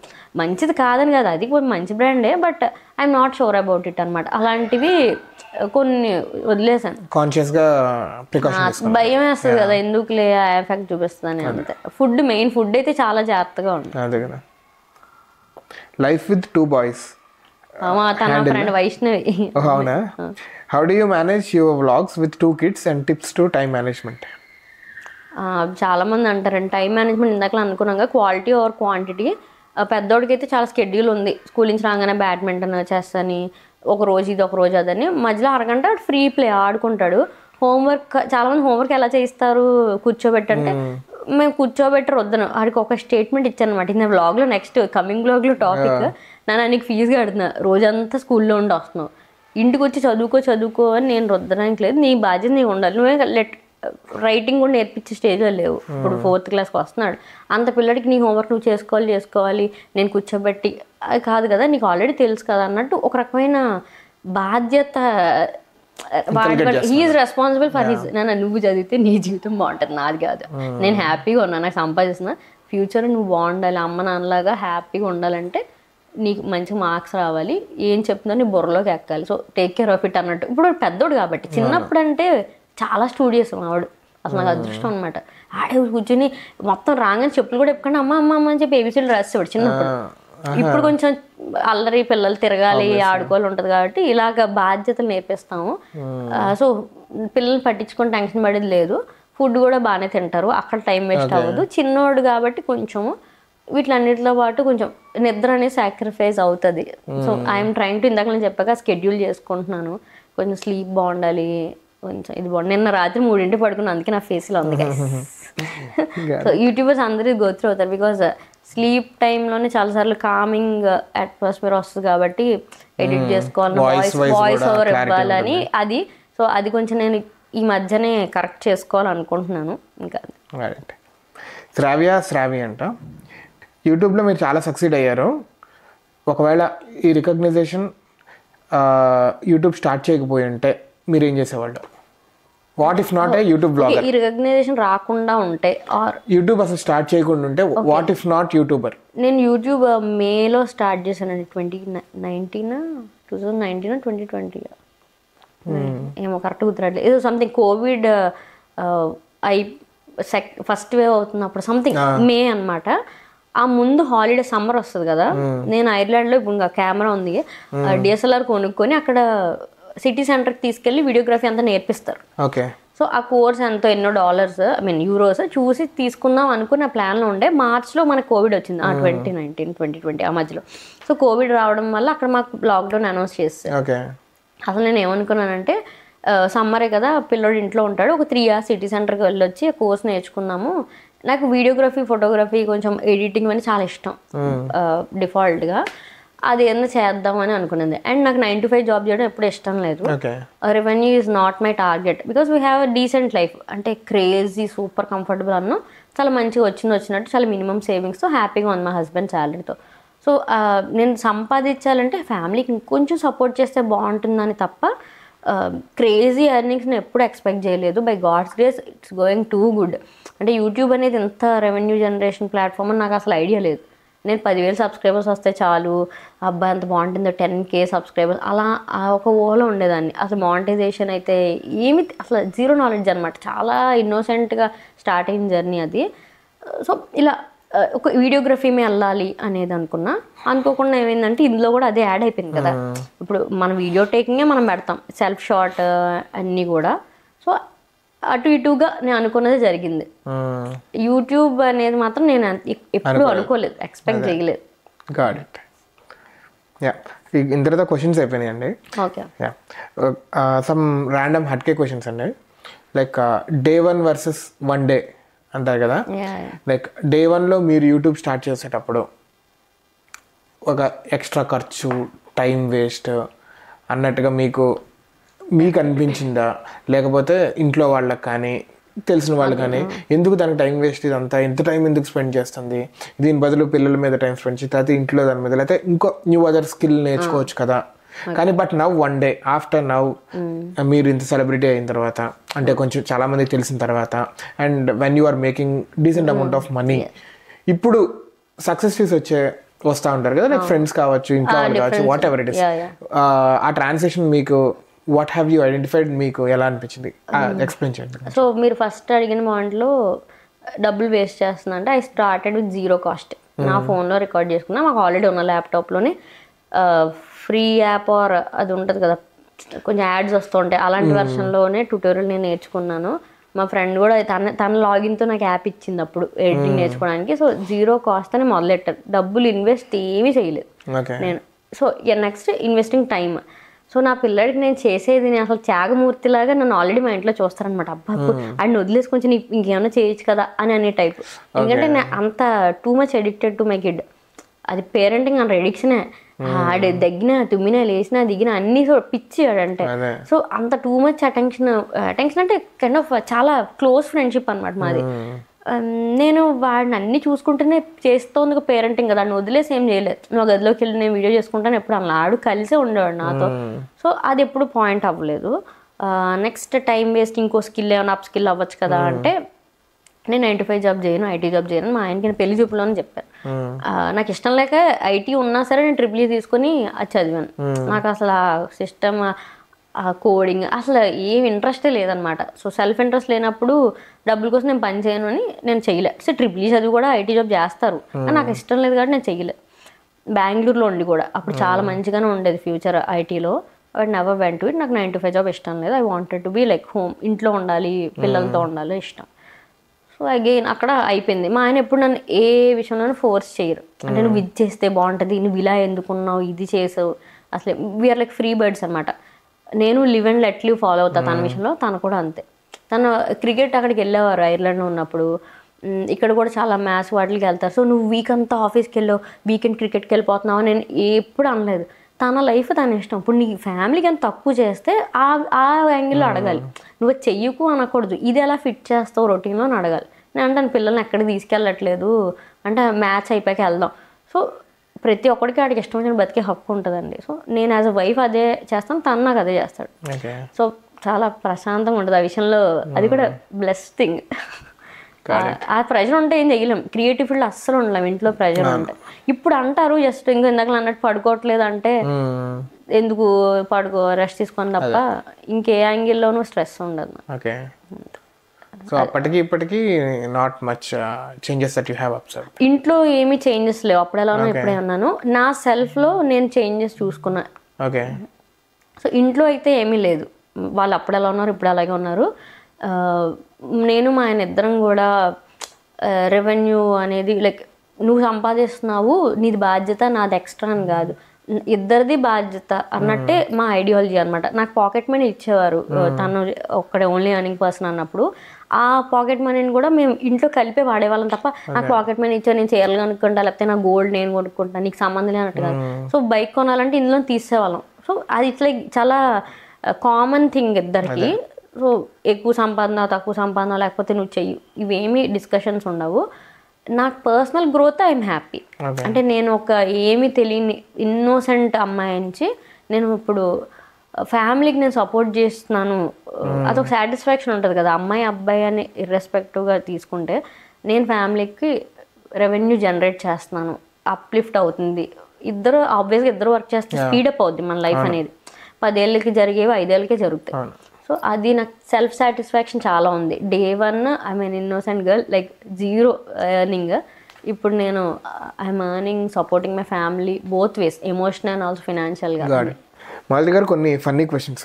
మంచిది కాదని కాదు, అది మంచి బ్రాండే, but I'm not sure about it అనమాట. అలాంటివి కొన్ని వదిలేసాను. కాన్షియస్గా భయం వేస్తుంది కదా, ఎందుకులే ఆ ఎఫెక్ట్ చూపిస్తుందని. అంతే. మెయిన్ ఫుడ్ అయితే చాలా జాగ్రత్తగా ఉంటుంది. Life with 2 boys. తన ఫ్రెండ్ వైష్ణవి. అవునా? How do you manage your vlogs with 2 kids and tips to time management? చాలా మంది అంటారండి టైం మేనేజ్మెంట్. ఇందాక అనుకున్నాగా క్వాలిటీ ఓవర్ క్వాంటిటీ. పెద్దోడికి అయితే చాలా స్కెడ్యూల్ ఉంది. స్కూల్ నుంచి రాగానే బ్యాడ్మింటన్ చేస్తాని, ఒక రోజు ఇది ఒక రోజు అదని, మధ్యలో అరగంట ఫ్రీ ప్లే ఆడుకుంటాడు. హోంవర్క్ చాలామంది హోంవర్క్ ఎలా చేయిస్తారు కూర్చోబెట్టంటే మేము కూర్చోబెట్టరు వద్దను. వాడికి ఒక స్టేట్మెంట్ ఇచ్చాను అనమాట. నేను వ్లాగ్లో నెక్స్ట్ కమింగ్ వ్లాగ్లో టాపిక్, నాన్న నీకు ఫీజు కడుతున్నా, రోజంతా స్కూల్లో ఉండి వస్తున్నావు, ఇంటికి వచ్చి చదువుకో అని నేను రుద్దడానికి లేదు, నీ బాధ్యత నీకు ఉండాలి. నువ్వే రైటింగ్ కూడా నేర్పించే స్టేజ్లో లేవు. ఇప్పుడు 4th క్లాస్కి వస్తున్నాడు, అంత పిల్లడికి నీ హోంవర్క్ నువ్వు చేసుకోవాలి, నేను కూర్చోబెట్టి అది కాదు కదా, నీకు ఆల్రెడీ తెలుసు కదా అన్నట్టు ఒక రకమైన బాధ్యత. He is responsible for his. నువ్వు చదివితే నీ జీవితం బాగుంటుంది, నాది కాదు, నేను హ్యాపీగా ఉన్నా, నాకు సంపాదిస్తున్నా, ఫ్యూచర్ నువ్వు బాగుండాలి, అమ్మ నాన్నలాగా హ్యాపీగా ఉండాలంటే నీకు మంచి మార్క్స్ రావాలి, ఏం చెప్తుందో నీ బుర్రలోకి ఎక్కాలి, so take care of it అన్నట్టు. ఇప్పుడు పెద్దోడు కాబట్టి, చిన్నప్పుడు అంటే చాలా స్టూడియోస్ ఆవిడ, అసలు నాకు అదృష్టం అనమాట. ఆడే కూర్చొని మొత్తం రాగానే చెప్పులు కూడా ఎప్పుకంటే అమ్మ అని చెప్పి ఏబీసీలు రాసేవాడు చిన్నప్పుడు. ఇప్పుడు కొంచెం అల్లరి పిల్లలు తిరగాలి ఆడుకోవాలి ఉంటుంది కాబట్టి ఇలాగ బాధ్యతలు నేర్పిస్తాము. సో పిల్లల్ని పట్టించుకొని టెన్షన్ పడేది లేదు. ఫుడ్ కూడా బాగానే తింటారు, అక్కడ టైం వేస్ట్ అవ్వదు. చిన్నోడు కాబట్టి కొంచెము వీటిలన్నిటితో పాటు కొంచెం నిద్ర అనేది సాక్రిఫైస్ అవుతుంది. సో ఐఎమ్ ట్రైంగ్ టు, ఇందాక నేను చెప్పాక స్కెడ్యూల్ చేసుకుంటున్నాను, కొంచెం స్లీప్ బాగుండాలి, కొంచెం ఇది బాగుంది. నిన్న రాత్రి 3 పడుకున్నాను, అందుకే నా ఫేస్లో ఉంది. సో యూట్యూబర్స్ అందరూ గో త్రూ అవుతారు, బికాజ్ స్లీప్ టైంలోనే చాలాసార్లు కామింగ్ అట్మాస్ఫియర్ వస్తుంది కాబట్టి ఎడిట్ చేసుకోవాలి, వాయిస్ ఓవర్ ఇవ్వాలని అది. సో అది కొంచెం నేను ఈ మధ్యనే కరెక్ట్ చేసుకోవాలనుకుంటున్నాను. ఇంకా శ్రావ్య అంట, యూట్యూబ్లో మీరు చాలా సక్సీడ్ అయ్యారు. ఒకవేళ ఈ రికగ్నైజేషన్ యూట్యూబ్ స్టార్ట్ చేయకపోయి ఉంటే మీరు ఏం చేసేవాళ్ళు? What if not a YouTube blogger? ఈ రికగ్నైజేషన్ రాకుండా ఉంటే ఆర్ యూట్యూబ్ అసలు స్టార్ట్ చేయకుండా ఉంటే వాట్ ఇఫ్ నాట్ యూట్యూబర్? నేను యూట్యూబ్ మేలో స్టార్ట్ చేశానండి. 2019 ఏమో కరెక్ట్ గుర్తురాట్లేదు. ఏదో సంథింగ్ కోవిడ్ ఫస్ట్ వేవ్ అవుతున్నప్పుడు సంథింగ్ మే అనమాట. ఆ ముందు హాలిడే సమ్మర్ వస్తుంది కదా, నేను ఐర్లాండ్లో ఇప్పుడు ఇంకా కెమెరా ఉంది, డిఎస్ఎల్ఆర్ కొనుక్కొని అక్కడ సిటీ సెంటర్కి తీసుకెళ్ళి వీడియోగ్రఫీ అంతా నేర్పిస్తారు. ఓకే. సో ఆ కోర్స్ ఎంతో ఎన్నో డాలర్స్ యూరోస్ చూసి తీసుకుందాం అనుకున్న ప్లాన్లో ఉండే. మార్చ్లో మనకు కోవిడ్ వచ్చింది, 2020 ఆ మధ్యలో. సో కోవిడ్ రావడం వల్ల అక్కడ మాకు లాక్డౌన్ అనౌన్స్ చేస్తారు. అసలు నేను ఏమనుకున్నానంటే సమ్మరే కదా, పిల్లోడు ఇంట్లో ఉంటాడు, ఒక 3 years సిటీ సెంటర్కి వెళ్ళొచ్చి కోర్స్ నేర్చుకుందాము. నాకు వీడియోగ్రఫీ, ఫోటోగ్రఫీ, కొంచెం ఎడిటింగ్ అని చాలా ఇష్టం డిఫాల్ట్గా. అది ఏదో చేద్దామని అనుకున్నది. అండ్ నాకు 9 to 5 జాబ్ చేయడం ఎప్పుడు ఇష్టం లేదు. Revenue is not my target because we have a decent life. అంటే క్రేజీ సూపర్ కంఫర్టబుల్ అన్న చాలా మంచిగా వచ్చినట్టు చాలా మినిమం సేవింగ్స్తో హ్యాపీగా ఉంది మా హస్బెండ్ శాలరీతో. సో నేను సంపాదించాలంటే ఫ్యామిలీకి ఇంకొంచెం సపోర్ట్ చేస్తే బాగుంటుందని తప్ప క్రేజీ ఎర్నింగ్స్ని ఎప్పుడు ఎక్స్పెక్ట్ చేయలేదు. By God's grace it's going too good. అంటే యూట్యూబ్ అనేది ఎంత రెవెన్యూ జనరేషన్ ప్లాట్ఫామ్ అని నాకు అసలు ఐడియా లేదు. నేను 10,000 సబ్స్క్రైబర్స్ వస్తే చాలు, అబ్బాయి అంత బాగుంటుందో, 10K సబ్స్క్రైబర్స్ అలా ఒక ఓలో ఉండేదాన్ని. అసలు మానిటైజేషన్ అయితే ఏమి అసలు జీరో నాలెడ్జ్ అనమాట. చాలా ఇన్నోసెంట్గా స్టార్ట్ అయిన జర్నీ అది. సో ఇలా ఒక వీడియోగ్రఫీమే వెళ్ళాలి అనేది అనుకోకుండా ఏమైందంటే ఇందులో కూడా అదే యాడ్ అయిపోయింది కదా. ఇప్పుడు మన వీడియో టేకింగే మనం పెడతాం, సెల్ఫ్ షాట్ అన్నీ కూడా. సో అటు ఇటుగా నేను అనుకున్నది జరిగింది. యూట్యూబ్ అనేది మాత్రం నేను ఎప్పుడు అనుకోలేదు, ఎక్స్పెక్ట్ చేయలేదు. ఇంతలో క్వశ్చన్స్ అయిపోయినాయండి. ఓకే. సమ్ ర్యాండమ్ హట్కే క్వశ్చన్స్ అండి. లైక్ day 1 versus 1 day అంటారు కదా. లైక్ day 1లో మీరు యూట్యూబ్ స్టార్ట్ చేసేటప్పుడు ఒక ఎక్స్ట్రా ఖర్చు, టైం వేస్ట్ అన్నట్టుగా మీకు అనిపించిందా? లేకపోతే ఇంట్లో వాళ్ళకి కానీ తెలిసిన వాళ్ళు కానీ ఎందుకు దానికి టైం వేస్ట్, ఇదంతా ఎంత టైం ఎందుకు స్పెండ్ చేస్తుంది, దీని బదులు పిల్లల మీద టైం స్పెండ్ చేస్తే అయితే ఇంట్లో దాని మీద, లేకపోతే ఇంకో న్యూ అదర్ స్కిల్ నేర్చుకోవచ్చు కదా కానీ. But now 1 day after now మీరు ఇంత సెలబ్రిటీ అయిన తర్వాత, అంటే కొంచెం చాలా మందికి తెలిసిన తర్వాత, and when you are making decent amount of money, ఇప్పుడు సక్సెస్ వస్తూ ఉంటారు కదా, లైక్ ఫ్రెండ్స్ కావచ్చు, ఇంట్లో వాళ్ళు కావచ్చు, వాట్ ఎవర్ ఇట్ ఇస్. ఆ ట్రాన్సాక్షన్ మీకు వాట్ హ్యావ్ యూ ఐడెంటిఫైడ్, మీకు ఎలా అనిపించింది ఎక్స్ప్లెయిన్ చేయండి. సో మీరు ఫస్ట్ అడిగిన పాయింట్లో డబ్బులు వేస్ట్ చేస్తున్నా అంటే I started with zero cost. నా ఫోన్లో రికార్డ్ చేసుకున్నా, మాకు ఆల్రెడీ ఉన్న ల్యాప్టాప్లోనే ఫ్రీ యాప్ ఆర్ అది ఉంటుంది కదా, కొంచెం యాడ్స్ వస్తుంటాయి, అలాంటి వెర్షన్లోనే ట్యూటోరియల్ నేను నేర్చుకున్నాను. మా ఫ్రెండ్ కూడా తన లాగిన్తో నాకు యాప్ ఇచ్చింది అప్పుడు ఎడిటింగ్ నేర్చుకోవడానికి. సో జీరో కాస్ట్ అని మొదలెట్టాను, డబ్బులు ఇన్వెస్ట్ ఏమీ చేయలేదు నేను. So next investing time. So నా పిల్లడికి నేను చేసేది, నేను అసలు త్యాగమూర్తిలాగా నన్ను ఆల్రెడీ మా ఇంట్లో చూస్తారనమాట. అబ్బాకు ఆయన వదిలేసి కొంచెం ఇంకేమైనా చేయొచ్చు కదా అనే టైప్. ఎందుకంటే నేను అంత too much addicted to my kid. అది పేరెంటింగ్ అంత ఎడిక్షనే. ఆడు దగ్గిన, తుమ్మిన, లేచినా, దిగిన అన్నీ పిచ్చి ఆడంటే. సో అంత టూ మచ్ అటెన్షన్ అంటే కైండ్ ఆఫ్ చాలా క్లోజ్ ఫ్రెండ్షిప్ అనమాట మాది. నేను వాడిని అన్ని చూసుకుంటూనే చేస్తోంది పేరెంటింగ్ కదా, అని వదిలేసి ఏం చేయలేదు. నువ్వు గదిలోకి వెళ్ళి నేను వీడియో చేసుకుంటాను ఎప్పుడు అలా ఆడు కలిసే ఉండేవాడు నాతో. సో అది ఎప్పుడు పాయింట్ అవ్వలేదు. నెక్స్ట్ టైం వేస్ట్, ఇంకో స్కిల్ ఏమైనా అప్ స్కిల్ అవ్వచ్చు కదా అంటే, నేను 9 to 5 జాబ్ చేయను, ఐటీ జాబ్ చేయను. మా ఆయనకి నేను పెళ్లి చూపులోనే చెప్పాను. నాకు ఇష్టం లేక ఐటీ ఉన్నా సరే నేను EEE తీసుకొని అది చదివాను. నాకు అసలు ఆ సిస్టమ్, ఆ కోడింగ్ అసలు ఏం ఇంట్రెస్టే లేదనమాట. సో సెల్ఫ్ ఇంట్రెస్ట్ లేనప్పుడు డబ్బుల కోసం నేను పని చేయను అని నేను చెయ్యలే. సో EEE చదివి కూడా ఐటీ జాబ్ చేస్తారు, కానీ నాకు ఇష్టం లేదు కాబట్టి నేను చెయ్యలే. బెంగళూరులో ఉండి కూడా అప్పుడు చాలా మంచిగానే ఉండేది ఫ్యూచర్ ఐటీలో. But never went to it. నాకు 9 to 5 జాబ్ ఇష్టం లేదు. I wanted to be like home, ఇంట్లో ఉండాలి, పిల్లలతో ఉండాలి ఇష్టం. సో అగైన్ అక్కడ అయిపోయింది. మా ఆయన ఎప్పుడు నన్ను ఏ విషయంలోనూ ఫోర్స్ చేయరు. అంటే నువ్వు ఇది చేస్తే బాగుంటుంది, నువ్వు ఇలా ఎందుకున్నావు, ఇది చేసావు. అసలు వీఆర్ లైక్ ఫ్రీ బర్డ్స్ అనమాట. నేను live and let live follow అవుతా తన విషయంలో, తను కూడా అంతే. తను క్రికెట్ అక్కడికి వెళ్ళేవారు ఐర్లాండ్లో ఉన్నప్పుడు. ఇక్కడ కూడా చాలా మ్యాచ్ వాటికి వెళ్తారు. సో నువ్వు వీక్ అంతా ఆఫీస్కి వెళ్ళావు, వీకెండ్ క్రికెట్కి వెళ్ళిపోతున్నావు నేను ఎప్పుడు అనలేదు. తన లైఫ్ తన ఇష్టం. ఇప్పుడు నీ ఫ్యామిలీకి ఎంత తక్కువ చేస్తే ఆ యాంగిల్లో అడగాలి, నువ్వు చెయ్యకు అనకూడదు. ఇది ఎలా ఫిట్ చేస్తావు రొటీన్లో అని అడగాలి. నేను అంటే పిల్లల్ని ఎక్కడికి తీసుకెళ్ళట్లేదు అంటే మ్యాచ్ అయిపోయాక వెళ్దాం. సో ప్రతి ఒక్కడికి వాడికి ఇష్టం వచ్చిన బతికే హక్కు ఉంటుందండి. సో నేను యాజ్ అ వైఫ్ అదే చేస్తాను, తను నాకు అదే చేస్తాడు. సో చాలా ప్రశాంతంగా ఉంటుంది ఆ విషయంలో. అది కూడా బ్లెస్డ్ థింగ్. ఆ ప్రెషర్ ఉంటే ఏం చేయలేం. క్రియేటివ్ ఫీల్డ్ అస్సలు ఉండలేం ఇంట్లో ప్రెషర్ ఉంటే. ఇప్పుడు అంటారు జస్ట్ ఇంకా ఇందాక అన్నట్టు పడుకోవట్లేదు అంటే ఎందుకు పడుకో, రెస్ట్ తీసుకొని తప్ప ఇంకే యాంగిల్లోనూ స్ట్రెస్ ఉండదు. ఓకే. సో అప్పటికి ఇప్పటికి not much changes that you have observed. ఇంట్లో ఏమీ చేంజెస్ లేవు. అప్పుడు ఎలా ఉన్నా ఇప్పుడే ఉన్నాను. నా సెల్ఫ్లో నేను చేంజెస్ చూసుకున్నా. ఓకే. సో ఇంట్లో అయితే ఏమీ లేదు. వాళ్ళు అప్పుడు ఎలా ఉన్నారు ఇప్పుడు అలాగే ఉన్నారు. నేను మా ఆయన ఇద్దరం కూడా రెవెన్యూ అనేది లైక్ నువ్వు సంపాదిస్తున్నావు నీది బాధ్యత, నాది ఎక్స్ట్రా అని కాదు, ఇద్దరిది బాధ్యత అన్నట్టే మా ఐడియాలజీ అనమాట. నాకు పాకెట్ మనీ ఇచ్చేవారు, తను ఒక్కడే ఓన్లీ ఎర్నింగ్ పర్సన్ అన్నప్పుడు. ఆ పాకెట్ మనీని కూడా మేము ఇంట్లో కలిపే వాడేవాళ్ళం తప్ప నాకు పాకెట్ మనీ ఇచ్చా నేను చీరలు కొనుక్కుంటా లేకపోతే నా గోల్డ్ నేను కొనుక్కుంటా నీకు సంబంధం లేనట్టు కాదు. సో బైక్ కొనాలంటే ఇందులో తీసేవాళ్ళం. సో అది ఇట్లా చాలా కామన్ థింగ్ ఇద్దరికి. సో ఎక్కువ సంపాదన తక్కువ సంపాదన లేకపోతే నువ్వు చెయ్యి ఇవేమీ డిస్కషన్స్ ఉండవు. నాకు పర్సనల్ గ్రోత్ ఐఎమ్ హ్యాపీ. అంటే నేను ఒక ఏమీ తెలియని ఇన్నోసెంట్ అమ్మాయి నుంచి నేను ఇప్పుడు ఫ్యామిలీకి నేను సపోర్ట్ చేస్తున్నాను, అదొక సాటిస్ఫాక్షన్ ఉంటుంది కదా. అమ్మాయి అబ్బాయి అని ఇర్రెస్పెక్టివ్గా తీసుకుంటే నేను ఫ్యామిలీకి రెవెన్యూ జనరేట్ చేస్తున్నాను, అప్లిఫ్ట్ అవుతుంది. ఇద్దరు ఆబ్వియస్గా ఇద్దరు వర్క్ చేస్తే స్పీడప్ అవుద్ది మన లైఫ్ అనేది. 10 ఏళ్ళకి జరిగేవి 5 ఏళ్ళకే జరుగుతాయి. సో అది నాకు సెల్ఫ్ సాటిస్ఫాక్షన్ చాలా ఉంది. Day 1 I mean innocent girl like 0 earning. ఇప్పుడు నేను I'm earning supporting my family both ways, emotional and also ఫినాన్షియల్గా. మాలతి గారు కొన్ని funny questions.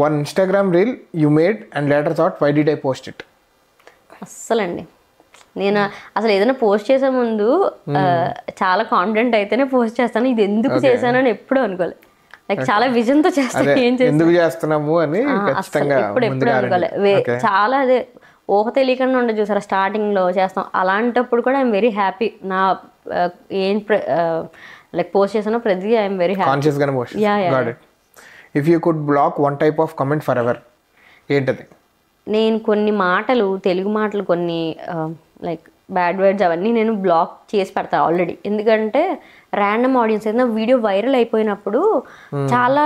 One Instagram reel you made and later thought why did I post it? అస్సలండి నేను అసలు ఏదైనా post చేసే ముందు చాలా కాన్ఫిడెంట్ అయితేనే పోస్ట్ చేస్తాను. ఇది ఎందుకు చేశానని ఎప్పుడూ అనుకోలేదు. లైక్ చాలా విజన్ తో చేస్తాను, ఏం చేస్తున్నాము అని ఎప్పుడు అనుకోలేదు. చాలా అదే ఊహ తెలియకుండా ఉండదు చూసారా స్టార్టింగ్ లో చేస్తాం. అలాంటప్పుడు కూడా ఐఎమ్ వెరీ హ్యాపీ. నా ఏం లైక్ పోస్ట్ చేసానో ప్రతి I'm very happy. If you could block one type of comment forever ఏంటది? నేను కొన్ని మాటలు తెలుగు మాటలు కొన్ని లైక్ బ్యాడ్ వర్డ్స్ అవన్నీ నేను బ్లాక్ చేసి పెడతాను ఆల్రెడీ. ఎందుకంటే ర్యాండమ్ ఆడియన్స్ ఏదైనా వీడియో వైరల్ అయిపోయినప్పుడు చాలా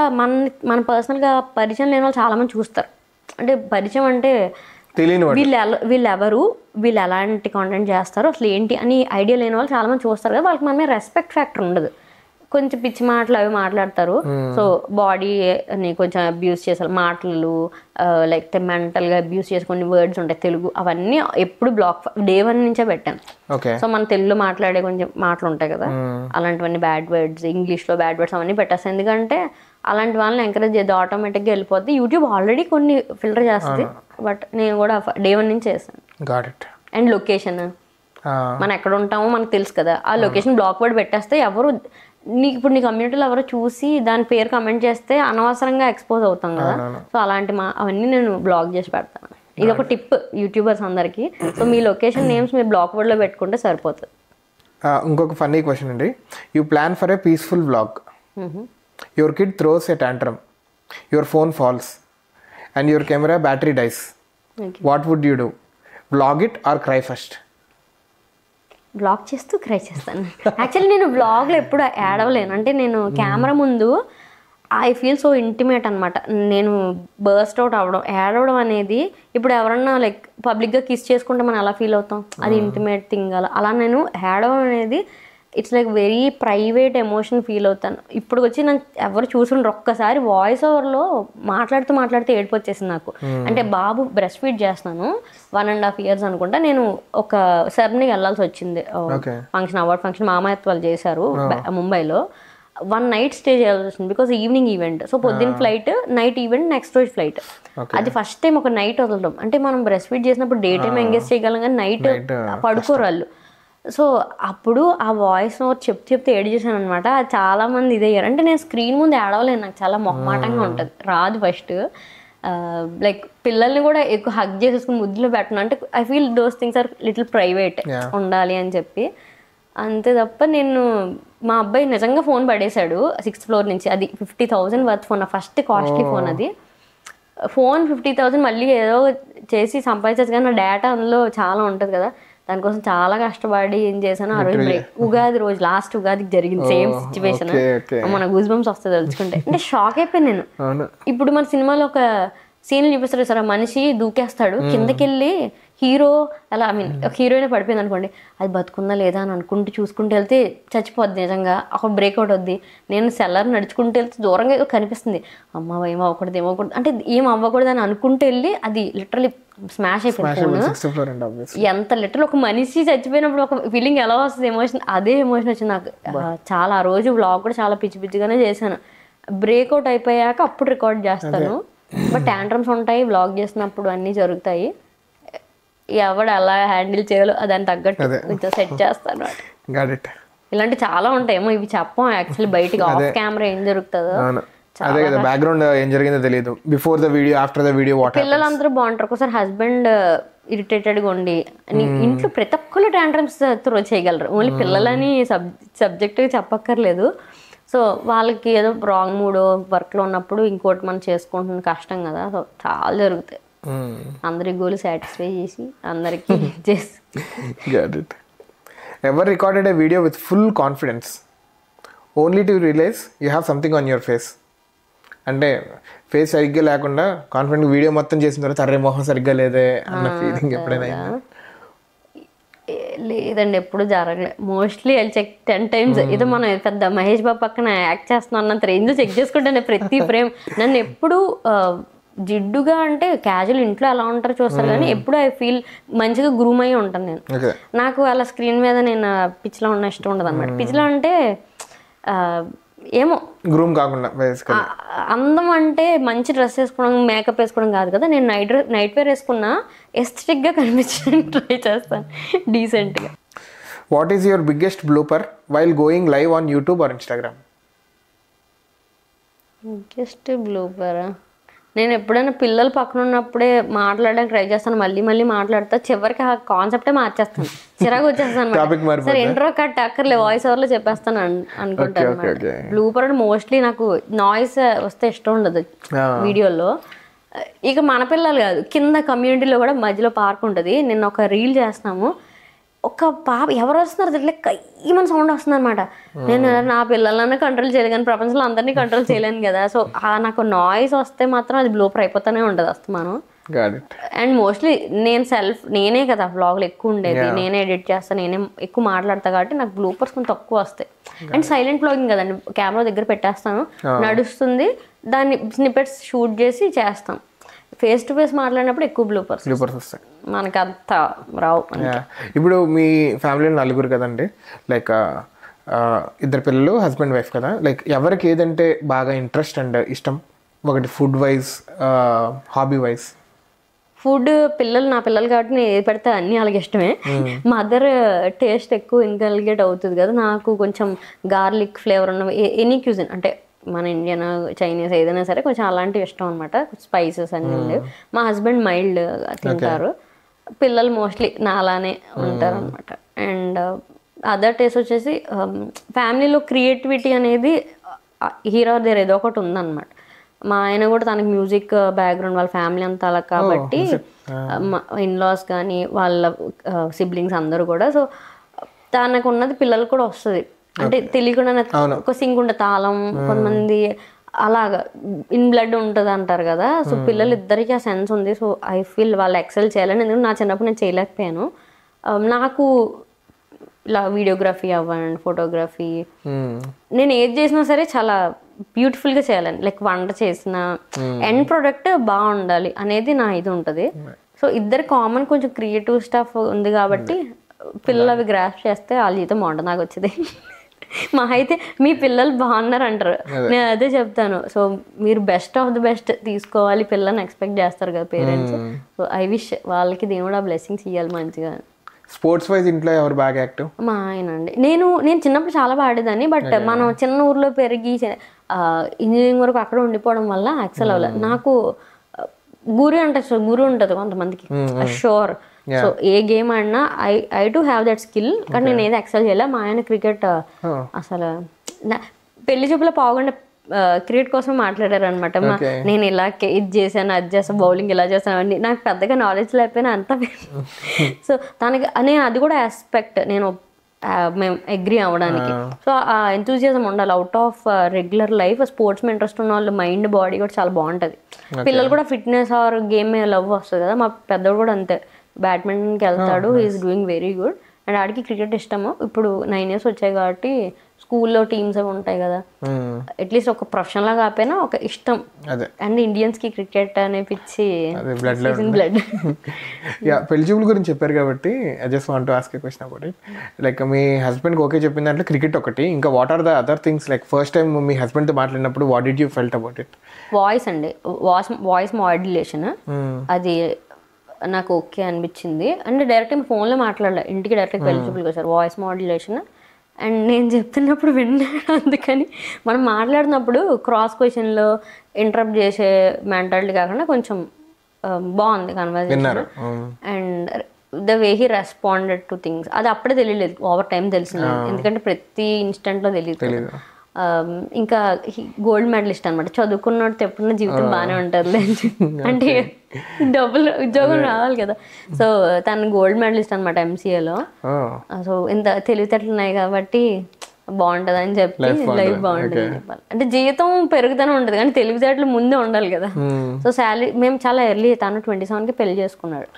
మన పర్సనల్గా పరిచయం లేని వాళ్ళు చాలామంది చూస్తారు. అంటే పరిచయం అంటే వీళ్ళెవరు, వీళ్ళు ఎలాంటి కాంటెంట్ చేస్తారు, అసలు ఏంటి అని ఐడియా లేని వాళ్ళు చాలామంది చూస్తారు కదా. వాళ్ళకి మనమే రెస్పెక్ట్ ఫ్యాక్టర్ ఉండదు. కొంచెం పిచ్చి మాటలు అవి మాట్లాడతారు. సో బాడీని కొంచెం అబ్యూస్ చేస్తారు మాటలు, లైక్ మెంటల్గా అబ్యూస్ చేసి కొన్ని వర్డ్స్ ఉంటాయి తెలుగు, అవన్నీ ఎప్పుడు బ్లాక్ డే 1 నుంచే పెట్టాను. సో మన తెలుగులో మాట్లాడే కొంచెం మాటలు ఉంటాయి కదా, అలాంటివన్నీ బ్యాడ్ వర్డ్స్, ఇంగ్లీష్లో బ్యాడ్ వర్డ్స్ అవన్నీ పెట్టేస్తాను. ఎందుకంటే అలాంటి వాళ్ళని ఎంకరేజ్ చేద్దాం, ఆటోమేటిక్గా వెళ్ళిపోద్ది. యూట్యూబ్ ఆల్రెడీ కొన్ని ఫిల్టర్ చేస్తుంది, బట్ నేను కూడా డే 1 నుంచి చేస్తాను. అండ్ లొకేషన్ మనం ఎక్కడ ఉంటామో మనకు తెలుసు కదా, ఆ లొకేషన్ బ్లాక్ వర్డ్ పెట్టేస్తే ఎవరు ఇప్పుడు నీ కమ్యూనిటీలో ఎవరో చూసి దాని పేరు కమెంట్ చేస్తే అనవసరంగా ఎక్స్పోజ్ అవుతాం కదా. సో అలాంటి అవన్నీ నేను బ్లాక్ చేసి పెడతాను. ఇది ఒక టిప్ యూట్యూబర్స్ అందరికీ. సో మీ లొకేషన్ నేమ్స్ మీరు బ్లాక్ వర్డ్లో పెట్టుకుంటే సరిపోతుంది. ఇంకొక ఫన్నీ క్వశ్చన్ అండి. You plan for a peaceful vlog. Your kid throws a tantrum, your phone falls and your camera battery dies. What would you do? Vlog it or cry first? Vlog చేస్తూ cry చేస్తాను. Actually నేను బ్లాగ్లో ఎప్పుడు ఏడవలేను. అంటే నేను camera ముందు I feel so intimate అనమాట. నేను బర్స్ట్ అవుట్ ఏడవడం అనేది ఇప్పుడు ఎవరన్నా లైక్ పబ్లిక్గా కిస్ చేసుకుంటే మనం ఎలా ఫీల్ అవుతాం, అది ఇంటిమేట్ థింగ్. అలా నేను ఏడవడం అనేది it's like very private emotion feel అవుతాను. ఇప్పుడు వచ్చి నాకు ఎవరు చూసుండ్రు, ఒక్కసారి వాయిస్ ఓవర్లో మాట్లాడుతూ ఏడుపు వచ్చేసింది నాకు. అంటే బాబు బ్రెస్ట్ ఫీడ్ చేస్తున్నాను 1.5 years అనుకుంటా. నేను ఒక సెరమనీకి వెళ్ళాల్సి వచ్చింది, ఫంక్షన్, అవార్డ్ ఫంక్షన్ మామయ్య వాళ్ళు చేశారు ముంబైలో. 1 night స్టే చేయాల్సి వచ్చింది బికాజ్ ఈవినింగ్ ఈవెంట్. సో పొద్దున్న ఫ్లైట్, నైట్ ఈవెంట్, నెక్స్ట్ రోజు ఫ్లైట్. అది ఫస్ట్ టైం ఒక నైట్ వదలడం. అంటే మనం బ్రెస్ట్ ఫీడ్ చేసినప్పుడు డే టైం ఎంగేజ్ చేయగలం కానీ నైట్ పడుకోరు వాళ్ళు. సో అప్పుడు ఆ వాయిస్ నోట్ చెప్తే ఏడు చేశాను అనమాట. చాలా మంది ఇదే అయ్యారు. అంటే నేను స్క్రీన్ ముందు ఏడవలేను, నాకు చాలా మొహమాటంగా ఉంటుంది, రాదు ఫస్ట్. లైక్ పిల్లల్ని కూడా ఎక్కువ హగ్ చేసేసుకుని ముద్దులో పెట్టను. అంటే I feel those things are little private ఉండాలి అని చెప్పి. అంతే తప్ప నేను మా అబ్బాయి నిజంగా ఫోన్ పడేశాడు 6th floor నుంచి. అది 50,000 worth phone, first costly phone అది. ఫోన్ 50,000 మళ్ళీ ఏదో చేసి సంపాదించచ్చు కానీ నా డేటా అందులో చాలా ఉంటుంది కదా. దానికోసం చాలా కష్టపడి ఏం చేశాను ఆ రోజు ఉగాది రోజు లాస్ట్ ఉగాదికి జరిగింది సేమ్ సిచ్యువేషన్. మన గూస్ బంప్స్ వస్తుంది తెలుసుకుంటే. అంటే షాక్ అయిపోయాను నేను. ఇప్పుడు మన సినిమాలో ఒక సీన్లు చూపిస్తారు సార్, మనిషి దూకేస్తాడు కిందకెళ్ళి హీరో అలా ఐ మీన్ హీరోయిన్ పడిపోయింది అనుకోండి, అది బతుకుందా లేదా అని అనుకుంటూ చూసుకుంటూ వెళ్తే చచ్చిపోద్ది నిజంగా, ఒక బ్రేక్అవుట్ వద్ది. నేను సెల్లర్ నడుచుకుంటూ వెళ్తే దూరంగా ఏదో కనిపిస్తుంది, అమ్మ ఏం అవ్వకూడదు ఏమవ్వకూడదు అంటే ఏం అవ్వకూడదు అని అనుకుంటూ వెళ్ళి అది లిటరలీ స్మాష్ అయిపోయింది. ఎంత లిటరల్ ఒక మనిషి చచ్చిపోయినప్పుడు ఒక ఫీలింగ్ ఎలా వస్తుంది, ఎమోషన్, అదే ఎమోషన్ వచ్చింది నాకు. చాలా ఆ రోజు వ్లాగ్ కూడా చాలా పిచ్చి పిచ్చిగానే చేశాను. బ్రేక్అవుట్ అయిపోయాక అప్పుడు రికార్డ్ చేస్తాను, బట్ టాంట్రమ్స్ ఉంటాయి వ్లాగ్ చేసినప్పుడు, అన్నీ జరుగుతాయి. ఎవడు అలా హ్యాండిల్ చేయాలో దాన్ని తగ్గట్టు కొంచెం సెట్ చేస్తాను. ఇలాంటి చాలా ఉంటాయేమో, ఇవి చెప్పం యాక్చువల్లీ బయటికి ఆఫ్ కెమెరా ఏం జరుగుతుందో. అదే కదా బ్యాక్గ్రౌండ్ ఏం జరిగిందో తెలియదు, before the video after the video. పిల్లలందరూ బాగుంటారు. ఒకసారి హస్బెండ్ ఇరిటేటెడ్గా ఉండి ఇంట్లో ప్రతి ఒక్కరు టాంట్రమ్స్ త్రో చేయగలరు, ఓన్లీ పిల్లలని సబ్జెక్ట్గా చెప్పక్కర్లేదు. సో వాళ్ళకి ఏదో రాంగ్ మూడో వర్క్లో ఉన్నప్పుడు ఇంకోటి మనం చేసుకుంటున్న కష్టం కదా, సో చాలా జరుగుతాయి. అందరి గోల్ సాటిస్ఫై చేసి అందరికి చేసి. Ever recorded a video with full confidence only to realize you have something on your face? అంటే ఫేస్ సరిగ్గా లేకుండా కాన్ఫిడెంట్ వీడియో మొత్తం చేసిన తర్వాత అరే మొహం సరిగ్గా లేదే అన్న ఫీలింగ్ ఎప్పుడైనా? లేదండి, ఎప్పుడు జరగలేదు. Mostly I check 10 times. ఏదో మనం పెద్ద మహేష్ బాబు పక్కన యాక్ట్ చేస్తున్నాం అన్నంత రేంజ్ చెక్ చేసుకుంటాను ప్రతి ఫ్రేమ్. నన్ను ఎప్పుడు జిడ్డుగా అంటే క్యాజువల్ ఇంట్లో ఎలా ఉంటారో చూస్తారు కానీ ఎప్పుడు ఐ ఫీల్ మంచిగా గ్రూమ్ అయ్యి ఉంటాను నేను. నాకు అలా స్క్రీన్ మీద నేను పిచ్చిలో ఉన్న ఇష్టం ఉండదు అనమాట. పిచ్చిలో అంటే ఏమో గ్రూమ్ కాకుండా అందం అంటే మంచి డ్రెస్ వేసుకోవడం మేకప్ వేసుకోవడం కాదు కదా. నేను నైట్ వేర్ వేసుకున్నా ఎస్థెటిక్గా కనిపించడానికి ట్రై చేస్తాను డీసెంట్గా. What is your biggest blooper while going live on YouTube or Instagram? Biggest బ్లూపరా, నేను ఎప్పుడైనా పిల్లలు పక్కన ఉన్నప్పుడే మాట్లాడడానికి ట్రై చేస్తాను, మళ్ళీ మళ్ళీ మాట్లాడతా, చివరికి ఆ కాన్సెప్టే మార్చేస్తాను, చిరాకు వచ్చేస్తాను అనమాట. సరే ఇంట్రో కట్ అక్కర్లే వాయిస్ ఓవర్లో చెప్పేస్తాను అనుకుంటాను అనమాట. బ్లూపర్ అంటే మోస్ట్లీ నాకు నాయిస్ వస్తే ఇష్టం ఉండదు వీడియోలో. ఇక మన పిల్లలు కాదు, కింద కమ్యూనిటీలో కూడా మధ్యలో పార్క్ ఉంటుంది. నిన్న ఒక రీల్ చేస్తున్నాము, ఒక పాప ఎవరు వస్తున్నారు ఇట్లా కయ్యమని సౌండ్ వస్తుంది అనమాట. నేను నా పిల్లలన్నా కంట్రోల్ చేయలేదు కానీ ప్రపంచంలో అందరినీ కంట్రోల్ చేయలేను కదా. సో నాకు నాయిస్ వస్తే మాత్రం అది బ్లూపర్ అయిపోతానే ఉంటుంది వస్తున్నాను. అండ్ మోస్ట్లీ నేనే కదా వ్లాగ్లు ఎక్కువ ఉండేది, నేనే ఎడిట్ చేస్తాను, నేనే ఎక్కువ మాట్లాడతా కాబట్టి నాకు బ్లూపర్స్ కొంచెం తక్కువ వస్తాయి. అండ్ సైలెంట్ వ్లాగింగ్ కదండి, కెమెరా దగ్గర పెట్టేస్తాను, నడుస్తుంది, దాన్ని స్నిపెట్స్ షూట్ చేసి చేస్తాం. ఫేస్ టు ఫేస్ మాట్లాడినప్పుడు ఎక్కువ బ్లూపర్స్ వస్తాయి, మనకు అంత రావు. ఇప్పుడు మీ ఫ్యామిలీలో 4 కదండి, లైక్ 2 పిల్లలు హస్బెండ్ వైఫ్ కదా, లైక్ ఎవరికి ఏదంటే బాగా ఇంట్రెస్ట్ అండ్ ఇష్టం? ఒకటి food wise, hobby wise. Food నా పిల్లలు కాబట్టి నేను ఏది పెడితే అన్నీ వాళ్ళకి ఇష్టమే. మదర్ టేస్ట్ ఎక్కువ ఇన్కల్గేట్ అవుతుంది కదా, నాకు కొంచెం గార్లిక్ ఫ్లేవర్ ఉన్న ఎనీ క్యూజిన్ అంటే మన ఇండియన్ చైనీస్ ఏదైనా సరే కొంచెం అలాంటివి ఇష్టం అనమాట, స్పైసెస్ అన్నీ ఉండేవి. మా హస్బెండ్ మైల్డ్ తింటారు, పిల్లలు మోస్ట్లీ నా అలానే ఉంటారు అనమాట. అండ్ అదర్ టేస్ట్ వచ్చేసి ఫ్యామిలీలో క్రియేటివిటీ అనేది హీరో దగ్గర ఏదో ఒకటి ఉందన్నమాట. మా ఆయన కూడా తనకి మ్యూజిక్ బ్యాక్గ్రౌండ్, వాళ్ళ ఫ్యామిలీ అంతా అలా కాబట్టి ఇన్లాస్ కానీ వాళ్ళ సిబ్లింగ్స్ అందరూ కూడా, సో తనకు ఉన్నది పిల్లలు కూడా వస్తుంది. అంటే తెలియకుండా ఒక సింగ్ ఉండే తాళం, కొంతమంది అలాగా ఇన్ బ్లడ్ ఉంటుంది అంటారు కదా. సో పిల్లలు ఇద్దరికి ఆ సెన్స్ ఉంది. సో ఐ ఫీల్ వాళ్ళు ఎక్సెల్ చేయాలని, ఎందుకంటే నా చిన్నప్పుడు నేను చేయలేకపోయాను. నాకు ఇలా వీడియోగ్రఫీ అవ్వండి, ఫోటోగ్రఫీ, నేను ఏది చేసినా సరే చాలా బ్యూటిఫుల్గా చేయాలని, లైక్ వంట చేసిన ఎండ్ ప్రోడక్ట్ బాగుండాలి అనేది నా ఇది ఉంటుంది. సో ఇద్దరు కామన్ కొంచెం క్రియేటివ్ స్టఫ్ ఉంది కాబట్టి పిల్లలు అవి గ్రాస్ప్ చేస్తే వాళ్ళ జీతం బాగుంటుంది. నాకు వచ్చేది మా అయితే మీ పిల్లలు బాగున్నారు అంటారు, నేను అదే చెప్తాను. సో మీరు బెస్ట్ ఆఫ్ ది బెస్ట్ తీసుకోవాలి, పిల్లల్ని ఎక్స్పెక్ట్ చేస్తారు కదా పేరెంట్స్. సో ఐ విష్ వాళ్ళకి దేవుడు ఆ బ్లెస్సింగ్స్ ఇవ్వాలి మంచిగా. స్పోర్ట్స్ వైజ్ ఇంట్లో ఎవరు బాగా యాక్టివ్? మా ఆయన అండి. నేను చిన్నప్పుడు చాలా బాడేదాన్ని, బట్ మనం చిన్న ఊర్లో పెరిగి ఇంజనీరింగ్ వరకు అక్కడ ఉండిపోవడం వల్ల ఎక్సెల్ అవ్వలేదు. నాకు గురి అంటే గురి ఉంటుంది కొంతమందికి, షోర్. సో ఏ గేమ్ ఆడినా I to have that skill, కానీ నేను ఏది ఎక్సెల్ చేయలే. మా ఆయన క్రికెట్ అసలు పెళ్లి చూపులో క్రికెట్ కోసం మాట్లాడారు అనమాట. నేను ఇలా ఇది చేశాను, అది చేస్తాను, బౌలింగ్ ఇలా చేస్తాను అవన్నీ. నాకు పెద్దగా నాలెడ్జ్ లేకపోయినా అంతా సో తనకి నేను అది కూడా ఆస్పెక్ట్ నేను మేము అగ్రీ అవ్వడానికి. సో ఆ ఎంతూజియాజం ఉండాలి. Out of regular life sports మీద ఇంట్రెస్ట్ ఉన్న వాళ్ళు మైండ్ బాడీ కూడా చాలా బాగుంటుంది. పిల్లలు కూడా ఫిట్నెస్ ఆర్ గేమ్ మీద లవ్ వస్తుంది కదా. మా పెద్దోడు కూడా అంతే, బ్యాడ్మింటన్కి వెళ్తాడు, is doing very good. And ఆడికి క్రికెట్ ఇష్టము. ఇప్పుడు 9 years వచ్చాయి కాబట్టి స్కూల్లో టీమ్స్ అవి ఉంటాయి కదా, అట్లీస్ట్ ఒక ప్రొఫెషన్ లాగా కాకపోయినా ఒక ఇష్టం. అండ్ ఇండియన్స్ కి క్రికెట్ అనే పిచ్చి బ్లడ్. పెళ్లి చూపుల గురించి చెప్పారు కాబట్టి I just want to ask a question about it. Like మీ హస్బెండ్కి ఓకే చెప్పిన దాంట్లో క్రికెట్ ఒకటి, ఇంకా what are the other things? Like first time మీ హస్బెండ్తో మాట్లాడినప్పుడు what did you felt about it? Voice అండి, వాయిస్ మాడ్యులేషన్ అది నాకు ఓకే అనిపించింది. అంటే డైరెక్ట్ ఫోన్లో మాట్లాడలే, ఇంటికి డైరెక్ట్ పెళ్లి చూపులకి వచ్చారు. వాయిస్ మాడ్యులేషన్ అండ్ నేను చెప్తున్నప్పుడు విన్నాడు. అందుకని మనం మాట్లాడినప్పుడు క్రాస్ క్వశ్చన్లో ఇంటరప్ట్ చేసే మెంటాలిటీ కాకుండా కొంచెం బాగుంది conversation. And the way he responded to things అది అప్పుడే తెలియలేదు, ఓవర్ టైం తెలిసింది. ఎందుకంటే ప్రతి ఇన్స్టెంట్లో తెలియదు. ఇంకా గోల్డ్ మెడలిస్ట్ అనమాట. చదువుకున్నట్టు ఎప్పుడున్న జీవితం బాగానే ఉంటుంది అంటే డబ్బులు ఉద్యోగం రావాలి కదా. సో తను గోల్డ్ మెడలిస్ట్ అనమాట MCAలో. సో ఇంత తెలివితేటలు ఉన్నాయి కాబట్టి బాగుంటుంది అని చెప్పి లైఫ్ బాగుంటుంది అని చెప్పాలి. అంటే జీవితం పెరుగుతూనే ఉంటుంది కానీ తెలివితేటలు ముందే ఉండాలి కదా. సో శాలరీ మేము చాలా ఎర్లీ, తను 27కి పెళ్లి చేసుకున్నాడు.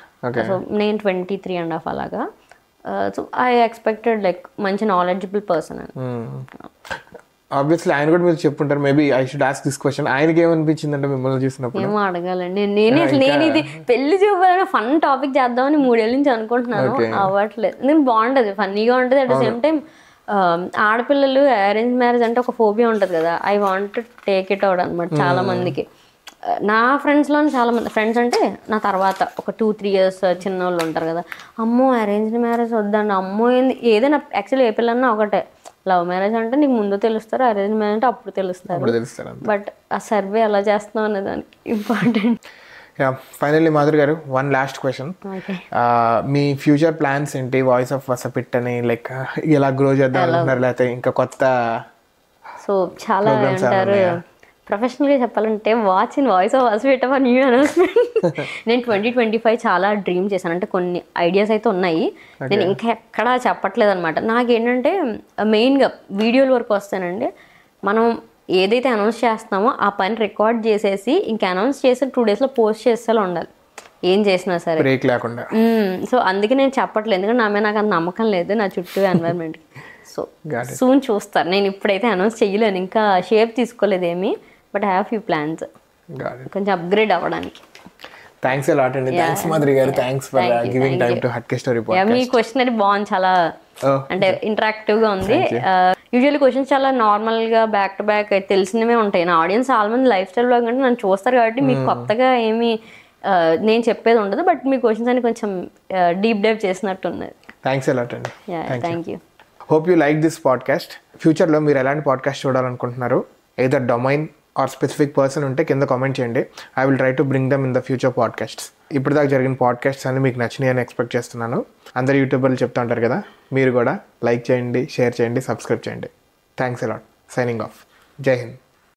సో నేను 23.5 అలాగా. సో ఐ ఎక్స్పెక్టెడ్ లైక్ మంచి నాలెడ్జబుల్ పర్సన్ అని. ఆబ్వియస్లీ ఆయన కూడా మీరు చెప్పుంటారు. Maybe I should ask this question. ఆయనకి ఏమనిపించింది అంటే మిమ్మల్ని చూసినప్పుడు? ఏమో అడగాలండి. నేను ఇది పెళ్లి చూపాలని ఫన్ టాపిక్ చేద్దామని 3 ఏళ్ళ నుంచి అనుకుంటున్నాను, అవ్వట్లేదు. నేను బాగుంటుంది, ఫన్నీగా ఉంటుంది. అట్ ద సేమ్ టైం ఆడపిల్లలు అరేంజ్ మ్యారేజ్ అంటే ఒక ఫోబియా ఉంటుంది కదా. I want to take it out అనమాట. చాలా మందికి నా ఫ్రెండ్స్లో చాలా మంది ఫ్రెండ్స్ అంటే నా తర్వాత ఒక 2-3 years చిన్న వాళ్ళు ఉంటారు కదా, అమ్మో అరేంజ్డ్ మ్యారేజ్ వద్దండి, అమ్మో ఏదైనా యాక్చువల్లీ ఏ పిల్లన్నా ఒకటే, లవ్ మ్యారేజ్ అంటే నీకు ముందు తెలుస్తారు, అరేంజ్ మ్యారేజ్ అంటే అప్పుడు తెలుస్తారు. బట్ ఆ సర్వే ఎలా చేస్తున్నావు అనే దానికి ఇంపార్టెంట్. ఫైనల్లీ మాధురి గారు, వన్ లాస్ట్ క్వశ్చన్. మీ ఫ్యూచర్ ప్లాన్స్ ఏంటి? వాయిస్ ఆఫ్ వసపిట్ అని లైక్ ఇలా గ్రో చేద్దాం అనుకుంటున్నారు, లేకపోతే ఇంకా కొత్త? సో చాలా అంటారు ప్రొఫెషనల్గా చెప్పాలంటే watch in voice of Vasapitta for new announcement. నేను 2025 చాలా డ్రీమ్ చేశాను. అంటే కొన్ని ఐడియాస్ అయితే ఉన్నాయి, నేను ఇంకా ఎక్కడా చెప్పట్లేదు అనమాట. నాకేంటంటే మెయిన్గా వీడియోల వరకు వస్తానండి. మనం ఏదైతే అనౌన్స్ చేస్తామో ఆ పని రికార్డ్ చేసేసి ఇంకా అనౌన్స్ చేసి 2 daysలో పోస్ట్ చేసేలా ఉండాలి, ఏం చేసినా సరే బ్రేక్ లేకుండా. సో అందుకే నేను చెప్పట్లేదు, ఎందుకంటే నా మీద నాకు అంత నమ్మకం లేదు నా చుట్టూ ఎన్వైరన్మెంట్కి. సో సూన్ చూస్తారు. నేను ఇప్పుడైతే అనౌన్స్ చేయలేను, ఇంకా షేప్ తీసుకోలేదు ఏమి, but I have few plans కొంచెం అప్గ్రేడ్ అవ్వడానికి. థ్యాంక్స్ a lot అండి. థ్యాంక్స్ మాధురి గారు. Thanks for giving time to hatke story podcast. Me question అది బాగుంది, చాలా అంటే ఇంటరాక్టివ్గా ఉంది. యూజువల్లీ క్వశ్చన్స్ చాలా నార్మల్గా బ్యాక్ టు బ్యాక్ తెలిసినవే ఉంటాయి. నా ఆడియన్స్ చాలా మంది లైఫ్ స్టైల్ బ్లాగ్ అంటే నన్ను చూస్తారు కాబట్టి మీకు కొత్తగా ఏమి నేను చెప్పేది ఉండదు, బట్ మీ క్వశ్చన్స్ అని కొంచెం డీప్ డైవ్ చేసినట్టు ఉన్నది. థ్యాంక్స్ a lot అండి. Thank you. Hope you like this podcast. ఫ్యూచర్లో మీరు ఎలాంటి పాడ్కాస్ట్ చూడాలనుకుంటున్నారు, either domain or specific person ఉంటే కింద కామెంట్ చేయండి. I will try to bring them in the future podcasts. ఇప్పుడు దాకా జరిగిన పాడ్కాస్ట్స్ అన్ని మీకు నచ్చినాయి అని ఎక్స్పెక్ట్ చేస్తున్నాను. అందరు యూట్యూబర్లు చెప్తా ఉంటారు కదా, మీరు కూడా లైక్ చేయండి, షేర్ చేయండి, సబ్స్క్రైబ్ చేయండి. Thanks a lot. Signing off. జై హింద్.